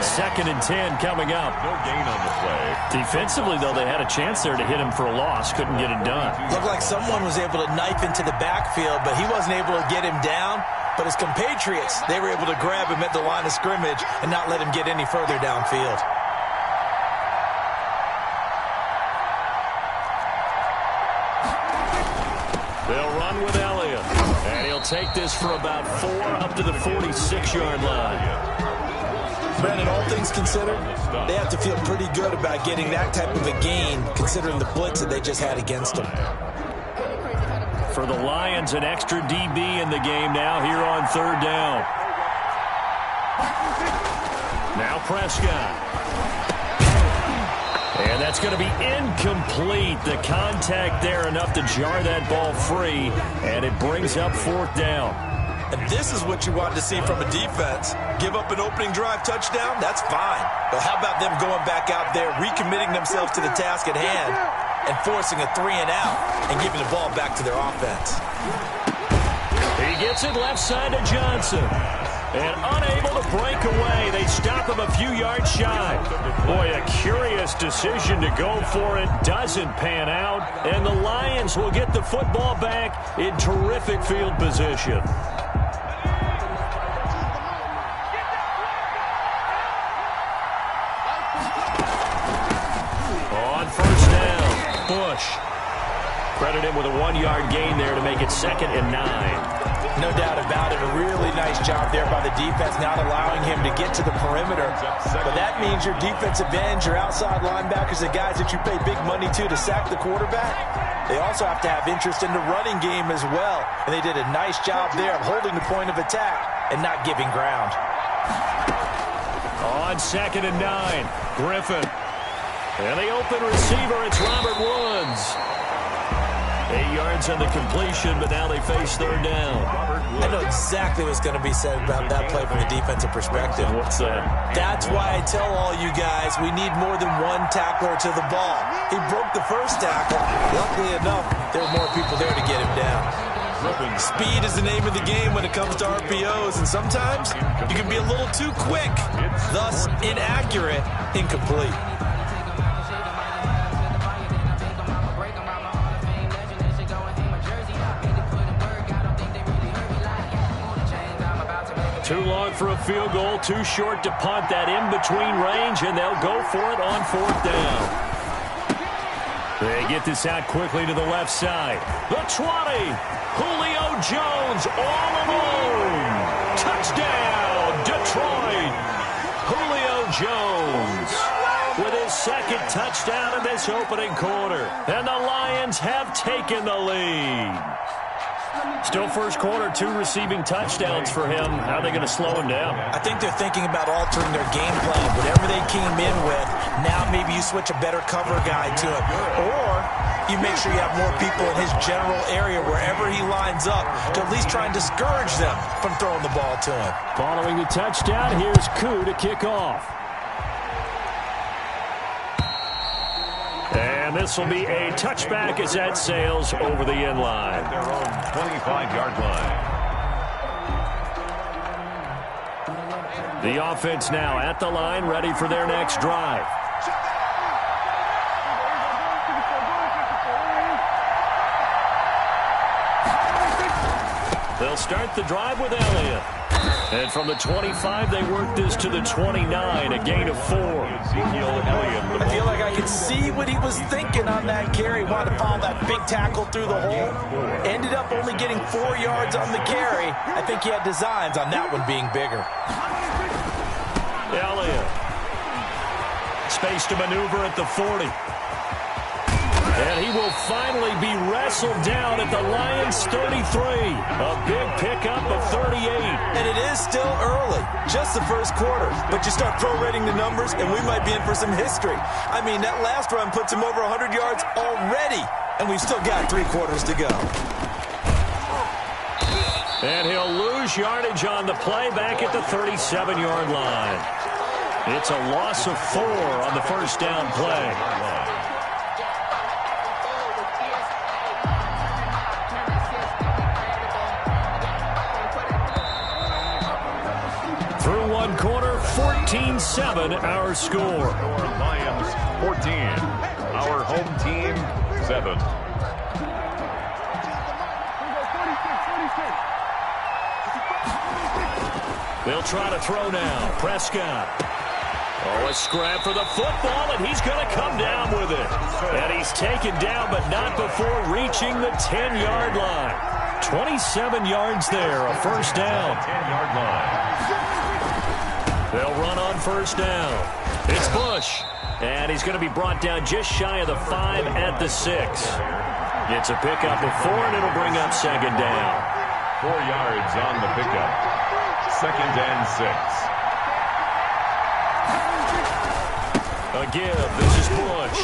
2nd and 10 coming up. No gain on the play. Defensively, though, they had a chance there to hit him for a loss. Couldn't get it done. Looked like someone was able to knife into the backfield, but he wasn't able to get him down. But his compatriots, they were able to grab him at the line of scrimmage and not let him get any further downfield. They'll run with Elliott. And he'll take this for about 4 up to the 46-yard line. Brandon, all things considered, they have to feel pretty good about getting that type of a gain, considering the blitz that they just had against them. For the Lions, an extra DB in the game now here on 3rd down. Now Prescott. And that's going to be incomplete. The contact there enough to jar that ball free, and it brings up 4th down. And this is what you want to see from a defense. Give up an opening drive touchdown, that's fine. But how about them going back out there, recommitting themselves to the task at hand, and forcing a 3-and-out and giving the ball back to their offense. He gets it left side to Johnson. And unable to break away. They stop him a few yards shy. Boy, a curious decision to go for it. Doesn't pan out. And the Lions will get the football back in terrific field position. On first down, Bush. Credit him with a 1-yard gain there to make it 2nd and 9. No doubt about it. A really nice job there by the defense, not allowing him to get to the perimeter. But that means your defensive ends, your outside linebackers, the guys that you pay big money to sack the quarterback, they also have to have interest in the running game as well. And they did a nice job there of holding the point of attack and not giving ground. On 2nd and 9, Griffin. And the open receiver, it's Robert Woods. 8 yards on the completion, but now they face 3rd down. I know exactly what's going to be said about that play from the defensive perspective. What's that? That's why I tell all you guys we need more than one tackler to the ball. He broke the first tackle. Luckily enough, there were more people there to get him down. Speed is the name of the game when it comes to RPOs, and sometimes you can be a little too quick, thus inaccurate, incomplete. Too long for a field goal, too short to punt. That in-between range, and they'll go for it on 4th down. They get this out quickly to the left side. The 20. Julio Jones all alone. Touchdown, Detroit. Julio Jones with his 2nd touchdown in this opening quarter. And the Lions have taken the lead. Still first quarter, 2 receiving touchdowns for him. How are they going to slow him down? I think they're thinking about altering their game plan. Whatever they came in with, now maybe you switch a better cover guy to him. Or you make sure you have more people in his general area wherever he lines up to at least try and discourage them from throwing the ball to him. Following the touchdown, here's Koo to kick off. And this will be a touchback as that sails over the end line. Their own 25-yard line. The offense now at the line, ready for their next drive. They'll start the drive with Elliott. And from the 25, they work this to the 29, a gain of 4. Ezekiel Elliott. I feel like I could see what he was thinking on that carry. Wanted to follow that big tackle through the hole. Ended up only getting 4 yards on the carry. I think he had designs on that one being bigger. Elliott. Space to maneuver at the 40. And he will finally be wrestled down at the Lions' 33. A big pickup of 38. And it is still early, just the first quarter. But you start prorating the numbers, and we might be in for some history. I mean, that last run puts him over 100 yards already, and we've still got 3 quarters to go. And he'll lose yardage on the play back at the 37-yard line. It's a loss of 4 on the first down play. Through one quarter, 14-7 our score. Lions 14, our home team 7. They'll try to throw now. Prescott. Oh, a scrap for the football, and he's going to come down with it. And he's taken down, but not before reaching the 10-yard line. 27 yards there, a first down. 10-yard line. They'll run on first down. It's Bush. And he's going to be brought down just shy of the 5 at the 6. It's a pickup of 4, and it'll bring up second down. 4 yards on the pickup. Second and 6. A give. This is Bush.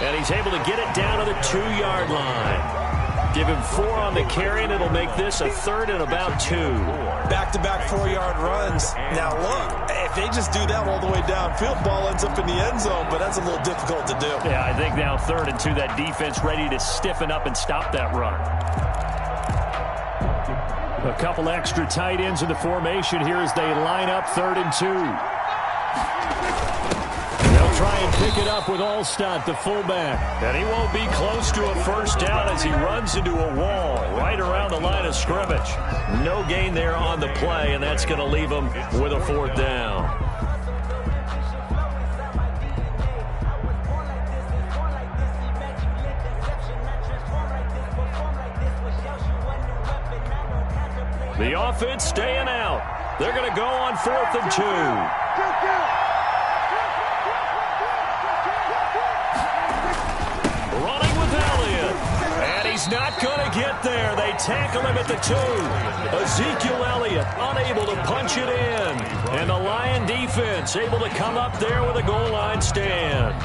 And he's able to get it down to the 2-yard line. Give him 4 on the carry, and it'll make this a third and about 2. Back-to-back 4-yard runs. Now, look, if they just do that all the way downfield, ball ends up in the end zone, but that's a little difficult to do. Yeah, I think now 3rd and 2, that defense ready to stiffen up and stop that run. A couple extra tight ends in the formation here as they line up 3rd and 2. They'll try and pick it up with Allstott, the fullback. And he won't be close to a first down as he runs into a wall right around the line of scrimmage. No gain there on the play, and that's going to leave him with a 4th down. The offense staying out. They're going to go on 4th and 2. Running with Elliott. And he's not going to get there. They tackle him at the 2. Ezekiel Elliott unable to punch it in. And the Lion defense able to come up there with a goal line stand.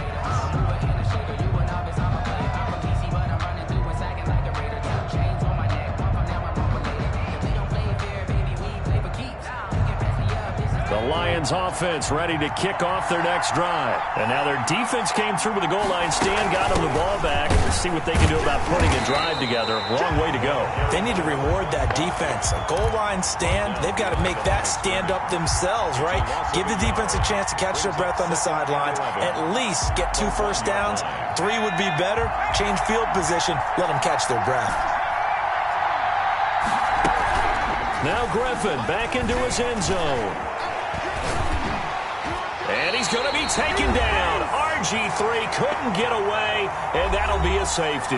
The Lions offense ready to kick off their next drive. And now their defense came through with a goal line stand, got them the ball back. Let's see what they can do about putting a drive together. Long way to go. They need to reward that defense. A goal line stand, they've got to make that stand up themselves, right? Give the defense a chance to catch their breath on the sidelines. At least get 2 first downs. 3 would be better. Change field position. Let them catch their breath. Now Griffin back into his end zone. And he's going to be taken down. RG3 couldn't get away, and that'll be a safety.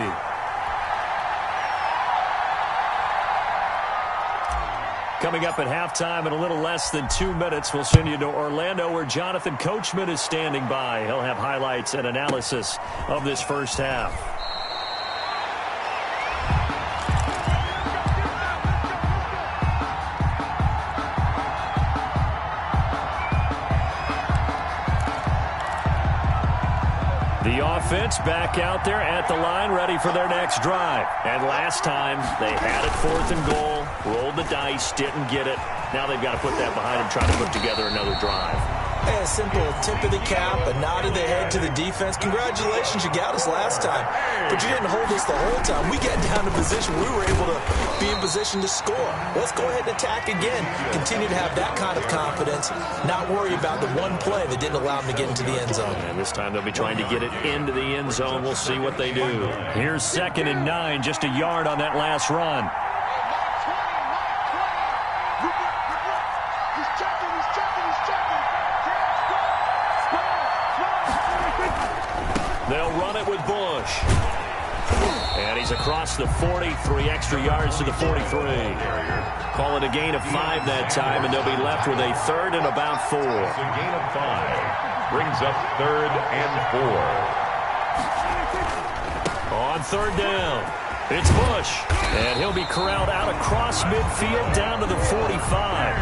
Coming up at halftime in a little less than 2 minutes, we'll send you to Orlando where Jonathan Coachman is standing by. He'll have highlights and analysis of this first half. The offense back out there at the line, ready for their next drive. And last time, they had it 4th and goal, rolled the dice, didn't get it. Now they've got to put that behind them, try to put together another drive. Hey, a simple tip of the cap, a nod of the head to the defense. Congratulations, you got us last time. But you didn't hold us the whole time. We got down to position. We were able to be in position to score. Let's go ahead and attack again. Continue to have that kind of confidence, not worry about the one play that didn't allow them to get into the end zone. And this time they'll be trying to get it into the end zone. We'll see what they do. Here's 2nd and 9, just a yard on that last run. They'll run it with Bush. And he's across the 40, 3 extra yards to the 43. Call it a gain of 5 that time, and they'll be left with a 3rd and about 4. So gain of 5 brings up 3rd and 4. On 3rd down, it's Bush. And he'll be corralled out across midfield down to the 45.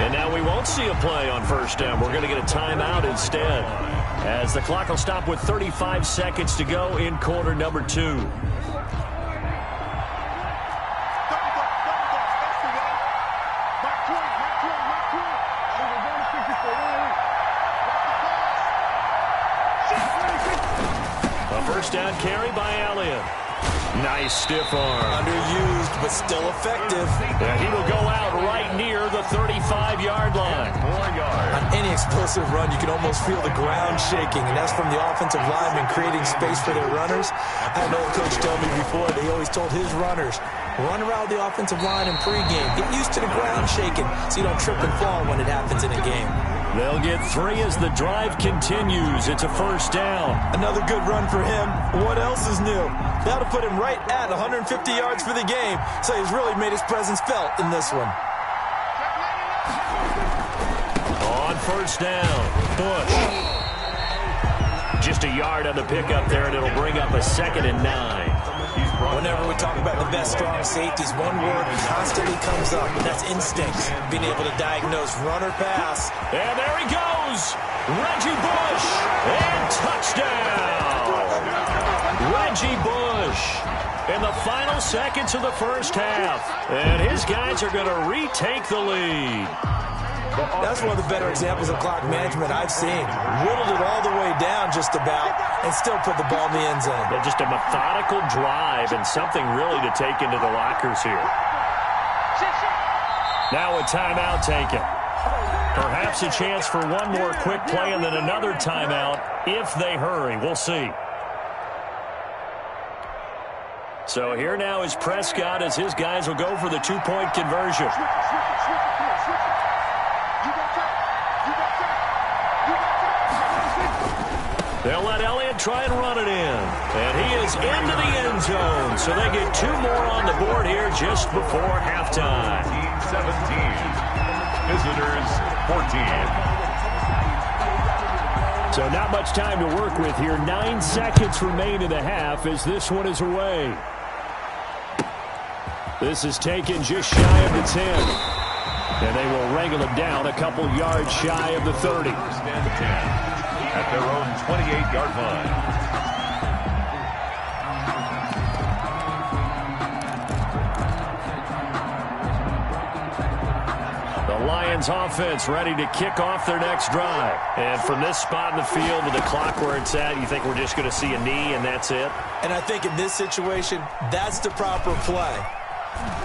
And now we won't see a play on 1st down. We're going to get a timeout instead, as the clock will stop with 35 seconds to go in quarter number 2. A 1st down carry by Elliott. Nice stiff arm. Underused, but still effective. And he will go out right near the 35-yard line. 4 yards. On any explosive run, you can almost feel the ground shaking, and that's from the offensive linemen creating space for their runners. I had an old coach tell me before, they always told his runners, run around the offensive line in pregame. Get used to the ground shaking so you don't trip and fall when it happens in a game. They'll get 3 as the drive continues. It's a 1st down. Another good run for him. What else is new? That'll put him right at 150 yards for the game, so he's really made his presence felt in this one. On 1st down, Bush. Just a yard on the pickup there, and it'll bring up a 2nd and 9. Whenever we talk about the best strong safeties, one word constantly comes up, and that's instinct. Being able to diagnose run or pass. And there he goes. Reggie Bush. And touchdown. Reggie Bush in the final seconds of the 1st half. And his guys are going to retake the lead. That's one of the better examples of clock management I've seen. Whittled it all the way down just about and still put the ball in the end zone. Yeah, just a methodical drive and something really to take into the lockers here. Now a timeout taken. Perhaps a chance for one more quick play and then another timeout if they hurry. We'll see. So here now is Prescott as his guys will go for the 2-point conversion. They'll let Elliott try and run it in. And he is into the end zone. So they get 2 more on the board here just before halftime. 17. Visitors 14. So not much time to work with here. 9 seconds remain in the half as this one is away. This is taken just shy of the 10. And they will wrangle it down a couple yards shy of the 30. First and 10. At their own 28-yard line. The Lions offense ready to kick off their next drive. And from this spot in the field with the clock where it's at, you think we're just going to see a knee and that's it? And I think in this situation, that's the proper play.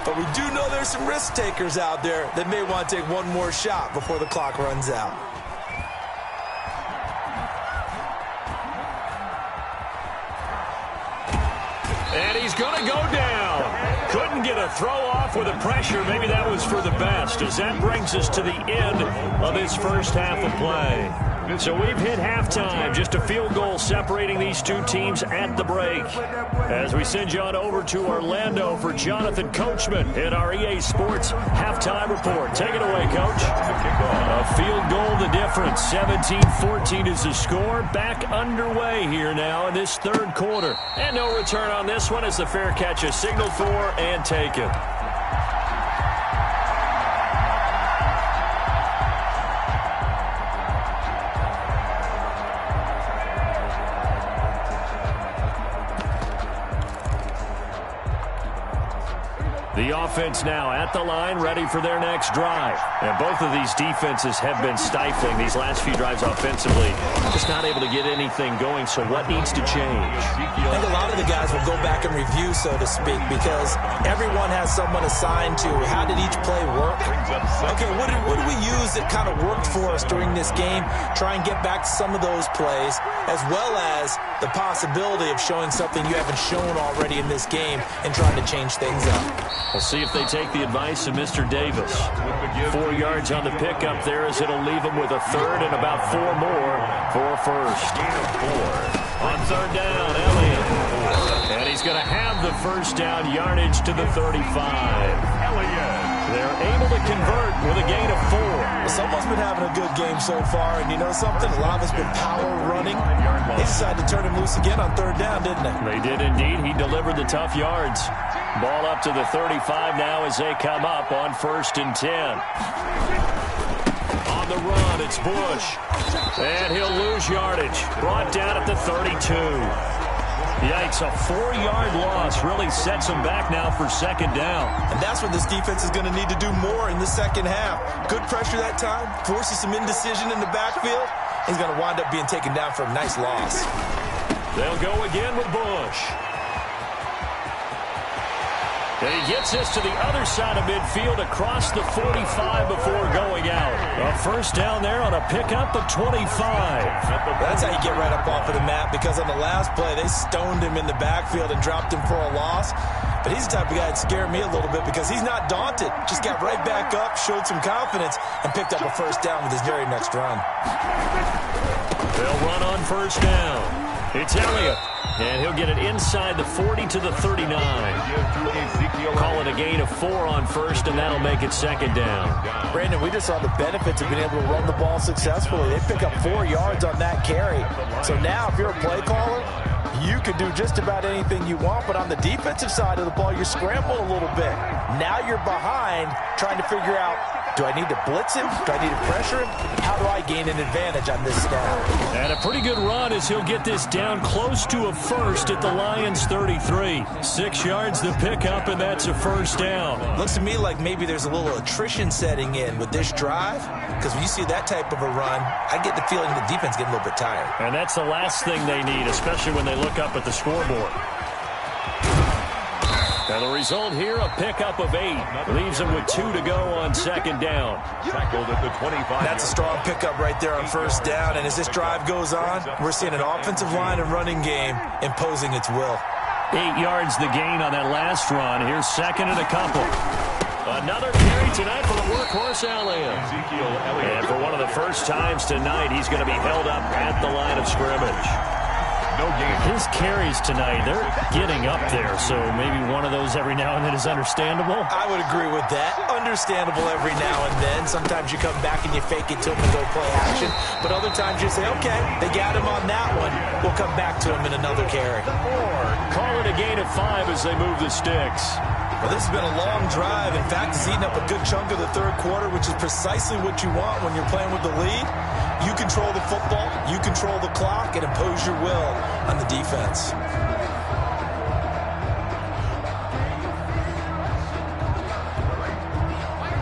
But we do know there's some risk takers out there that may want to take one more shot before the clock runs out. And he's going to go down. Couldn't get a throw off with the pressure. Maybe that was for the best, as that brings us to the end of this first half of play. So we've hit halftime. Just a field goal separating these two teams at the break. As we send you on over to Orlando for Jonathan Coachman in our EA Sports halftime report. Take it away, Coach. A field goal the difference. 17-14 is the score. Back underway here now in this third quarter. And no return on this one as the fair catch is signaled for and taken. The offense now at the line, ready for their next drive. And both of these defenses have been stifling these last few drives offensively. Just not able to get anything going, so what needs to change? I think a lot of the guys will go back and review, so to speak, because everyone has someone assigned to how did each play work. Okay, what do we use that kind of worked for us during this game? Try and get back to some of those plays, as well as the possibility of showing something you haven't shown already in this game and trying to change things up. We'll see if they take the advice of Mr. Davis. 4 yards on the pickup there as it'll leave him with a third and about 4 more for first. On third down, Elliott. And he's going to have the first down, yardage to the 35. They're able to convert with a gain of 4. Well, someone's been having a good game so far, and you know something? A lot of it's been power running. They decided to turn him loose again on third down, didn't they? They did indeed. He delivered the tough yards. Ball up to the 35 now as they come up on 1st and 10. On the run, it's Bush. And he'll lose yardage. Brought down at the 32. Yikes, a 4-yard loss really sets him back now for second down. And that's what this defense is going to need to do more in the second half. Good pressure that time, forces some indecision in the backfield. He's going to wind up being taken down for a nice loss. They'll go again with Bush. And he gets this to the other side of midfield across the 45 before going out. A first down there on a pickup of 25. That's how you get right up off of the mat, because on the last play, they stoned him in the backfield and dropped him for a loss. But he's the type of guy that scared me a little bit because he's not daunted. Just got right back up, showed some confidence, and picked up a first down with his very next run. They'll run on first down. It's Elliott. And he'll get it inside the 40 to the 39. Call it a gain of 4 on first, and that'll make it second down. Brandon, we just saw the benefits of being able to run the ball successfully. They pick up 4 yards on that carry. So now if you're a play caller, you can do just about anything you want, but on the defensive side of the ball, you scramble a little bit. Now you're behind trying to figure out, do I need to blitz him? Do I need to pressure him? How do I gain an advantage on this snap? And a pretty good run as he'll get this down close to a first at the Lions 33. 6 yards the pickup, and that's a first down. Looks to me like maybe there's a little attrition setting in with this drive, because when you see that type of a run, I get the feeling the defense getting a little bit tired. And that's the last thing they need, especially when they look up at the scoreboard. And the result here, a pickup of 8. Leaves them with 2 to go on second down. Tackled at the 25. That's a strong pickup right there on first down. And as this drive goes on, we're seeing an offensive line and running game imposing its will. 8 yards the gain on that last run. Here's second and a couple. Another carry tonight for the workhorse Elliott. And for one of the first times tonight, he's going to be held up at the line of scrimmage. No game. His carries tonight, they're getting up there, so maybe one of those every now and then is understandable. I would agree with that. Understandable every now and then. Sometimes you come back and you fake it till they go play action. But other times you say, okay, they got him on that one. We'll come back to him in another carry. Call it a gain of 5 as they move the sticks. Well, this has been a long drive. In fact, it's eaten up a good chunk of the third quarter, which is precisely what you want when you're playing with the lead. You control the football, you control the clock, and impose your will on the defense.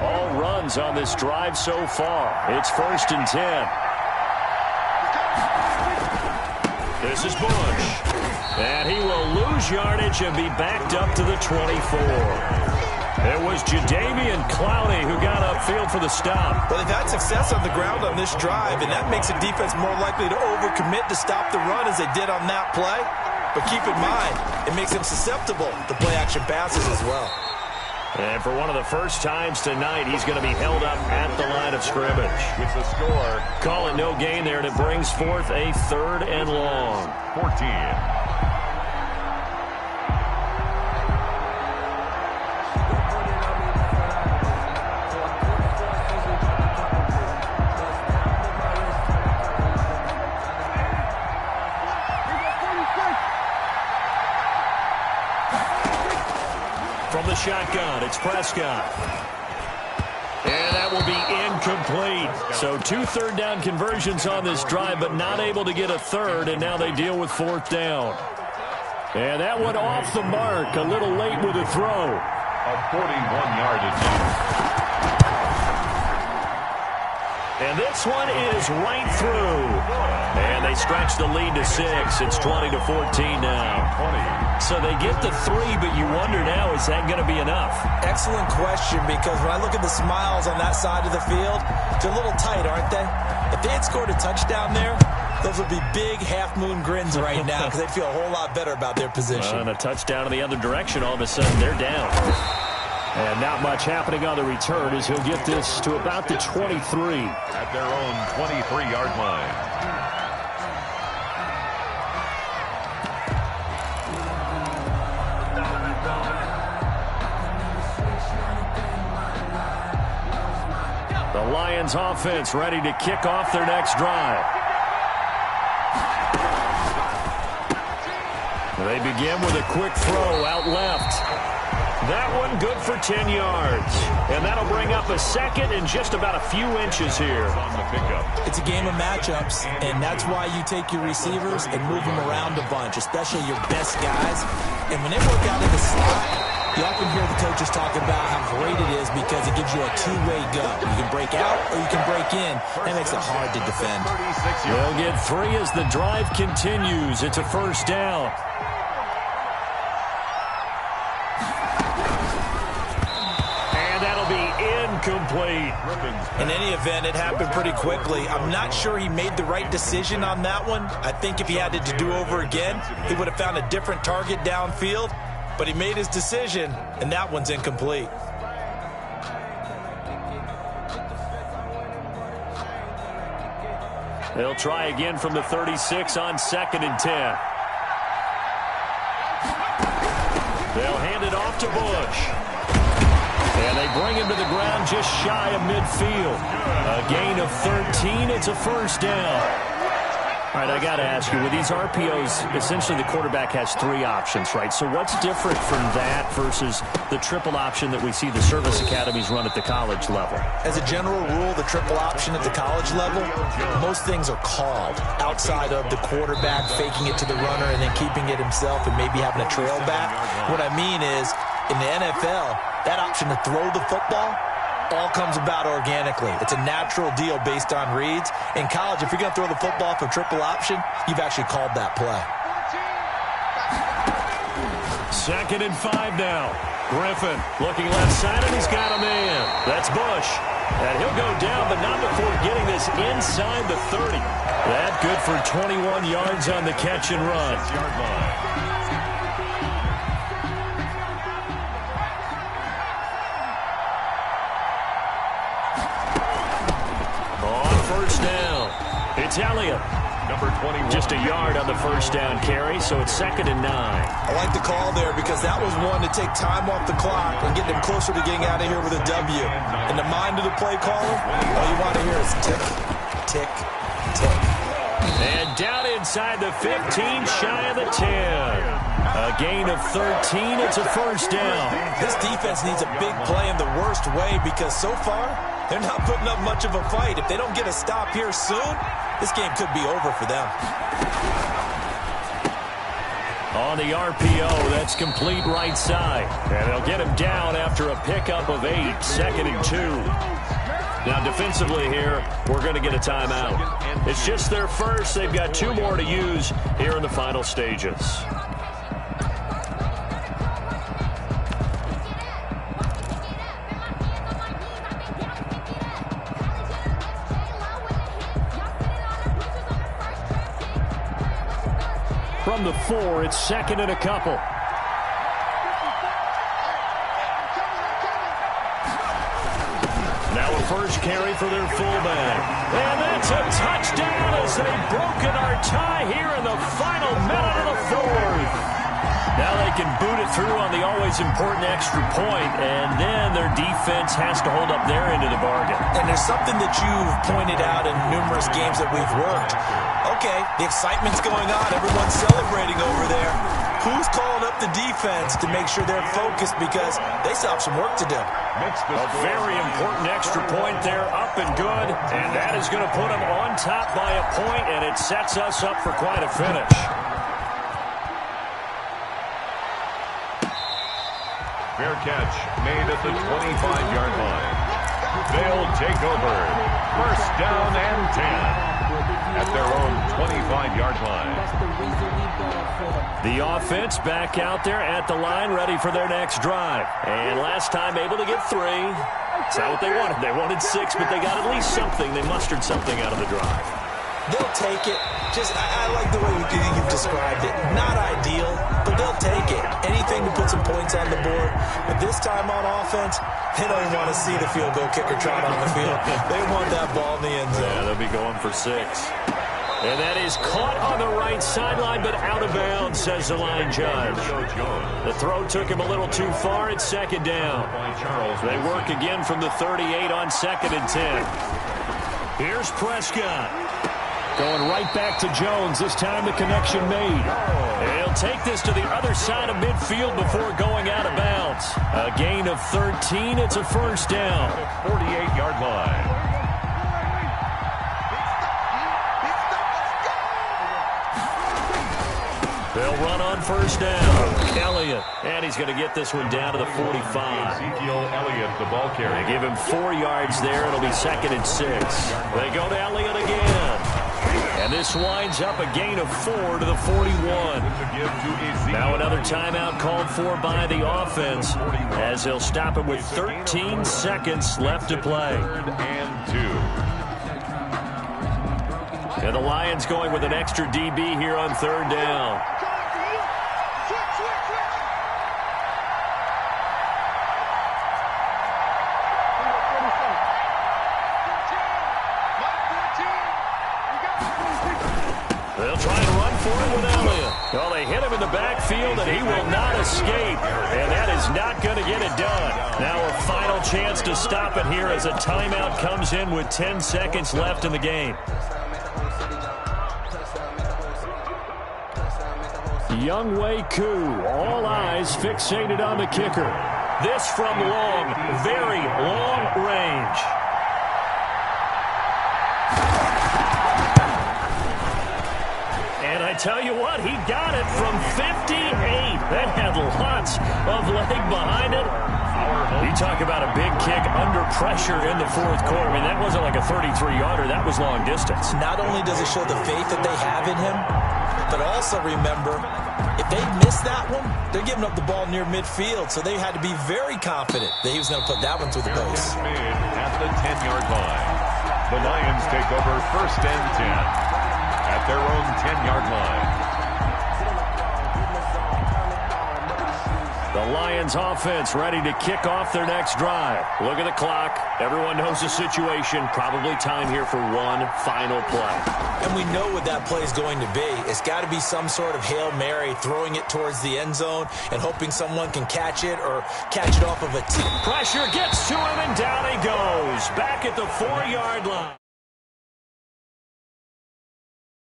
All runs on this drive so far. It's 1st and 10. This is Bush. And he will lose yardage and be backed up to the 24. It was Jadeveon Clowney who got upfield for the stop. Well, they've had success on the ground on this drive, and that makes a defense more likely to overcommit to stop the run as they did on that play. But keep in mind, it makes them susceptible to play-action passes as well. And for one of the first times tonight, he's going to be held up at the line of scrimmage. With the score. Call it no gain there, and it brings forth a 3rd and long. 14. From the shotgun, it's Prescott. And that will be incomplete. So 2 third-down conversions on this drive, but not able to get a third, and now they deal with 4th down. And that one off the mark, a little late with a throw. A 41-yard attempt. And this one is right through. And they stretch the lead to 6. It's 20-14 now. So they get the 3, but you wonder now, is that going to be enough? Excellent question, because when I look at the smiles on that side of the field, they're a little tight, aren't they? If they had scored a touchdown there, those would be big half-moon grins right now because they'd feel a whole lot better about their position. And a touchdown in the other direction, all of a sudden they're down. And not much happening on the return as he'll get this to about the 23. At their own 23-yard line. The Lions offense ready to kick off their next drive. They begin with a quick throw out left. That one good for 10 yards. And that'll bring up a second and just about a few inches here. It's a game of matchups, and that's why you take your receivers and move them around a bunch, especially your best guys. And when they work out in the slot, you often hear the coaches talk about how great it is because it gives you a two-way go. You can break out or you can break in. That makes it hard to defend. They'll get 3 as the drive continues. It's a first down. Complete. In any event, it happened pretty quickly. I'm not sure he made the right decision on that one. I think if he had it to do over again, he would have found a different target downfield. But he made his decision, and that one's incomplete. They'll try again from the 36 on 2nd and 10. They'll hand it off to Bush. And they bring him to the ground just shy of midfield. A gain of 13. It's a first down. All right, I got to ask you, with these RPOs, essentially the quarterback has 3 options, right? So what's different from that versus the triple option that we see the service academies run at the college level? As a general rule, the triple option at the college level, most things are called outside of the quarterback faking it to the runner and then keeping it himself and maybe having a trail back. What I mean is, in the NFL, that option to throw the football all comes about organically. It's a natural deal based on reads. In college, if you're going to throw the football for triple option, you've actually called that play. 2nd and 5 now. Griffin looking left side, and he's got a man. That's Bush. And he'll go down, but not before getting this inside the 30. That good for 21 yards on the catch and run. It's Elliott. Number 21. Just a yard on the first down carry, so it's 2nd and 9. I like the call there because that was one to take time off the clock and get them closer to getting out of here with a W. In the mind of the play caller, all you want to hear is tick, tick, tick. And down inside the 15, shy of the 10. A gain of 13. It's a first down. This defense needs a big play in the worst way because so far, they're not putting up much of a fight. If they don't get a stop here soon, this game could be over for them. On the RPO, that's complete right side. And they'll get him down after a pickup of 8, 2nd and 2. Now, defensively here, we're going to get a timeout. It's just their first. They've got 2 more to use here in the final stages. From the 4, it's 2nd and a couple. Now a first carry for their fullback. And that's a touchdown as they've broken our tie here in the final minute of the 4th. Now they can boot it through on the always important extra point, and then their defense has to hold up their end of the bargain. And there's something that you've pointed out in numerous games that we've worked. Okay, the excitement's going on. Everyone's celebrating over there. Who's calling up the defense to make sure they're focused because they still have some work to do? A very important extra point there, up and good, and that is going to put them on top by a point, and it sets us up for quite a finish. Fair catch made at the 25-yard line. They'll take over. First down and 10 at their own 25-yard line. The offense back out there at the line, ready for their next drive. And last time able to get 3. That's not what they wanted. They wanted 6, but they got at least something. They mustered something out of the drive. They'll take it. I like the way you've described it. Not ideal, but they'll take it. Anything to put some points on the board. But this time on offense, they don't want to see the field goal kicker trot on the field. They want that ball in the end zone. Yeah, they'll be going for 6. And that is caught on the right sideline, but out of bounds, says the line judge. The throw took him a little too far. It's second down. They work again from the 38 on 2nd and 10. Here's Prescott. Going right back to Jones. This time the connection made. He'll take this to the other side of midfield before going out of bounds. A gain of 13. It's a first down. 48-yard line. They'll run on first down. Elliott. And he's going to get this one down to the 45. Ezekiel Elliott, the ball carrier. They give him 4 yards there. It'll be 2nd and 6. They go to Elliott again. And this winds up a gain of 4 to the 41. Now another timeout called for by the offense as they'll stop it with 13 seconds left to play. 3rd and 2. And the Lions going with an extra DB here on 3rd down. They'll try and run for it with Elliott. Well, they hit him in the backfield, and he will not escape. And that is not going to get it done. Now a final chance to stop it here as a timeout comes in with 10 seconds left in the game. Younghoe Koo, all eyes fixated on the kicker. This from long, very long range. And I tell you what, he got it from 58. That had lots of leg behind it. You talk about a big kick under pressure in the 4th quarter. I mean, that wasn't like a 33-yarder. That was long distance. Not only does it show the faith that they have in him, but also remember, if they miss that one, they're giving up the ball near midfield, so they had to be very confident that he was going to put that one through the post. At the 10-yard line, the Lions take over 1st and 10 at their own 10-yard line. The Lions offense ready to kick off their next drive. Look at the clock. Everyone knows the situation. Probably time here for one final play. And we know what that play is going to be. It's got to be some sort of Hail Mary, throwing it towards the end zone and hoping someone can catch it or catch it off of a tee. Pressure gets to him, and down he goes. Back at the 4-yard line.